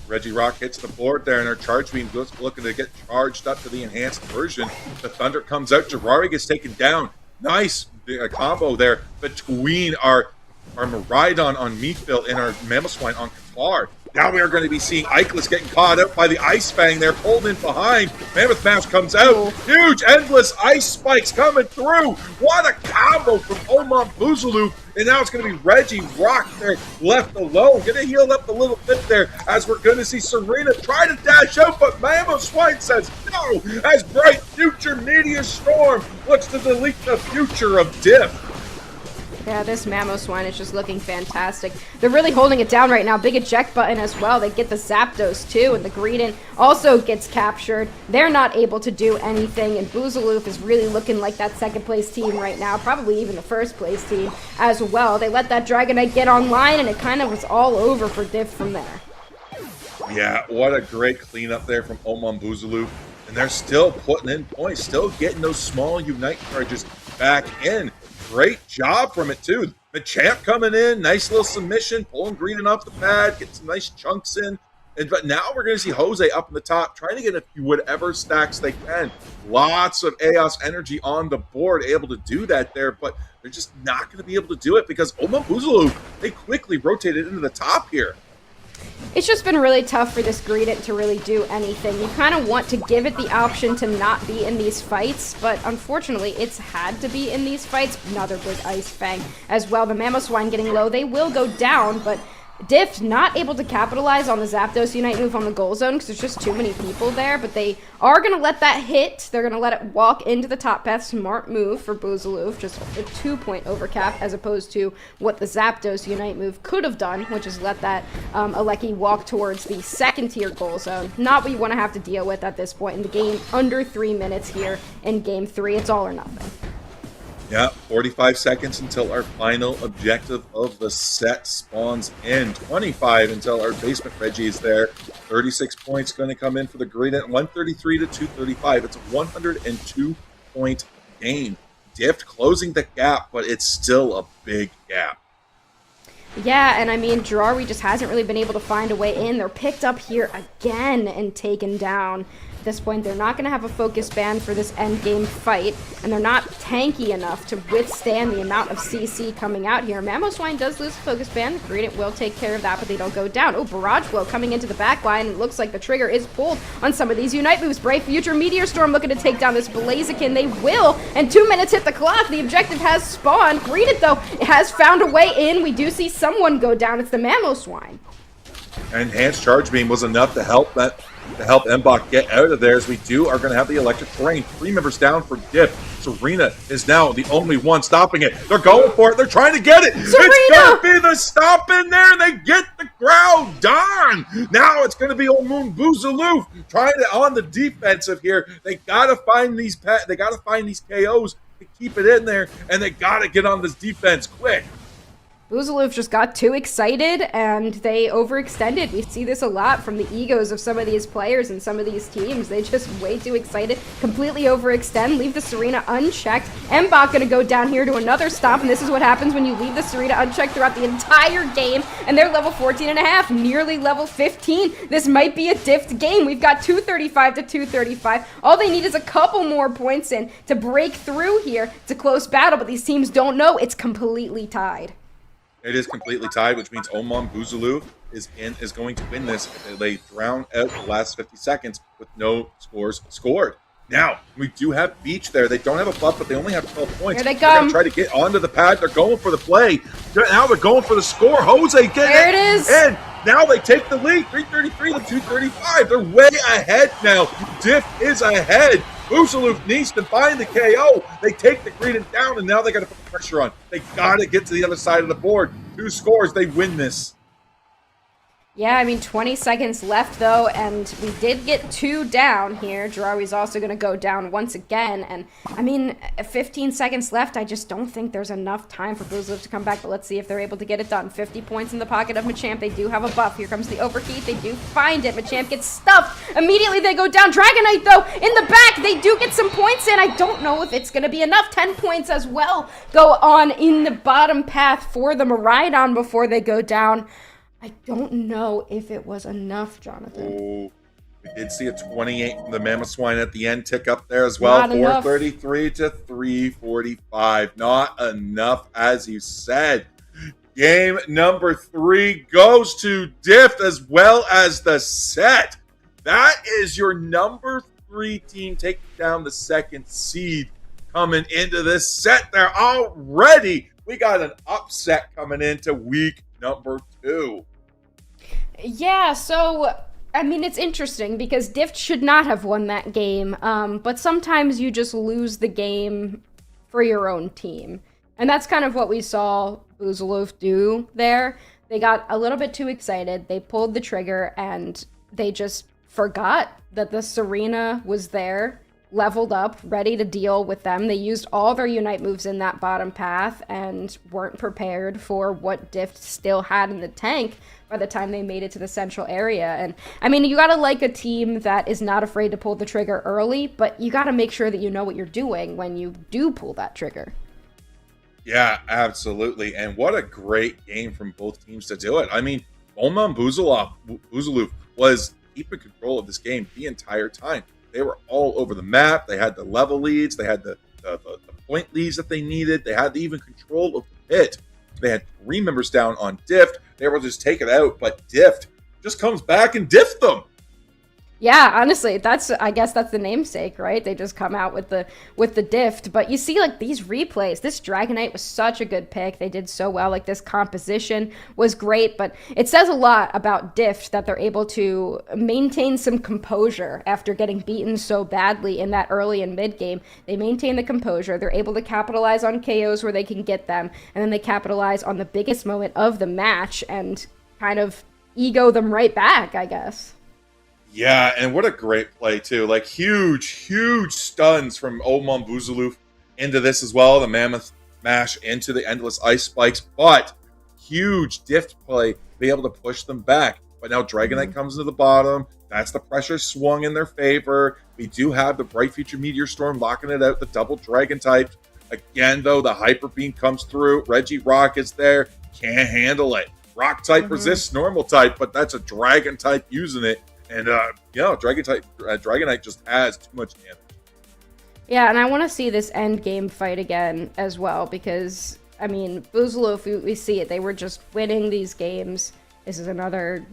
Reggie Rock hits the board there, and our charge beam looking to get charged up to the enhanced version. The Thunder comes out. Jirari gets taken down. Nice combo there between our Miraidon on Meatville and our Mamoswine on Kafar. Now we are going to be seeing Ikelis getting caught out by the Ice Fang there, pulled in behind. Mammoth Mash comes out. Huge, endless ice spikes coming through. What a combo from Oman Boogaloo. And now it's going to be Reggie Rock there left alone. Going to heal up a little bit there as we're going to see Serena try to dash out, but Mamoswine says no as Bright Future Meteor Storm looks to delete the future of Diff. Yeah, this Mamoswine is just looking fantastic. They're really holding it down right now. Big eject button as well. They get the Zapdos too, and the Greedent also gets captured. They're not able to do anything, and Boozaloof is really looking like that second place team right now, probably even the first place team as well. They let that Dragonite get online, and it kind of was all over for Diff from there. Yeah, what a great cleanup there from Oman Boozaloof. And they're still putting in points, still getting those small Unite charges back in. Great job from it, too. Machamp coming in, nice little submission, pulling Greedent off the pad, getting some nice chunks in. But now we're going to see Jose up in the top, trying to get a few whatever stacks they can. Lots of Eos energy on the board, able to do that there, but they're just not going to be able to do it because Oman Boozaloo, they quickly rotated into the top here. It's just been really tough for this Greedent to really do anything. You kind of want to give it the option to not be in these fights, but unfortunately it's had to be in these fights. Another big Ice Fang as well. The Mamoswine getting low. They will go down, but Diff not able to capitalize on the Zapdos Unite move on the goal zone because there's just too many people there, but they are going to let that hit. They're going to let it walk into the top path. Smart move for Boozaloof, just a 2-point overcap as opposed to what the Zapdos Unite move could have done, which is let that Aleki walk towards the second tier goal zone. Not what you want to have to deal with at this point in the game. Under 3 minutes here in game 3. It's all or nothing. Yeah, 45 seconds until our final objective of the set spawns in. 25 until our basement Reggie is there. 36 points going to come in for the Greedent. 133 to 235. It's a 102-point game. Diff closing the gap, but it's still a big gap. Yeah, and I mean, Jirari just hasn't really been able to find a way in. They're picked up here again and taken down. At this point, they're not going to have a focus ban for this endgame fight, and they're not tanky enough to withstand the amount of CC coming out here. Mamoswine does lose the focus ban. Greedent will take care of that, but they don't go down. Oh, Barrage Blow coming into the back line. It looks like the trigger is pulled on some of these Unite moves. Bright Future Meteor Storm looking to take down this Blaziken. They will, and 2 minutes hit the clock. The objective has spawned. Greedent, though, has found a way in. We do see someone go down. It's the Mamoswine. Enhanced Charge Beam was enough to help Mbach get out of there, as we are going to have the electric terrain. 3 members down for Diff. Serena is now the only one stopping it. They're going for it. They're trying to get it. Serena! It's going to be the stop in there, and they get the crowd done. Now it's going to be old Moon Boozaloof trying to on the defensive here. They got to find these KOs to keep it in there, and they got to get on this defense quick. Boozaloof just got too excited and they overextended. We see this a lot from the egos of some of these players and some of these teams. They just way too excited, completely overextend, leave the Serena unchecked. Mbach gonna go down here to another stop, and this is what happens when you leave the Serena unchecked throughout the entire game, and they're level 14 and a half, nearly level 15. This might be a diffed game. We've got 235 to 235. All they need is a couple more points in to break through here. It's a close battle, but these teams don't know it's completely tied. It is completely tied, which means Oman Boozaloo is going to win this if they drown out the last 50 seconds with no scores scored. Now, we do have Beach there. They don't have a buff, but they only have 12 points. Here they They're come. going to try to get onto the pad. They're going for the play. Now they're going for the score. Jose get There it is. And now they take the lead, 333 to 235. They're way ahead now. Diff is ahead. Boozaloo needs to find the KO. They take the Greedent down, and now they got to put the pressure on. They got to get to the other side of the board. 2 scores, they win this. Yeah, I mean, 20 seconds left, though, and we did get 2 down here. Jirari's also going to go down once again, and, I mean, 15 seconds left. I just don't think there's enough time for Boozaloo to come back, but let's see if they're able to get it done. 50 points in the pocket of Machamp. They do have a buff. Here comes the overheat. They do find it. Machamp gets stuffed. Immediately, they go down. Dragonite, though, in the back. They do get some points in. I don't know if it's going to be enough. 10 points as well go on in the bottom path for the Miraidon before they go down. I don't know if it was enough, Jonathan. Oh, we did see a 28 from the Mammoth Swine at the end tick up there as well. Not enough. 433 to 345. Not enough, as you said. Game number 3 goes to Dift as well as the set. That is your number 3 team taking down the second seed coming into this set there already. We got an upset coming into week number 2. Yeah, so, I mean, it's interesting because Dift should not have won that game, but sometimes you just lose the game for your own team. And that's kind of what we saw BZF do there. They got a little bit too excited, they pulled the trigger, and they just forgot that the Serena was there, leveled up, ready to deal with them. They used all their Unite moves in that bottom path and weren't prepared for what Dift still had in the tank by the time they made it to the central area. And I mean, you gotta like a team that is not afraid to pull the trigger early, but you gotta make sure that you know what you're doing when you do pull that trigger. Yeah, absolutely. And what a great game from both teams to do it. I mean, Oman Buzalov was keeping control of this game the entire time. They were all over the map. They had the level leads. They had the point leads that they needed. They had even control of the pit. They had 3 members down on Dift. They were able to just take it out, but Dift just comes back and Dift them. Yeah, honestly, I guess that's the namesake, right? They just come out with the Dift. But you see, like, these replays, this Dragonite was such a good pick. They did so well. Like, this composition was great, but it says a lot about Dift that they're able to maintain some composure after getting beaten so badly in that early and mid game. They maintain the composure. They're able to capitalize on KOs where they can get them, and then they capitalize on the biggest moment of the match and kind of ego them right back, I guess. Yeah, and what a great play, too. Like, huge stuns from Oman Buzalov into this as well. The Mammoth Mash into the Endless Ice Spikes, but huge Dift play, be able to push them back. But now Dragonite comes into the bottom. That's the pressure swung in their favor. We do have the Bright Future Meteor Storm locking it out, the double Dragon type. Again, though, the Hyper Beam comes through. Reggie Rock is there. Can't handle it. Rock type resists normal type, but that's a Dragon type using it. And, Dragonite just has too much damage. Yeah, and I want to see this end game fight again as well, because, I mean, Buzalov, we see it. They were just winning these games. This is another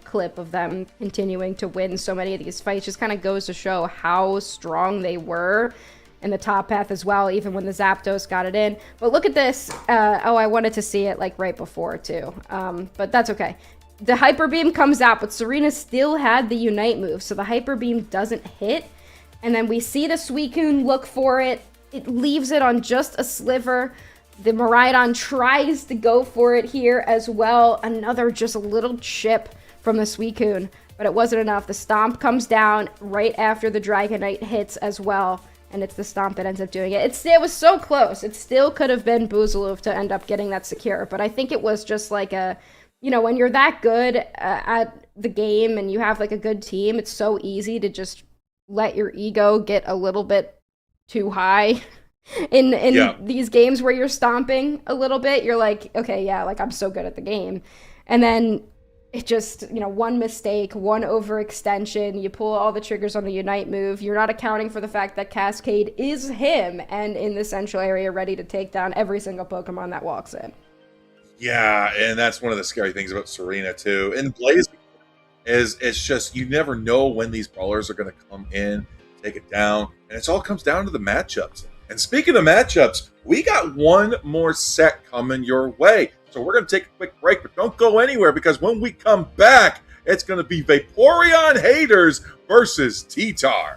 clip of them continuing to win so many of these fights. Just kind of goes to show how strong they were in the top path as well, even when the Zapdos got it in. But look at this. I wanted to see it, like, right before, too. But that's okay. The Hyper Beam comes out, but Serena still had the Unite move, so the Hyper Beam doesn't hit. And then we see the Suicune look for it. It leaves it on just a sliver. The Miraidon tries to go for it here as well. Another just a little chip from the Suicune, but it wasn't enough. The Stomp comes down right after the Dragonite hits as well, and it's the Stomp that ends up doing it. It was so close. It still could have been Buzalov to end up getting that secure, but I think it was just like a... You know, when you're that good at the game and you have, like, a good team, it's so easy to just let your ego get a little bit too high in these games where you're stomping a little bit. You're like, okay, yeah, like, I'm so good at the game. And then it just, you know, one mistake, one overextension, you pull all the triggers on the Unite move. You're not accounting for the fact that Cascade is him and in the central area ready to take down every single Pokemon that walks in. Yeah, and that's one of the scary things about Serena, too. And Blaze it's just, you never know when these brawlers are going to come in, take it down, and it all comes down to the matchups. And speaking of matchups, we got one more set coming your way. So we're going to take a quick break, but don't go anywhere, because when we come back, it's going to be Vaporeon Haters versus TTAR.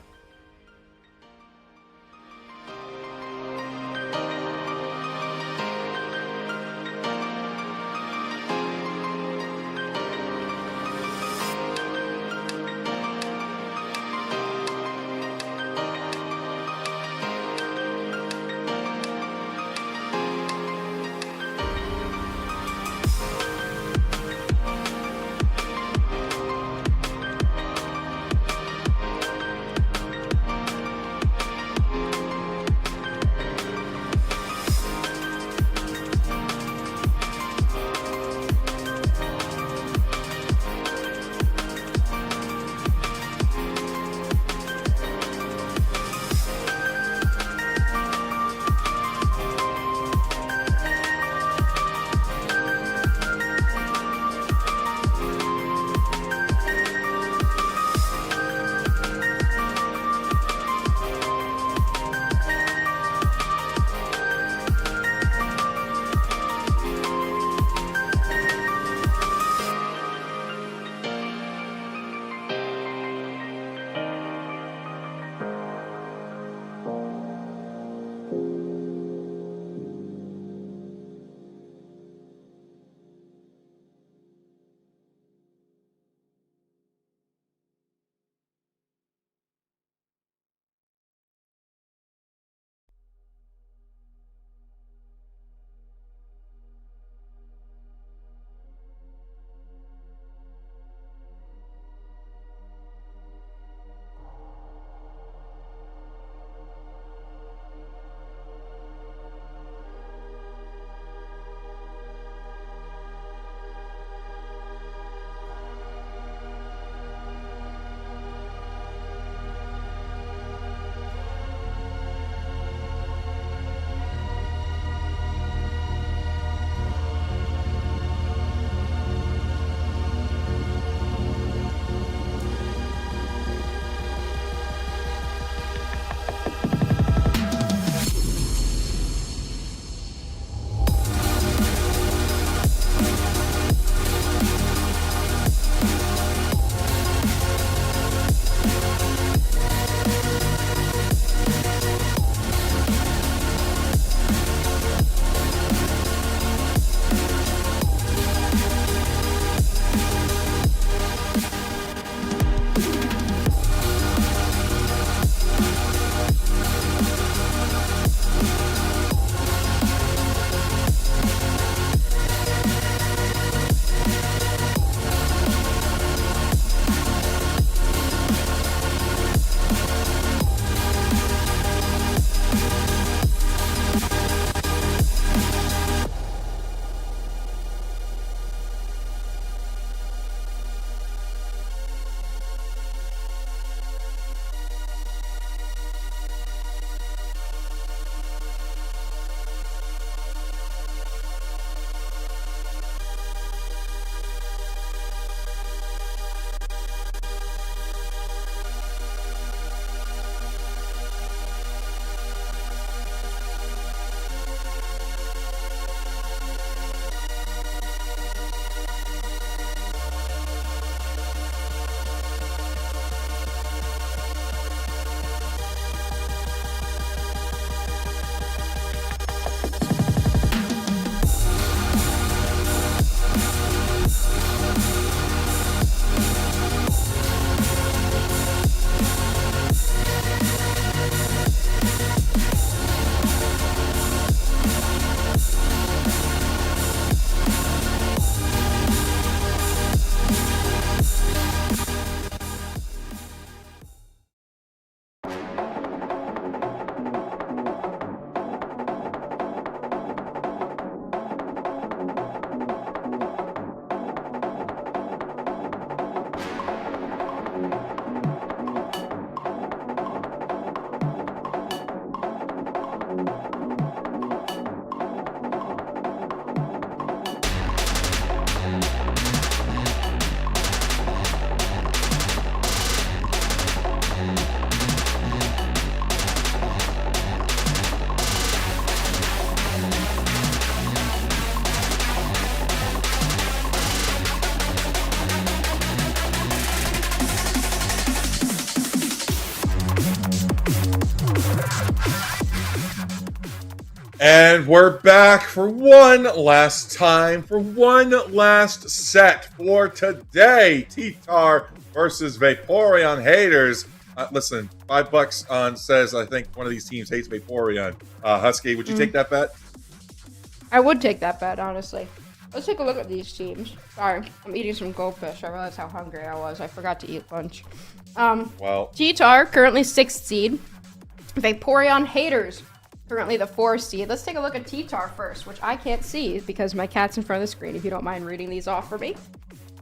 And we're back for one last time, for one last set for today. TTAR versus Vaporeon haters. Listen, $5 on says I think one of these teams hates Vaporeon. Husky, would you take that bet? I would take that bet, honestly. Let's take a look at these teams. Sorry, I'm eating some goldfish. I realized how hungry I was. I forgot to eat lunch. Well, TTAR, currently 6th seed. Vaporeon haters, currently the 4th seed. Let's take a look at TTAR first, which I can't see because my cat's in front of the screen, if you don't mind reading these off for me.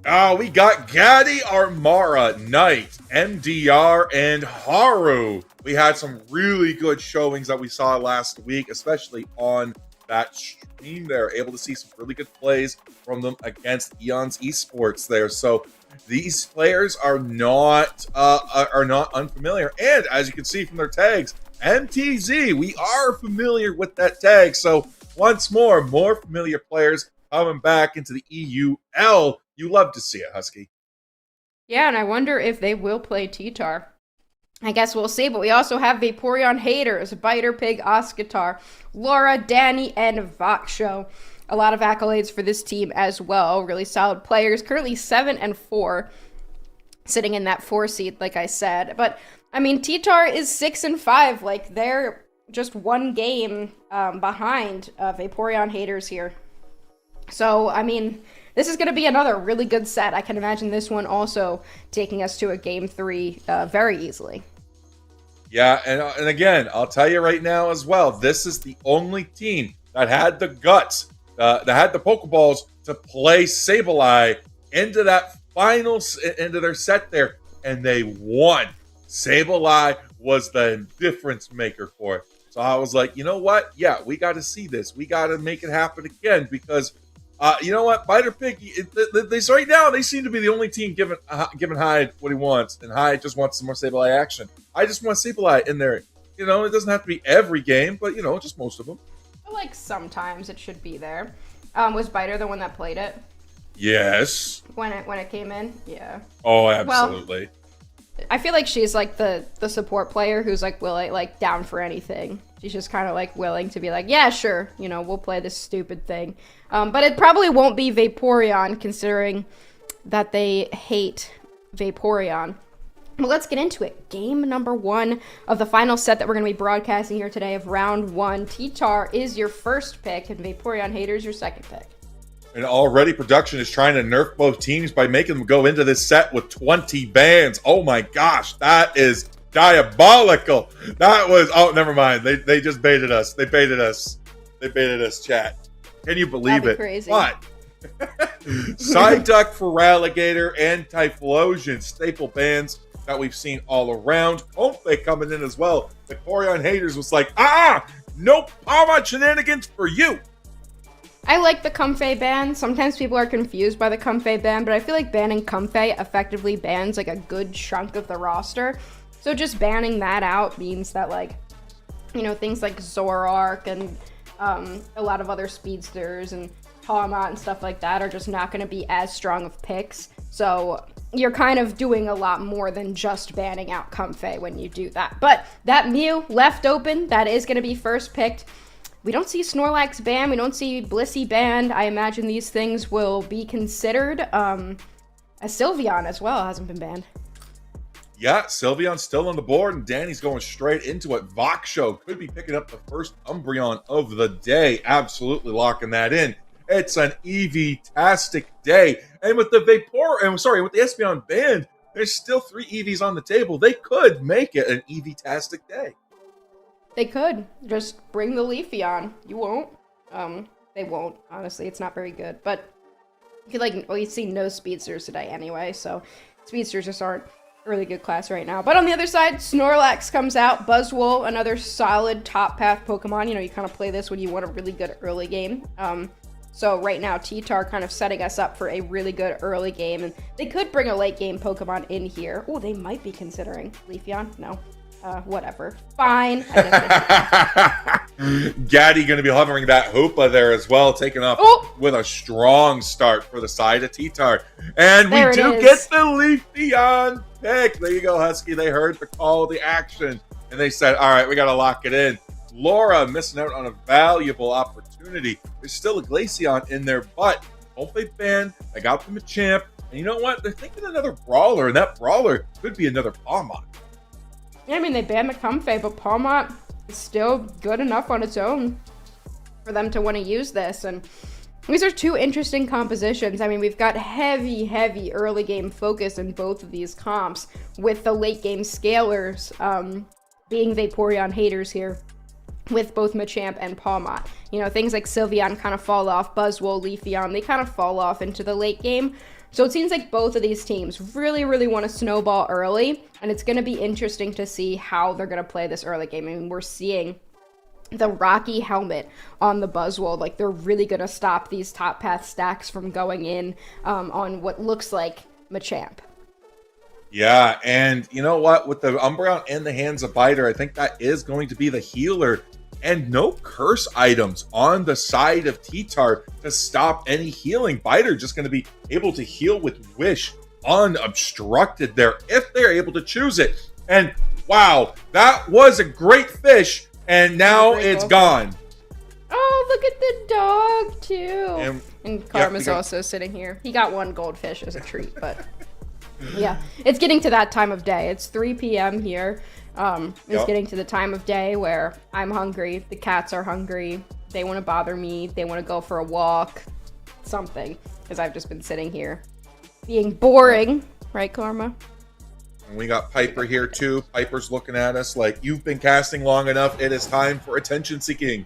Oh, we got Ghatlue, Armara, Knight, MDR, and Haru. We had some really good showings that we saw last week, especially on that stream there. Able to see some really good plays from them against Eon's Esports there. So these players are not unfamiliar. And as you can see from their tags, MTZ, we are familiar with that tag. So once more familiar players coming back into the EUL. You love to see it, Husky. Yeah, and I wonder if they will play TTAR. I guess we'll see, but we also have Vaporeon haters, Biter Pig, Oscatar, Laura, Danny, and Vaksho. A lot of accolades for this team as well. Really solid players. Currently 7 and 4, sitting in that 4 seed, like I said. But I mean, TTAR is 6 and 5. Like, they're just one game behind Vaporeon haters here. So I mean, this is going to be another really good set. I can imagine this one also taking us to a game 3 very easily. Yeah, and again, I'll tell you right now as well, this is the only team that had the guts, that had the Pokeballs to play Sableye into that into their set there, and they won. Sableye was the difference maker for it. So I was like, you know what? Yeah, we got to see this. We got to make it happen again because you know what? Biter Pig, right now, they seem to be the only team giving Hyde what he wants, and Hyde just wants some more Sableye action. I just want Sableye in there. You know, it doesn't have to be every game, but, you know, just most of them. I feel like sometimes it should be there. Was Biter the one that played it? Yes. When it came in? Yeah. Oh, absolutely. Well, I feel like she's like the support player who's like willing, like down for anything. She's just kind of like willing to be like, yeah, sure, you know, we'll play this stupid thing. But it probably won't be Vaporeon, considering that they hate Vaporeon. Well, let's get into it. Game number 1 of the final set that we're going to be broadcasting here today of round 1. TTAR is your first pick, and Vaporeon haters your second pick. And already production is trying to nerf both teams by making them go into this set with 20 bans. Oh my gosh, that is diabolical. That was, oh, never mind. They just baited us. They baited us, chat. Can you believe it? Crazy. What? Psyduck, Feraligatr, and Typhlosion, staple bans that we've seen all around. Comfey coming in as well. The Vaporeon haters was like, no Pawmod shenanigans for you. I like the Comfey ban. Sometimes people are confused by the Comfey ban, but I feel like banning Comfey effectively bans like a good chunk of the roster. So just banning that out means that, like, you know, things like Zoroark and a lot of other speedsters and Pawmot and stuff like that are just not going to be as strong of picks. So you're kind of doing a lot more than just banning out Comfey when you do that. But that Mew left open, that is going to be first picked. We don't see Snorlax banned. We don't see Blissey banned. I imagine these things will be considered. A Sylveon as well hasn't been banned. Yeah, Sylveon's still on the board, and Danny's going straight into it. Vaksho could be picking up the first Umbreon of the day. Absolutely locking that in. It's an EV-tastic day. And with the with the Espeon banned, there's still 3 EVs on the table. They could make it an EV-tastic day. They could. Just bring the Leafeon. You won't. They won't. Honestly, it's not very good. But you could, like, well, you see no speedsters today anyway, so speedsters just aren't a really good class right now. But on the other side, Snorlax comes out. Buzzwole, another solid top path Pokemon. You know, you kind of play this when you want a really good early game. So right now, TTAR kind of setting us up for a really good early game. And they could bring a late game Pokemon in here. Oh, they might be considering Leafeon. No. Whatever. Fine. Gaddy going to be hovering that Hoopa there as well, taking off with a strong start for the side of TTAR. And we do get the Leafeon pick. There you go, Husky. They heard the call, the action, and they said, all right, we got to lock it in. Flora missing out on a valuable opportunity. There's still a Glaceon in there, but hope they ban. I got them a champ. And you know what? They're thinking another Brawler, and that Brawler could be another Palmot. Yeah, I mean, they banned the Comfey, but Palmot is still good enough on its own for them to want to use this. And these are two interesting compositions. I mean, we've got heavy early game focus in both of these comps, with the late game scalers being Vaporeon haters here, with both Machamp and Palmot. You know, things like Sylveon kind of fall off, Buzzwole, Leafeon, they kind of fall off into the late game. So it seems like both of these teams really want to snowball early, and it's going to be interesting to see how they're going to play this early game. I mean, we're seeing the Rocky Helmet on the Buzzwole. Like, they're really going to stop these top path stacks from going in on what looks like Machamp. Yeah, and you know what? With the Umbreon in the hands of Biter, I think that is going to be the healer. And no curse items on the side of TTAR to stop any healing. Biter just going to be able to heal with Wish unobstructed there if they're able to choose it. And wow, that was a great fish, and now it's gone. Oh, look at the dog too. And Karma's also sitting here. He got one goldfish as a treat, but yeah, it's getting to that time of day. It's 3 p.m. here. It's getting to the time of day where I'm hungry, the cats are hungry, they want to bother me, they want to go for a walk, something, because I've just been sitting here being boring, right, Karma? And we got Piper here too. Piper's looking at us like, you've been casting long enough, it is time for attention seeking.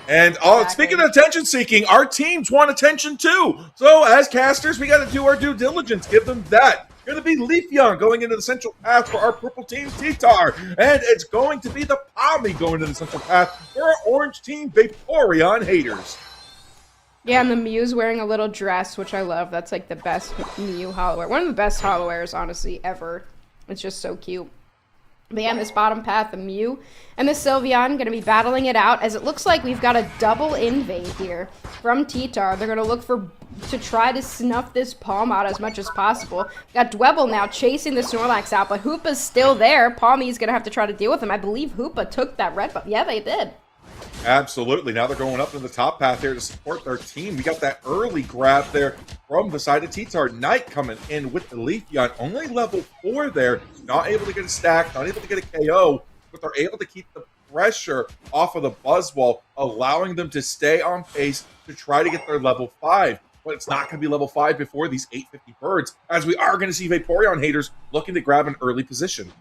And speaking of attention seeking, our teams want attention too. So as casters, we got to do our due diligence, give them that. Going to be Leafeon going into the central path for our purple team, TTAR. And it's going to be the Pommy going into the central path for our orange team, Vaporeon haters. Yeah, and the Mew's wearing a little dress, which I love. That's like the best Mew holo wear. One of the best holo wears, honestly, ever. It's just so cute. But yeah, in this bottom path, the Mew and the Sylveon going to be battling it out, as it looks like we've got a double invade here from TTAR. They're going to look to try to snuff this Palm out as much as possible. Got Dwebble now chasing the Snorlax out, but Hoopa's still there. Palmy's going to have to try to deal with him. I believe Hoopa took that red buff. Yeah, they did. Absolutely. Now they're going up in the top path here to support their team. We got that early grab there from the side of TTAR. Knight coming in with the Leafeon. Only level 4 there. Not able to get a stack, not able to get a KO, but they're able to keep the pressure off of the Buzzwole, allowing them to stay on pace to try to get their level 5. But it's not going to be level 5 before these 850 birds, as we are going to see Vaporeon haters looking to grab an early position.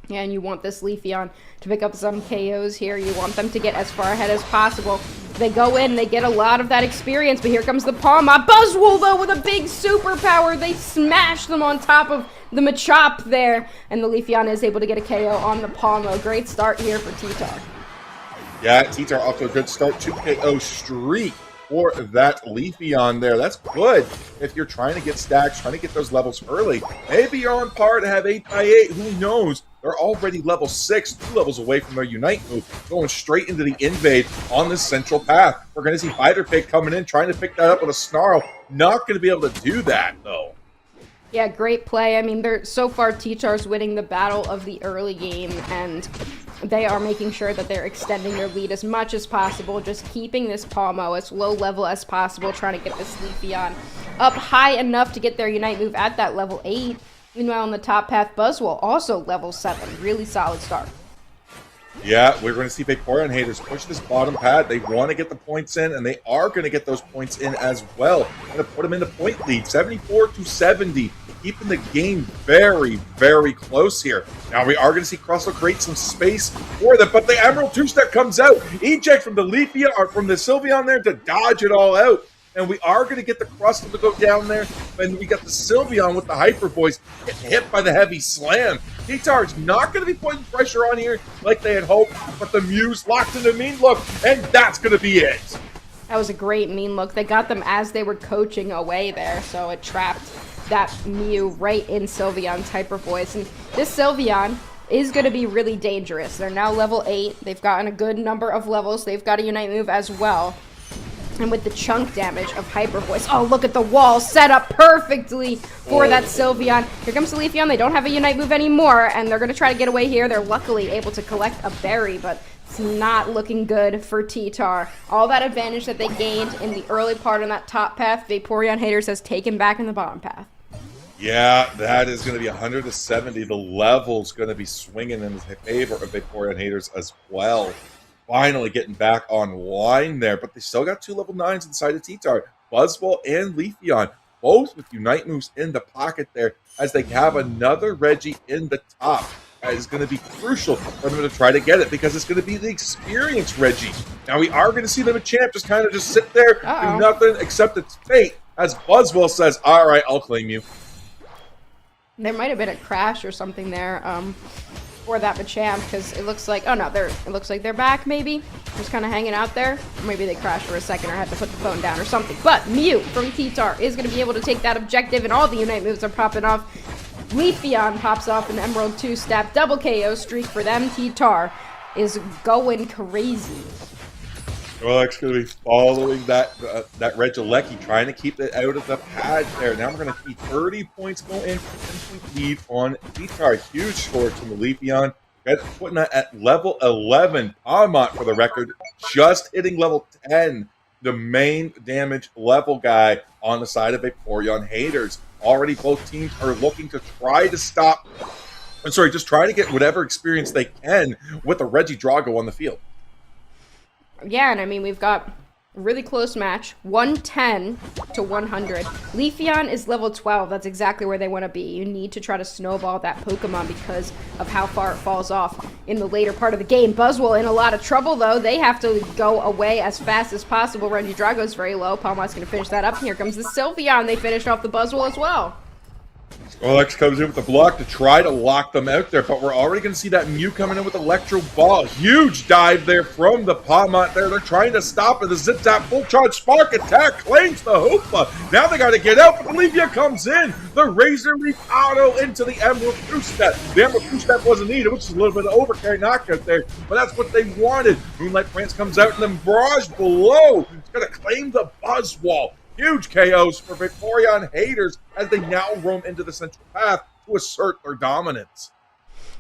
Yeah, and you want this Leafeon to pick up some KOs here. You want them to get as far ahead as possible. They go in, they get a lot of that experience, but here comes the Palma. Buzzwole, though, with a big superpower. They smash them on top of the Machop there, and the Leafeon is able to get a KO on the Palma. Great start here for TTAR. Yeah, TTAR off to a good start. 2 KO streak for that Leafeon there. That's good if you're trying to get stacks, trying to get those levels early. Maybe you're on par to have 8x8. Who knows? They're already level 6, 2 levels away from their Unite move, going straight into the invade on the central path. We're going to see Biter Pig coming in, trying to pick that up with a Snarl. Not going to be able to do that, though. Yeah, great play. I mean, so far TTAR's winning the battle of the early game, and they are making sure that they're extending their lead as much as possible, just keeping this Palmo as low level as possible, trying to get this Leafeon up high enough to get their Unite move at that level 8. Meanwhile, on the top path, Buzzwole also level 7. Really solid start. Yeah, we're going to see Vaporeon haters push this bottom pad. They want to get the points in, and they are going to get those points in as well. Going to put them in the point lead, 74-70, keeping the game very, very close here. Now, we are going to see Crustle create some space for them, but the Emerald two-step comes out. Eject from the Leafeon, or from the Sylveon there to dodge it all out. And we are going to get the Crustle to go down there. And we got the Sylveon with the Hyper Voice getting hit by the heavy slam. TTAR is not going to be putting pressure on here like they had hoped. But the Mew's locked in a mean look. And that's going to be it. That was a great mean look. They got them as they were coaching away there. So it trapped that Mew right in Sylveon's Hyper Voice. And this Sylveon is going to be really dangerous. They're now level 8. They've gotten a good number of levels. They've got a Unite move as well. And with the chunk damage of Hyper Voice. Oh, look at the wall set up perfectly for that Sylveon. Here comes the Leafeon. They don't have a Unite move anymore, and they're going to try to get away here. They're luckily able to collect a berry, but not looking good for TTAR. All that advantage that they gained in the early part on that top path, Vaporeon Haters has taken back in the bottom path. Yeah, that is going to be 100 to 70. The level's going to be swinging in favor of Vaporeon Haters as well. Finally getting back online there, but they still got 2 level 9s inside of TTAR. Buzzwole and Leafeon, both with Unite moves in the pocket there, as they have another Reggie in the top. That is going to be crucial for them to try to get it, because it's going to be the experienced Reggie. Now, we are going to see them a champ just kind of just sit there, do nothing, accept its fate, as Buzzwole says, all right, I'll claim you. There might have been a crash or something there for that Machamp, because it looks like, oh no, it looks like they're back maybe, just kind of hanging out there. Or maybe they crashed for a second or had to put the phone down or something. But Mew from TTAR is going to be able to take that objective, and all the Unite moves are popping off. Leafeon pops off an Emerald 2-step, double KO streak for them. TTAR is going crazy. Snorlax going to be following that Regieleki, trying to keep it out of the pad there. Now we're going to see 30 points go in, 10-point lead on TTAR. Huge score from the Leafeon. Putting that at level 11. Palmont, for the record, just hitting level 10. The main damage level guy on the side of Vaporeon Haters. Already both teams are looking to try to stop, just try to get whatever experience they can with the Regidrago on the field. Yeah, and I mean, we've got a really close match, 110 to 100. Leafeon is level 12. That's exactly where they want to be. You need to try to snowball that Pokemon because of how far it falls off in the later part of the game. Buzzwole in a lot of trouble, though. They have to go away as fast as possible. Regidrago's very low. Palmot's going to finish that up. And here comes the Sylveon. They finished off the Buzzwole as well. Snorlax comes in with the block to try to lock them out there, but we're already going to see that Mew coming in with Electro Ball. Huge dive there from the Palmont there. They're trying to stop it. The Zip Zap Full Charge Spark Attack claims the Hoopa. Now they got to get out, but the Leafeon comes in. The Razor Leaf Auto into the Emerald 2-step. The Emerald 2-step wasn't needed, which is a little bit of overcarry knockout there, but that's what they wanted. Moonlight Prance comes out, and then Barrage below. It's going to claim the Buzzwole. Huge KOs for Vaporeon Haters as they now roam into the central path to assert their dominance.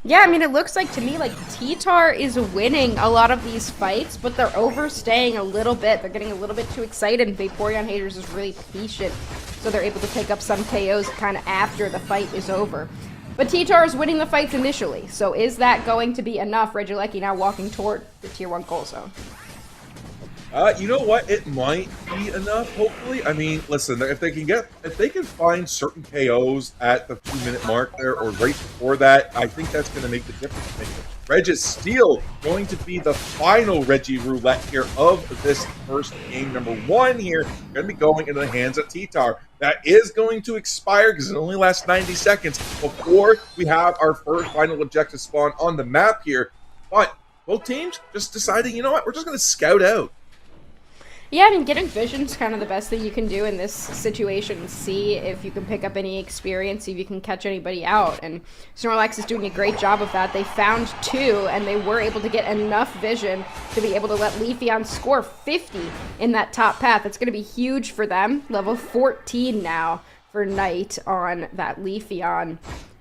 Yeah, I mean, it looks like to me like TTAR is winning a lot of these fights, but they're overstaying a little bit. They're getting a little bit too excited, and Vaporeon Haters is really patient, so they're able to pick up some KOs kind of after the fight is over. But TTAR is winning the fights initially, so is that going to be enough? Regieleki now walking toward the Tier 1 goal zone. You know what? It might be enough, hopefully. I mean, listen, if they can find certain KOs at the 2-minute mark there or right before that, I think that's going to make the difference. Registeel going to be the final Reggie Roulette here of this first game. Number 1 here, going to be going into the hands of TTAR. That is going to expire because it only lasts 90 seconds before we have our first final objective spawn on the map here. But both teams just deciding, you know what, we're just going to scout out. Yeah, I mean, getting vision's kind of the best thing you can do in this situation. See if you can pick up any experience, see if you can catch anybody out. And Snorlax is doing a great job of that. They found 2, and they were able to get enough vision to be able to let Leafeon score 50 in that top path. It's going to be huge for them. Level 14 now for Knight on that Leafeon.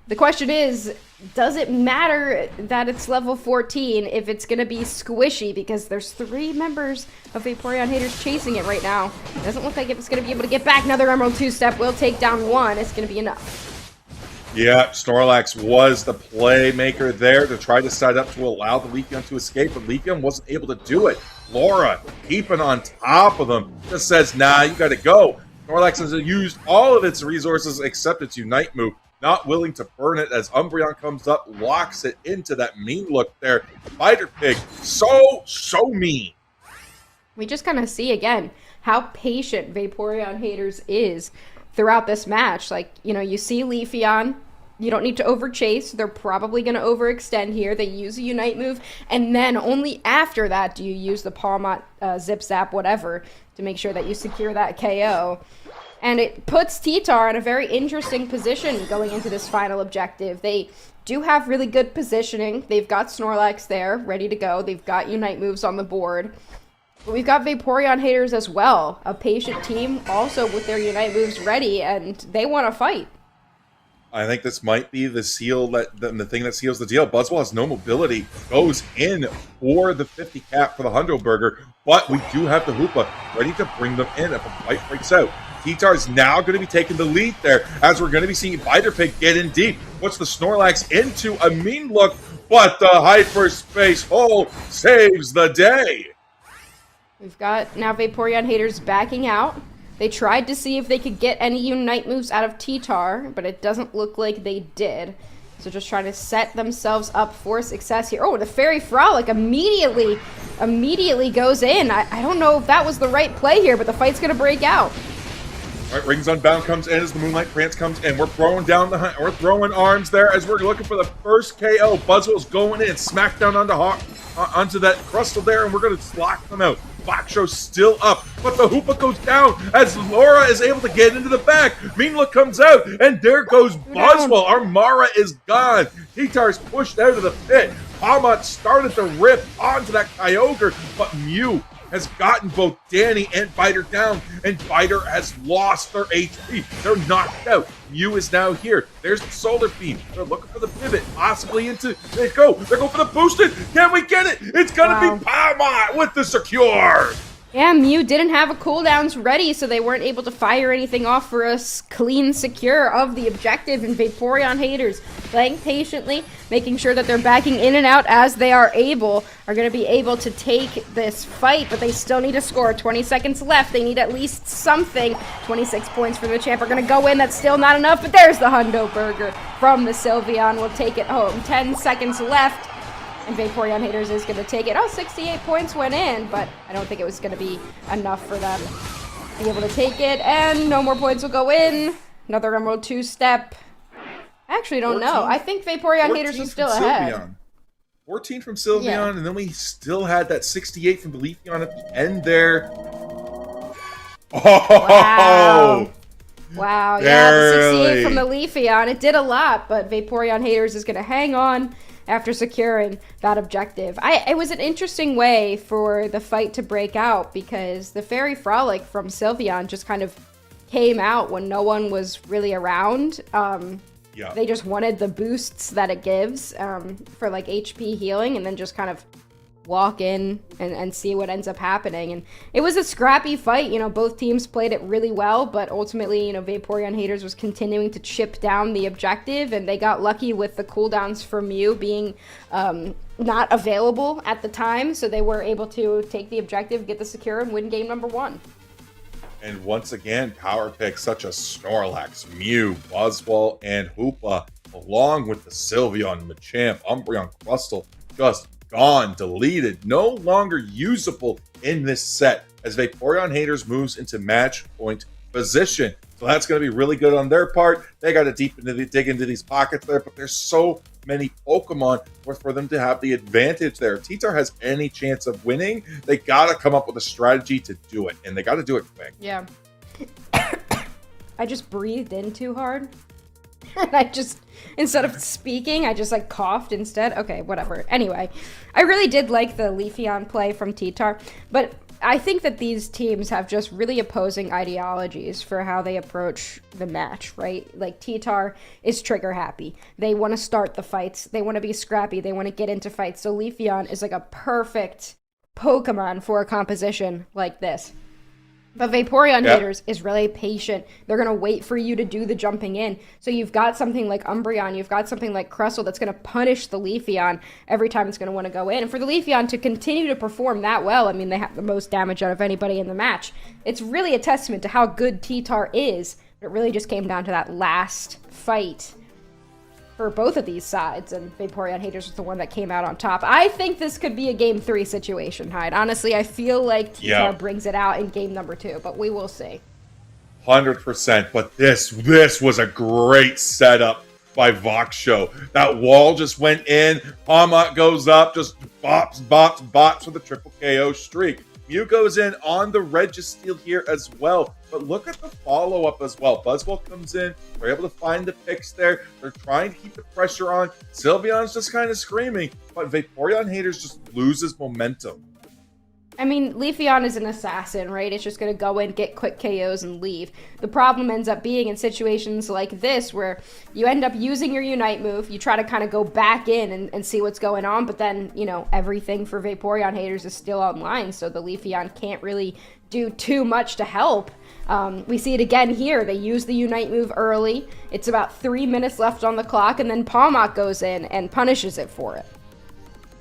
The question is, does it matter that it's level 14 if it's going to be squishy? Because there's 3 members of Vaporeon Haters chasing it right now. It doesn't look like it's going to be able to get back. Another Emerald 2-step will take down 1. It's going to be enough. Yeah, Snorlax was the playmaker there to try to set up to allow the Leafeon to escape, but Leafeon wasn't able to do it. Laura, keeping on top of them, just says, nah, you got to go. Snorlax has used all of its resources except its Unite move. Not willing to burn it as Umbreon comes up, locks it into that mean look there. Spider Pig, so mean. We just kind of see, again, how patient Vaporeon Haters is throughout this match. Like, you know, you see Leafeon, you don't need to overchase. They're probably going to overextend here. They use a Unite move, and then only after that do you use the Palmont, Zip Zap, whatever, to make sure that you secure that KO. And it puts TTAR in a very interesting position going into this final objective. They do have really good positioning. They've got Snorlax there, ready to go. They've got Unite moves on the board. But we've got Vaporeon Haters as well. A patient team, also with their Unite moves ready, and they want to fight. I think this might be the seal the thing that seals the deal. Buzzwell has no mobility, goes in for the 50 cap for the Hundo Burger, but we do have the Hoopa ready to bring them in if a fight breaks out. TTAR is now going to be taking the lead there, as we're going to be seeing Biter Pig get in deep. Puts the Snorlax into a mean look, but the hyperspace hole saves the day. We've got now Vaporeon haters backing out. They tried to see if they could get any Unite moves out of TTAR, but it doesn't look like they did. So just trying to set themselves up for success here. Oh, the Fairy Frolic immediately goes in. I don't know if that was the right play here, but the fight's going to break out. All right, Rings Unbound comes in as the Moonlight Prance comes in. We're throwing down we're throwing arms there as we're looking for the first KO. Buzzwell's going in, smackdown onto that Crustle there, and we're going to lock them out. Baksho's still up, but the Hoopa goes down as Laura is able to get into the back. Mean Look comes out, and there goes Buzzwell. Our Mara is gone. TTAR's pushed out of the pit. Palmot started to rip onto that Kyogre, but Mew has gotten both Danny and Biter down, and Biter has lost their HP. They're knocked out. Mew is now here. There's the Solar Beam. They're looking for the pivot, possibly into... They're going for the boosted. Can we get it? It's gonna be Palmot with the secure. Yeah, Mew didn't have a cooldowns ready, so they weren't able to fire anything off for a clean secure of the objective, and Vaporeon haters playing patiently, making sure that they're backing in and out as they are able, are going to be able to take this fight, but they still need to score. 20 seconds left. They need at least something. 26 points for the champ are going to go in. That's still not enough, but there's the Hundo Burger from the Sylveon. We'll take it home. 10 seconds left. And Vaporeon haters is going to take it. Oh, 68 points went in, but I don't think it was going to be enough for them to be able to take it. And no more points will go in. Another Emerald 2-step. I actually don't know. I think Vaporeon haters are still ahead. 14 from Sylveon, and then we still had that 68 from the Leafeon at the end there. Oh! Wow, yeah, the 68 from the Leafeon. It did a lot, but Vaporeon haters is going to hang on after securing that objective. It was an interesting way for the fight to break out because the Fairy Frolic from Sylveon just kind of came out when no one was really around. They just wanted the boosts that it gives for like HP healing, and then just kind of walk in and see what ends up happening. And it was a scrappy fight. Both teams played it really well, but ultimately, Vaporeon haters was continuing to chip down the objective, and they got lucky with the cooldowns for Mew being not available at the time, so they were able to take the objective, get the secure, and win game number 1. And once again, power pick such as Snorlax, Mew, Buzzwole, and Hoopa, along with the Sylveon, Machamp, Umbreon, Crustle, just gone, deleted, no longer usable in this set as Vaporeon haters moves into match point position. So that's going to be really good on their part. They got to dig into these pockets there, but there's so many Pokemon for them to have the advantage there. If TTAR has any chance of winning, they got to come up with a strategy to do it, and they got to do it quick. Yeah. I just breathed in too hard. And instead of speaking, I just coughed instead. Okay, whatever. Anyway, I really did like the Leafeon play from TTAR, but I think that these teams have just really opposing ideologies for how they approach the match, right? Like, TTAR is trigger happy. They want to start the fights. They want to be scrappy. They want to get into fights. So Leafeon is like a perfect Pokemon for a composition like this. But Vaporeon haters is really patient. They're going to wait for you to do the jumping in. So you've got something like Umbreon, you've got something like Crustle that's going to punish the Leafeon every time it's going to want to go in. And for the Leafeon to continue to perform that well, they have the most damage out of anybody in the match. It's really a testament to how good TTAR is. It really just came down to that last fight for both of these sides, and Vaporeon haters was the one that came out on top. I think this could be a game 3 situation, Hyde. Honestly, I feel like TTAR brings it out in game number 2, but we will see. 100%, but this was a great setup by Voxshow. That wall just went in, Palmot goes up, just bops with a triple KO streak. Mew goes in on the Registeel here as well. But look at the follow-up as well. Buzzwole comes in. They're able to find the picks there. They're trying to keep the pressure on. Sylveon's just kind of screaming. But Vaporeon haters just loses momentum. I mean, Leafeon is an assassin, right? It's just going to go in, get quick KOs, and leave. The problem ends up being in situations like this where you end up using your Unite move, you try to kind of go back in and see what's going on, but then, you know, everything for Vaporeon haters is still online, so the Leafeon can't really do too much to help. We see it again here. They use the Unite move early. It's about 3 minutes left on the clock, and then Palmot goes in and punishes it for it.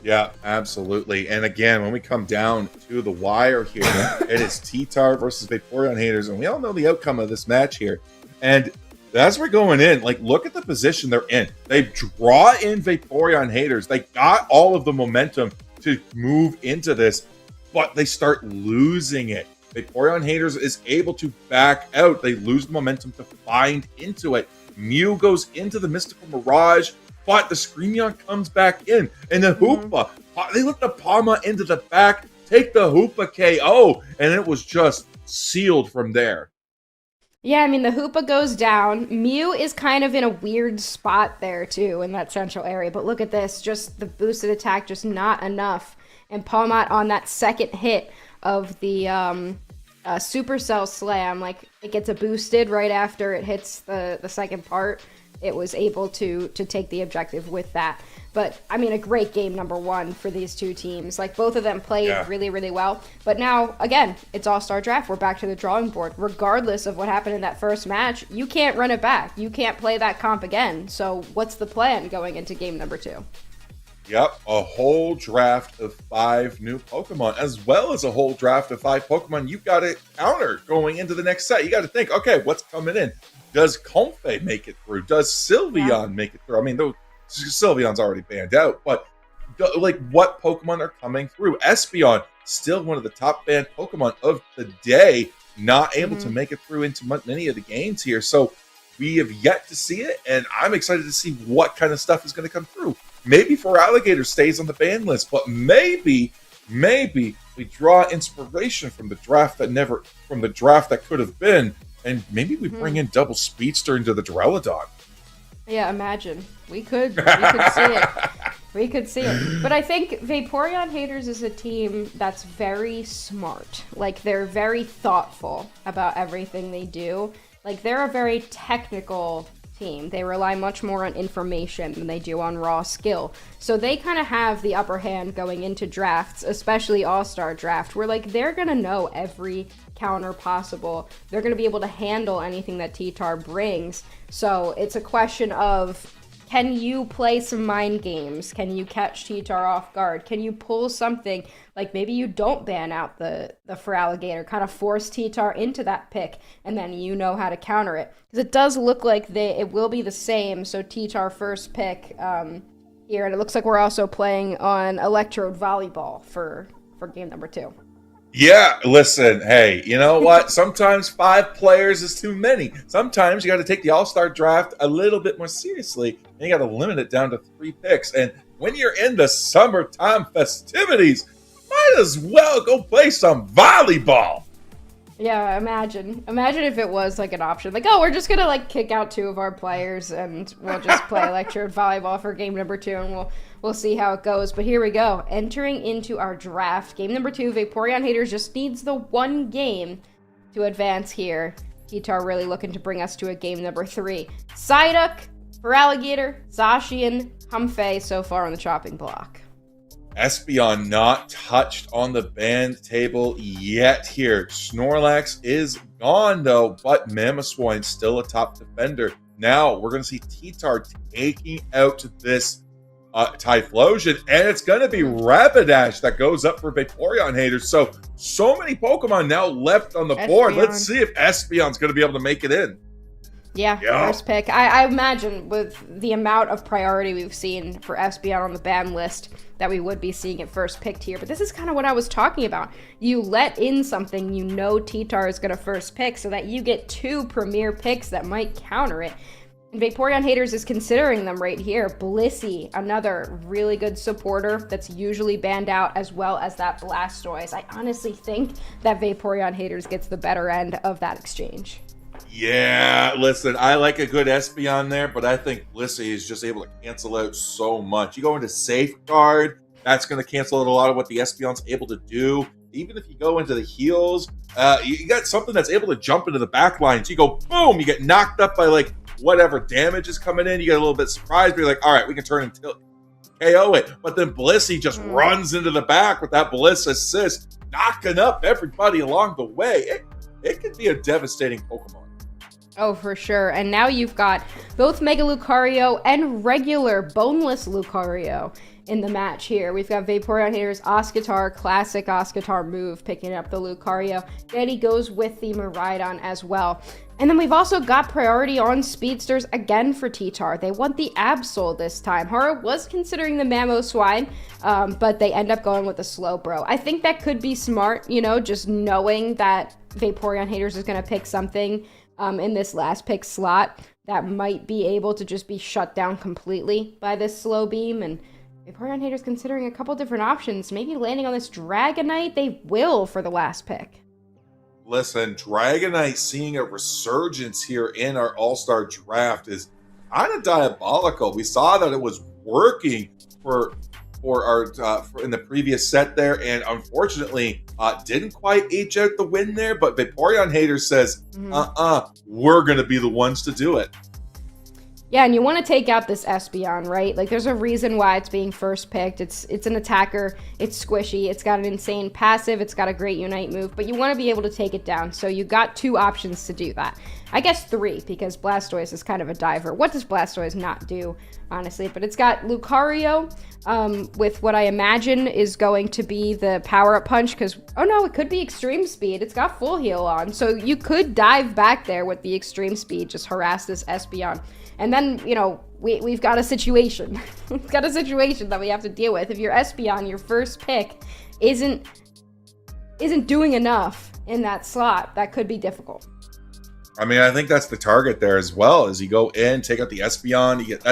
Yeah, absolutely. And again, when we come down to the wire here, it is TTAR versus Vaporeon haters, and we all know the outcome of this match here. And as we're going in, like, look at the position they're in. They draw in Vaporeon haters. They got all of the momentum to move into this, but they start losing it. Vaporeon haters is able to back out. They lose the momentum to find into it. Mew goes into the Mystical Mirage, but the Screamion comes back in. And the Hoopa, they let the Palma into the back, take the Hoopa KO, and it was just sealed from there. Yeah, I mean, the Hoopa goes down. Mew is kind of in a weird spot there, too, in that central area. But look at this, just the boosted attack, just not enough. And Palmot on that second hit of the Supercell Slam, like, it gets a boosted right after it hits the second part. It was able to take the objective with that. But, I mean, a great game, number one, for these two teams. Like, both of them played really, really well. But now, again, it's All-Star Draft. We're back to the drawing board. Regardless of what happened in that first match, you can't run it back. You can't play that comp again. So what's the plan going into game number 2? Yep, a whole draft of 5 new Pokemon, as well as a whole draft of 5 Pokemon you've got to counter going into the next set. You got to think, okay, what's coming in? Does Comfey make it through? Does Sylveon make it through? I mean, Sylveon's already banned out, but like, what Pokemon are coming through? Espeon, still one of the top banned Pokemon of the day, not able to make it through into many of the games here. So we have yet to see it, and I'm excited to see what kind of stuff is going to come through. Maybe Feraligatr stays on the ban list, but maybe we draw inspiration from the draft that could have been, and maybe we bring in Double Speedster into the Duraludon. Yeah, imagine. We could see it. We could see it. But I think Vaporeon haters is a team that's very smart. Like, they're very thoughtful about everything they do. Like, they're a very technical team. They rely much more on information than they do on raw skill. So they kind of have the upper hand going into drafts, especially All-Star Draft, where, like, they're going to know every counter possible. They're going to be able to handle anything that TTAR brings. So it's a question of, can you play some mind games? Can you catch TTAR off guard? Can you pull something like maybe you don't ban out the Feraligatr, kind of force TTAR into that pick, and then you know how to counter it? Because it does look like it will be the same. So TTAR first pick here, and it looks like we're also playing on Electrode Volleyball for game number 2. Yeah, listen, hey, you know what? Sometimes 5 players is too many. Sometimes you got to take the All-Star Draft a little bit more seriously, and you got to limit it down to 3 picks. And when you're in the summertime festivities, might as well go play some volleyball. Yeah, imagine if it was like an option. Like, oh, we're just going to like kick out 2 of our players and we'll just play Electrode Volleyball for game number 2 and we'll see how it goes. But here we go. Entering into our draft. Game number 2, Vaporeon haters just needs the 1 game to advance here. TTAR really looking to bring us to a game number 3. Psyduck, Feraligatr, Zacian, Comfey so far on the chopping block. Espeon not touched on the banned table yet here. Snorlax is gone, though, but Mamoswine still a top defender. Now, we're going to see TTAR taking out this Typhlosion, and it's going to be Rapidash that goes up for Vaporeon haters. So many Pokemon now left on the board. Let's see if Espeon's going to be able to make it in. Yeah, first pick. I imagine with the amount of priority we've seen for Espeon on the ban list that we would be seeing it first picked here. But this is kind of what I was talking about. You let in something you know TTAR is going to first pick so that you get 2 premier picks that might counter it. And Vaporeon haters is considering them right here. Blissey, another really good supporter that's usually banned out, as well as that Blastoise. I honestly think that Vaporeon haters gets the better end of that exchange. Yeah, listen, I like a good Espeon there, but I think Blissey is just able to cancel out so much. You go into Safeguard, that's going to cancel out a lot of what the Espeon's able to do. even if you go into the heels, you got something that's able to jump into the back line. So you go, boom, you get knocked up by like whatever damage is coming in. You get a little bit surprised, but you're like, all right, we can turn and KO it. But then Blissey just runs into the back with that Bliss assist, knocking up everybody along the way. It could be a devastating Pokemon. Oh, for sure. And now you've got both Mega Lucario and regular boneless Lucario in the match here. We've got Vaporeon Haters, Oscitar, classic Oscitar move, picking up the Lucario. Danny goes with the Miraidon as well. And then we've also got priority on Speedsters again for TTAR. They want the Absol this time. Hara was considering the Mamoswine, but they end up going with the Slowbro. I think that could be smart, you know, just knowing that Vaporeon Haters is going to pick something in this last pick slot that might be able to just be shut down completely by this slow beam. And Vaporeon Haters considering a couple different options, maybe landing on this Dragonite. They will for the last pick. Listen, Dragonite seeing a resurgence here in our All-Star draft is kind of diabolical. We saw that it was working for in the previous set there, and unfortunately didn't quite eke out the win there. But Vaporeon Hater says, we're gonna be the ones to do it. Yeah, and you want to take out this Espeon, right? Like, there's a reason why it's being first picked. It's an attacker, it's squishy, it's got an insane passive, it's got a great Unite move, but you want to be able to take it down, so you got 2 options to do that. I guess 3, because Blastoise is kind of a diver. What does Blastoise not do, honestly? But it's got Lucario with what I imagine is going to be the power-up punch, because, oh no, it could be extreme speed. It's got full heal on, so you could dive back there with the extreme speed, just harass this Espeon. And then, you know, we've got a situation. We've got a situation that we have to deal with. If your Espeon, your first pick, isn't doing enough in that slot, that could be difficult. I mean, I think that's the target there as well. As you go in, take out the Espeon, you get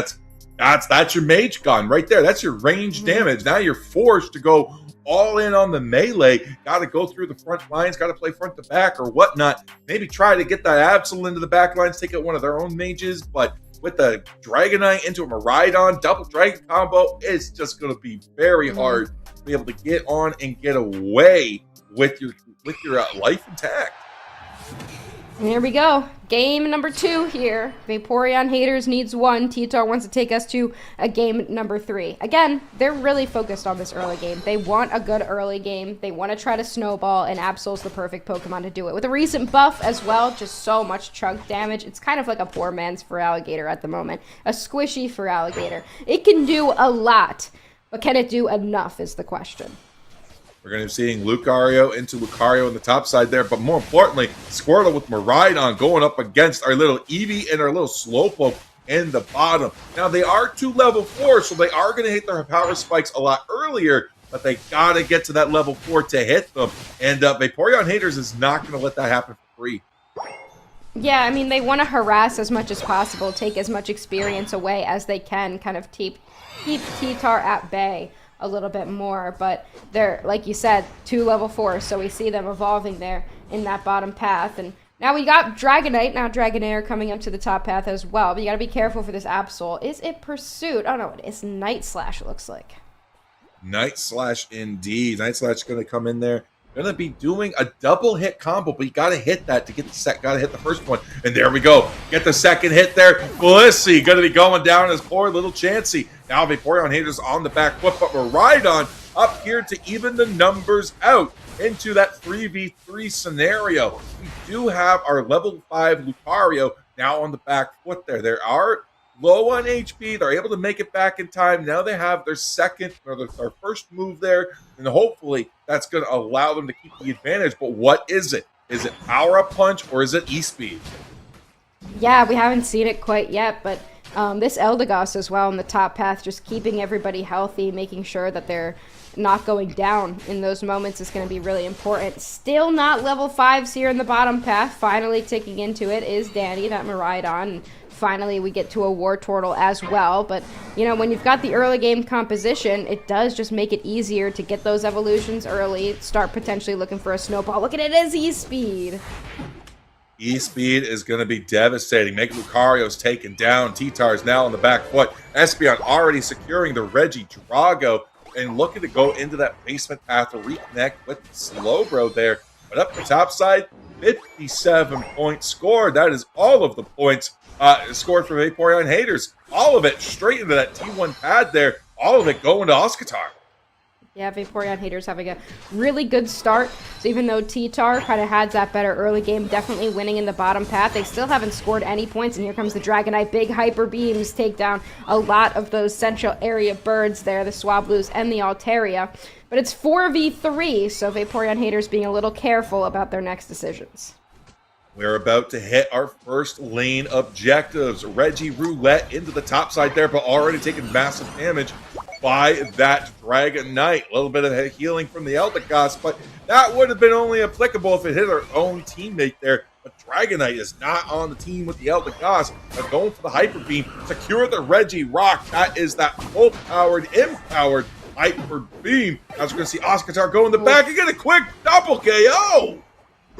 that's your Mage Gun right there. That's your range damage. Now you're forced to go all in on the melee. Got to go through the front lines. Got to play front to back or whatnot. Maybe try to get that Absol into the back lines, take out one of their own mages, but with the Dragonite into a Miraidon, double Dragon combo, it's just going to be very hard to be able to get on and get away with your life intact. And here we go. Game number 2 here. Vaporeon Haters needs 1. TTAR wants to take us to a game number 3. Again, they're really focused on this early game. They want a good early game. They want to try to snowball, and Absol's the perfect Pokemon to do it. With a recent buff as well, just so much chunk damage. It's kind of like a poor man's Feraligatr at the moment. A squishy Feraligatr. It can do a lot, but can it do enough is the question. We're going to be seeing Lucario into Lucario on the top side there, but more importantly, Squirtle with Miraidon going up against our little Eevee and our little Slowpoke in the bottom. Now, they are 2 level 4, so they are going to hit their power spikes a lot earlier, but they got to get to that level 4 to hit them. And Vaporeon Haters is not going to let that happen for free. Yeah, I mean, they want to harass as much as possible, take as much experience away as they can, kind of keep TTAR at bay a little bit more, but they're, like you said, 2 level 4, so we see them evolving there in that bottom path. And now we got Dragonite, now Dragonair coming up to the top path as well, but you gotta be careful for this Absol. Is it Pursuit? Oh no, it's Night Slash, it looks like. Night Slash indeed. Night Slash is gonna come in there. Gonna be doing a double hit combo, but you gotta hit that to get the gotta hit the first one. And there we go. Get the second hit there. Blissey gonna be going down as poor little Chansey. Now Vaporeon Haters on the back foot, but Miraidon up here to even the numbers out into that 3v3 scenario. We do have our level 5 Lucario now on the back foot there. They are low on HP. They're able to make it back in time. Now they have their second or their first move there, and hopefully that's going to allow them to keep the advantage. But what is it? Is it Power Up Punch or is it E-Speed? Yeah, we haven't seen it quite yet, but this Eldegoss as well in the top path, just keeping everybody healthy, making sure that they're not going down in those moments is going to be really important. Still not level 5s here in the bottom path. Finally ticking into it is Danny, that Miraidon. And finally, we get to a Wartortle as well. But, you know, when you've got the early game composition, it does just make it easier to get those evolutions early, start potentially looking for a snowball. Look at it as E-Speed. E-Speed is going to be devastating. Make Lucario's taken down. TTAR is now on the back foot. Espeon already securing the Regidrago. and looking to go into that basement path to reconnect with Slowbro there. But up the top side, 57 points scored. That is all of the points scored for Vaporeon haters. All of it straight into that T1 pad there. All of it going to Oscatar. Yeah, Vaporeon haters having a really good start. So even though TTAR kind of had that better early game, definitely winning in the bottom path, they still haven't scored any points. And here comes the Dragonite. Big Hyper Beams take down a lot of those central area birds there, the Swablues and the Altaria. But it's 4v3, so Vaporeon haters being a little careful about their next decisions. We're about to hit our first lane objectives. Reggie Roulette into the top side there, but already taking massive damage by that Dragonite. A little bit of healing from the Eldegoss, but that would have been only applicable if it hit our own teammate there. But Dragonite is not on the team with the Eldegoss. They're going for the Hyper Beam. Secure the Reggie Rock. That is that full-powered, empowered Hyper Beam. As we're going to see Oscatar go in the back and get a quick double KO.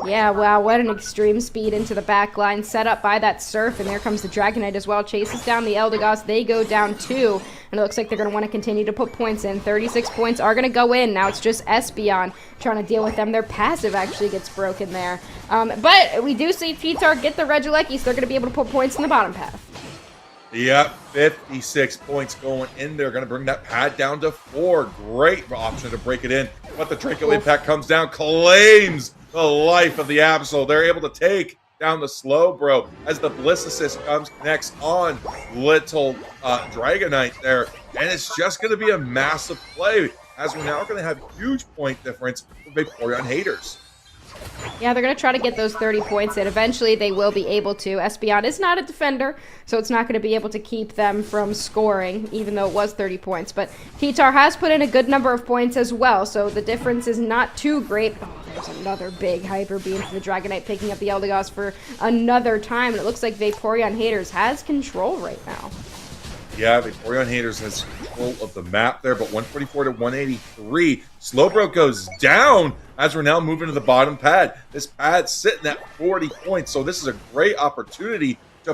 Yeah, wow, what an extreme speed into the back line set up by that Surf, and there comes the Dragonite as well. Chases down the Eldegoss. They go down 2, and it looks like they're going to want to continue to put points in. 36 points are going to go in. Now it's just Espeon trying to deal with them. Their passive actually gets broken there. But we do see TTAR get the Regieleki, so they're going to be able to put points in the bottom path. Yep, 56 points going in there. Going to bring that pad down to 4. Great option to break it in. But the Draco Impact comes down, claims the life of the Absol. They're able to take down the Slowbro as the Bliss Assist comes next on little Dragonite there. And it's just going to be a massive play as we're now going to have huge point difference for Vaporeon haters. Yeah, they're going to try to get those 30 points in. Eventually, they will be able to. Espeon is not a defender, so it's not going to be able to keep them from scoring, even though it was 30 points. But TTAR has put in a good number of points as well, so the difference is not too great. Oh, there's another big Hyper Beam for the Dragonite, picking up the Eldegoss for another time. And it looks like Vaporeon haters has control right now. Yeah, Vaporeon haters has control of the map there, but 144 to 183. Slowbro goes down as we're now moving to the bottom pad. This pad's sitting at 40 points, so this is a great opportunity to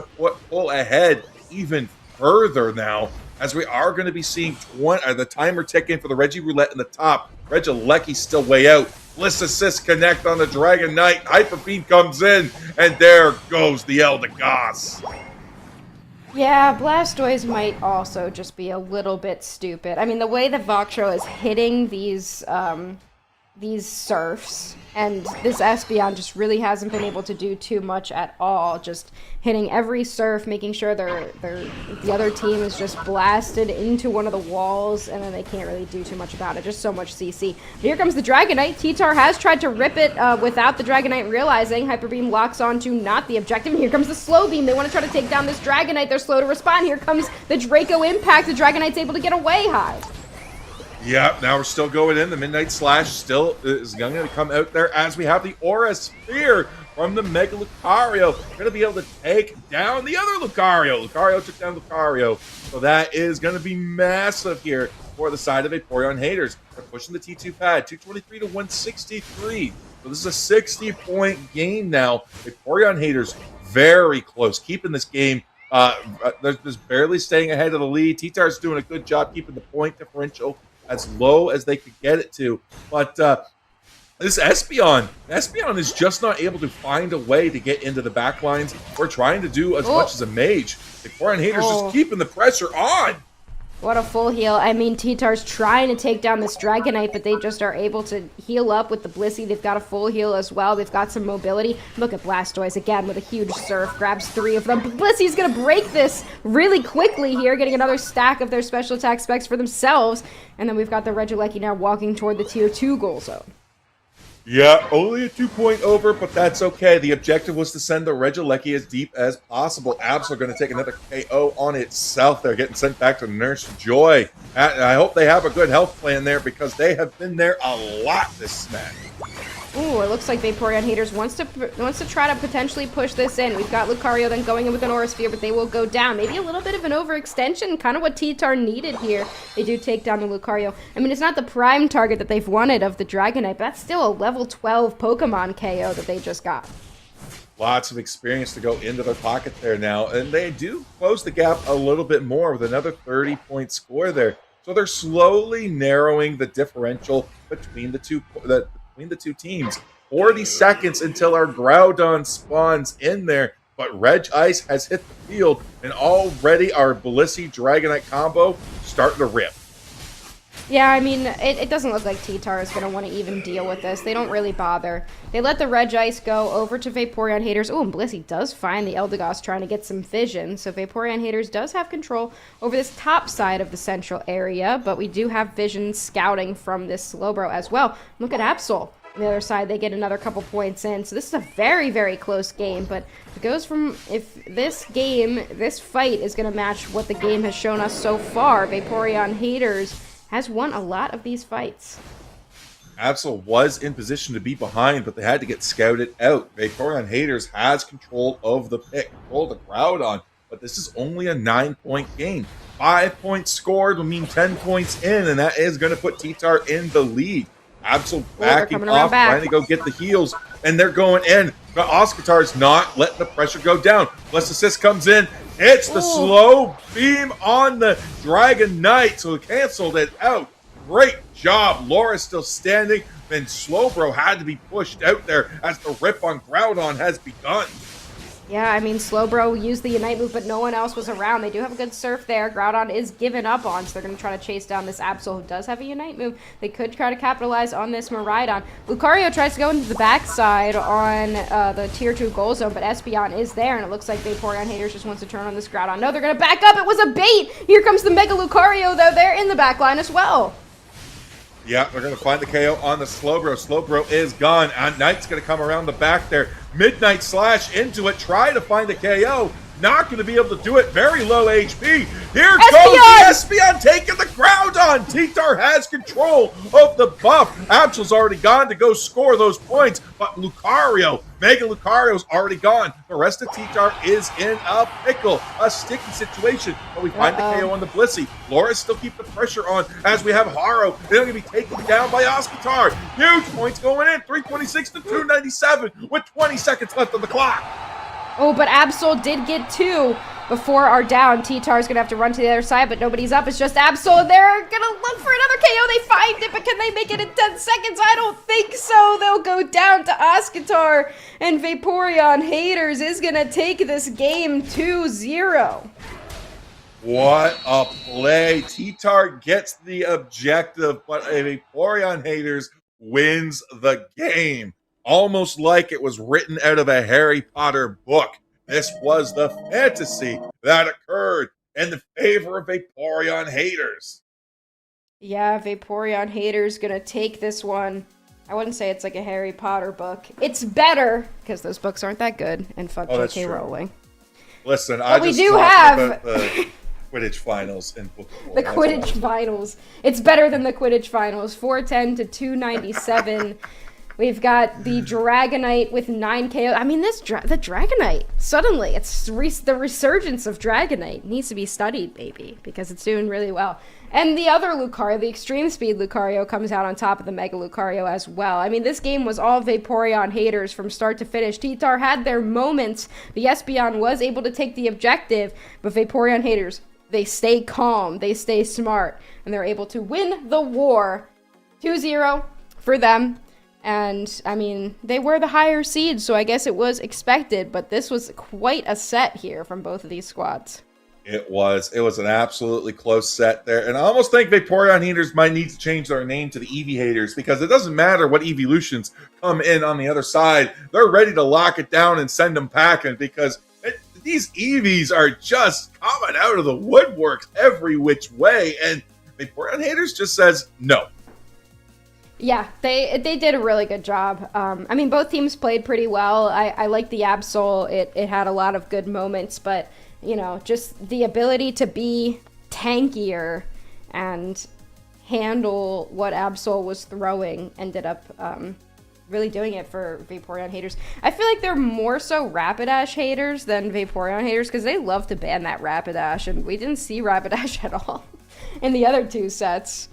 pull ahead even further now, as we are going to be seeing the timer ticking for the Reggie Roulette in the top. Regieleki's still way out. Bliss Assist connect on the Dragonite. Hyper Beam comes in, and there goes the Eldegoss. Yeah, Blastoise might also just be a little bit stupid. I mean, the way that Voxro is hitting these Surfs, and this Espeon just really hasn't been able to do too much at all. Just hitting every Surf, making sure the other team is just blasted into one of the walls, and then they can't really do too much about it. Just so much CC. Here comes the Dragonite. TTAR has tried to rip it without the Dragonite realizing. Hyper Beam locks onto not the objective, and here comes the Slow Beam. They want to try to take down this Dragonite. They're slow to respond. Here comes the Draco Impact. The Dragonite's able to get away high. Yeah, now we're still going in. The Midnight Slash still is going to come out there as we have the Aura Sphere from the Mega Lucario. Going to be able to take down the other Lucario. Lucario took down Lucario. So that is going to be massive here for the side of Vaporeon haters. They're pushing the T2 pad, 223 to 163. So this is a 60-point game now. Vaporeon haters very close, keeping this game. They're just barely staying ahead of the lead. TTAR's doing a good job keeping the point differential as low as they could get it to. But this Espeon is just not able to find a way to get into the back lines. We're trying to do as much as a mage. The Vaporeon haters just keeping the pressure on. What a full heal. I mean, TTAR's trying to take down this Dragonite, but they just are able to heal up with the Blissey. They've got a full heal as well. They've got some mobility. Look at Blastoise again with a huge Surf. Grabs 3 of them. Blissey's going to break this really quickly here, getting another stack of their special attack specs for themselves. And then we've got the Regieleki now walking toward the Tier 2 goal zone. Yeah, only a 2-point over, but that's okay. The objective was to send the Regieleki as deep as possible. Abs are going to take another KO on itself. They're getting sent back to Nurse Joy. I hope they have a good health plan there because they have been there a lot this smack. Ooh, it looks like Vaporeon haters wants to try to potentially push this in. We've got Lucario then going in with an Aura Sphere, but they will go down. Maybe a little bit of an overextension, kind of what TTAR needed here. They do take down the Lucario. I mean, it's not the prime target that they've wanted of the Dragonite, but that's still a level 12 Pokemon KO that they just got. Lots of experience to go into their pocket there now, and they do close the gap a little bit more with another 30-point score there. So they're slowly narrowing the differential between the two teams. 40 seconds until our Groudon spawns in there, but Reg Ice has hit the field, and already our Blissey Dragonite combo starting to rip. Yeah, I mean, it doesn't look like TTAR is going to want to even deal with this. They don't really bother. They let the Reg Ice go over to Vaporeon Haters. Oh, and Blissey does find the Eldegoss trying to get some vision. So Vaporeon Haters does have control over this top side of the central area, but we do have vision scouting from this Slowbro as well. Look at Absol. On the other side, they get another couple points in. So this is a very, very close game, but it goes from, if this fight is going to match what the game has shown us so far, Vaporeon Haters has won a lot of these fights. Absol was in position to be behind, but they had to get scouted out. Vaporeon Haters has control of the pick, control the Groudon, but this is only a 9-point game. 5 points scored will mean 10 points in, and that is going to put TTAR in the lead. Absol backing off, trying to go get the heals, and they're going in. But Oscar's not letting the pressure go down. Bless Assist comes in. It's the slow beam on the Dragon Knight, so it canceled it out. Great job. Laura's still standing. Then Slowbro had to be pushed out there as the rip on Groudon has begun. Yeah, I mean, Slowbro used the Unite move, but no one else was around. They do have a good surf there. Groudon is given up on, so they're going to try to chase down this Absol, who does have a Unite move. They could try to capitalize on this Miraidon. Lucario tries to go into the backside on the Tier 2 goal zone, but Espeon is there, and it looks like Vaporeon Haters just wants to turn on this Groudon. No, they're going to back up. It was a bait. Here comes the Mega Lucario, though. They're in the back line as well. Yeah, they're going to find the KO on the Slowbro. Slowbro is gone, and Knight's going to come around the back there. Midnight Slash into it, try to find the KO. Not going to be able to do it. Very low HP. Here goes the Espeon taking the Groudon. TTAR has control of the buff. Absol's already gone to go score those points, but Lucario, Mega Lucario's already gone. The rest of TTAR is in a pickle, a sticky situation, but we find the KO on the Blissey. Laura still keep the pressure on as we have Haro. They're going to be taken down by Oscar. Huge points going in, 326 to 297 with 20 seconds left on the clock. Oh, but Absol did get 2 before our down. TTAR's going to have to run to the other side, but nobody's up. It's just Absol. They're going to look for another KO. They find it, but can they make it in 10 seconds? I don't think so. They'll go down to Oscar, and Vaporeon Haters is going to take this game 2-0. What a play. TTAR gets the objective, but Vaporeon Haters wins the game. Almost like it was written out of a Harry Potter book. This was the fantasy that occurred in the favor of Vaporeon Haters. Yeah, Vaporeon Haters gonna take this one. I wouldn't say it's like a Harry Potter book. It's better, because those books aren't that good, and fuck J.K. Rowling. Listen, but I we just do talked have about the Quidditch finals in book 4. The Quidditch finals. It's better than the Quidditch finals. 410 to 297. We've got the Dragonite with 9 KO. I mean, the Dragonite, suddenly, it's the resurgence of Dragonite. It needs to be studied, baby, because it's doing really well. And the other Lucario, the Extreme Speed Lucario, comes out on top of the Mega Lucario as well. I mean, this game was all Vaporeon Haters from start to finish. TTAR had their moments. The Espeon was able to take the objective, but Vaporeon Haters, they stay calm, they stay smart, and they're able to win the war. 2-0 for them. And, I mean, they were the higher seed, so I guess it was expected, but this was quite a set here from both of these squads. It was an absolutely close set there, and I almost think Vaporeon Haters might need to change their name to the Eevee Haters, because it doesn't matter what evolutions come in on the other side, they're ready to lock it down and send them packing, because these Eevees are just coming out of the woodworks every which way, and Vaporeon Haters just says no. Yeah, they did a really good job. I mean, both teams played pretty well. I like the Absol. It had a lot of good moments, but, you know, just the ability to be tankier and handle what Absol was throwing ended up really doing it for Vaporeon Haters. I feel like they're more so Rapidash haters than Vaporeon Haters, because they love to ban that Rapidash, and we didn't see Rapidash at all in the other two sets.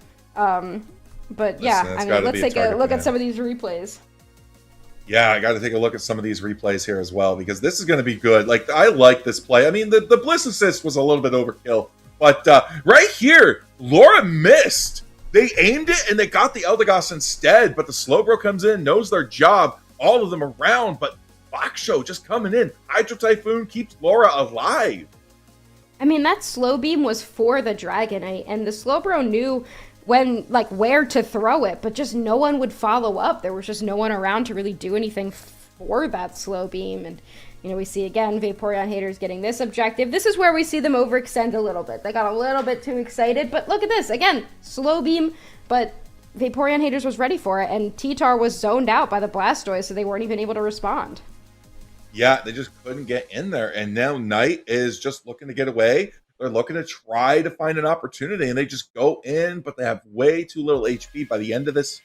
But yeah, I mean, let's take a look at some of these replays. Yeah, I got to take a look at some of these replays here as well, because this is going to be good. Like, I like this play. I mean, the Bliss Assist was a little bit overkill But right here, Laura missed. They aimed it and they got the Eldegoss instead, but the Slowbro comes in, knows their job, all of them around, but Baksho just coming in. Hydro Typhoon keeps Laura alive. I mean, that slow beam was for the Dragonite, and the Slowbro knew when, like, where to throw it, but just no one would follow up. There was just no one around to really do anything for that slow beam. And, you know, we see again Vaporeon haters getting this objective. This is where we see them overextend a little bit. They got a little bit too excited, but look at this. Again, slow beam, but Vaporeon haters was ready for it, and TTAR was zoned out by the Blastoise, so they weren't even able to respond. Yeah, they just couldn't get in there. And now Knight is just looking to get away. They're looking to try to find an opportunity, and they just go in, but they have way too little HP by the end of this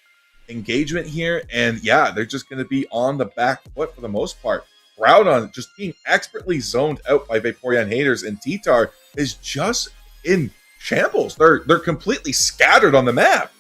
engagement here. And yeah, they're just going to be on the back foot for the most part. Groudon just being expertly zoned out by Vaporeon haters, and TTAR is just in shambles. They're completely scattered on the map.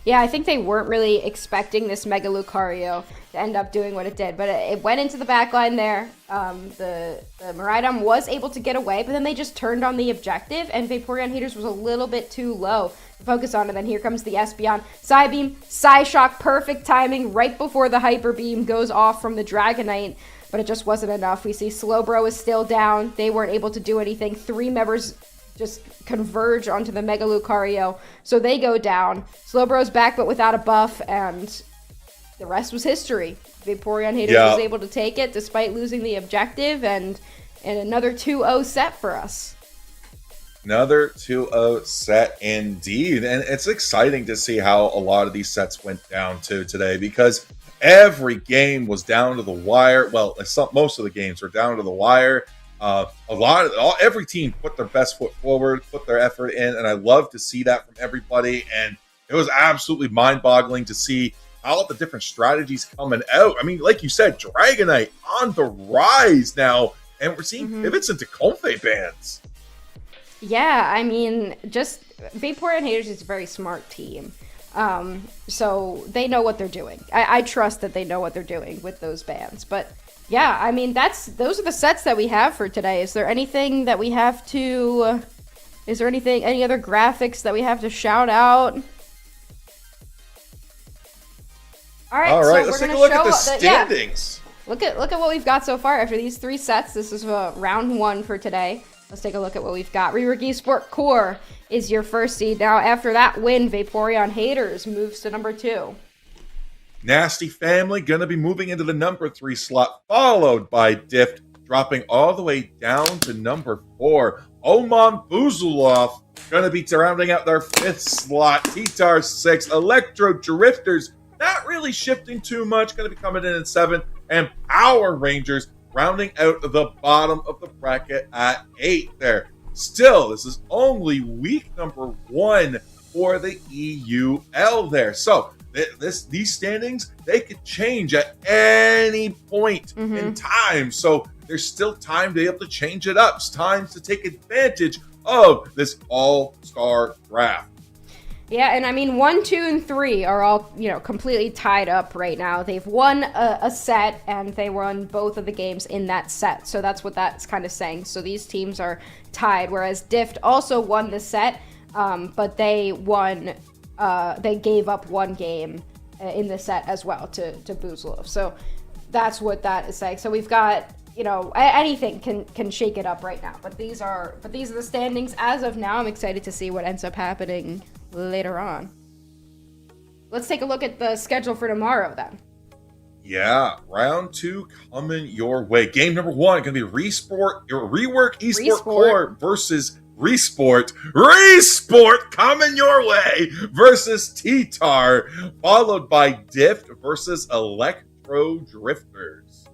Yeah, I think they weren't really expecting this Mega Lucario to end up doing what it did, but it went into the back line there. The Miraidon was able to get away, but then they just turned on the objective, and Vaporeon haters was a little bit too low to focus on, and then here comes the Espeon. Psybeam, Psyshock, perfect timing right before the Hyper Beam goes off from the Dragonite, but it just wasn't enough. We see Slowbro is still down. They weren't able to do anything. 3 members just converge onto the Mega Lucario, so they go down. Slowbro's back, but without a buff, and the rest was history. Vaporeon haters was able to take it despite losing the objective, and another 2-0 set for us. Another 2-0 set indeed, and it's exciting to see how a lot of these sets went down to today, because every game was down to the wire. Well, most of the games were down to the wire. Every team put their best foot forward, put their effort in, and I love to see that from everybody. And it was absolutely mind-boggling to see all of the different strategies coming out. I mean, like you said, Dragonite on the rise now, and we're seeing pivots into Comfey bands. Yeah, I mean, just Vaporeon haters is a very smart team. So they know what they're doing. I trust that they know what they're doing with those bands, but yeah, I mean, those are the sets that we have for today. Is there anything that we have to... Is there any other graphics that we have to shout out? All right, so let's take a look at the standings. Look at what we've got so far after these 3 sets. This is round 1 for today. Let's take a look at what we've got. Rework Esport Core is your first seed. Now, after that win, Vaporeon haters moves to number 2. Nasty Family going to be moving into the number 3 slot, followed by Dift, dropping all the way down to number 4. Oman Buzulov going to be rounding out their 5th slot. TTAR 6. Electro Drifters not really shifting too much, going to be coming in at 7th. And Power Rangers rounding out the bottom of the bracket at 8 there. Still, this is only week number 1 for the EUL there. So these standings, they could change at any point in time. So there's still time to be able to change it up. It's time to take advantage of this all-star draft. Yeah, and I mean, 1, 2, and 3 are all, completely tied up right now. They've won a set, and they won both of the games in that set. So that's what that's kind of saying. So these teams are tied, whereas Dift also won the set, but they won... they gave up 1 game in the set as well to Buzulov. So that's what that is saying. So we've got, anything can shake it up right now. But these are the standings as of now. I'm excited to see what ends up happening later on. Let's take a look at the schedule for tomorrow then. Yeah, round 2 coming your way. Game number 1 going to be Rework Esport Core versus Resport coming your way versus TTAR, followed by Dift versus Electro Drifters.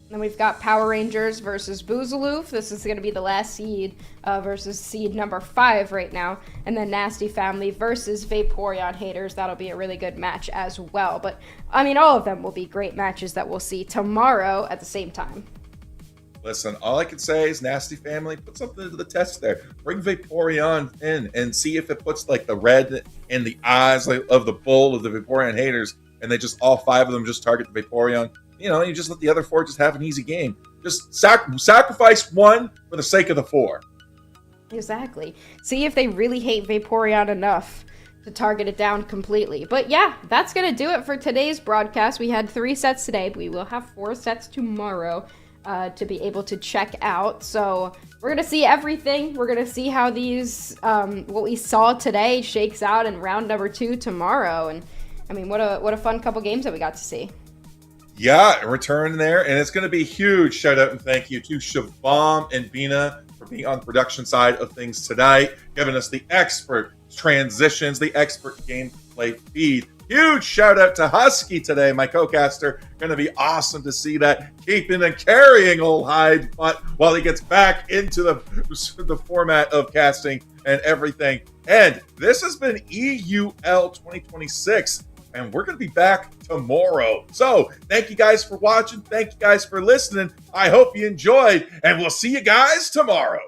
Then we've got Power Rangers versus Buzulov. This is going to be the last seed versus seed number 5 right now. And then Nasty Family versus Vaporeon haters. That'll be a really good match as well. But, I mean, all of them will be great matches that we'll see tomorrow at the same time. Listen, all I can say is Nasty Family, put something to the test there. Bring Vaporeon in and see if it puts like the red in the eyes of the bull of the Vaporeon haters, and they just all 5 of them just target the Vaporeon. You just let the other 4 just have an easy game. Just sacrifice 1 for the sake of the 4. Exactly. See if they really hate Vaporeon enough to target it down completely. But yeah, that's gonna do it for today's broadcast. We had 3 sets today, but we will have 4 sets tomorrow to be able to check out. So we're gonna see everything. We're gonna see how these what we saw today shakes out in round number 2 tomorrow. And I mean, what a fun couple games that we got to see. Yeah, return there, and it's going to be huge shout out and thank you to Shabam and Bina for being on the production side of things tonight, giving us the expert transitions, the expert gameplay feed. Huge shout out to Husky today, my co-caster. Going to be awesome to see that keeping and carrying old Hyde but while he gets back into the format of casting and everything. And this has been EUL 2026. And we're going to be back tomorrow. So thank you guys for watching. Thank you guys for listening. I hope you enjoyed, and we'll see you guys tomorrow.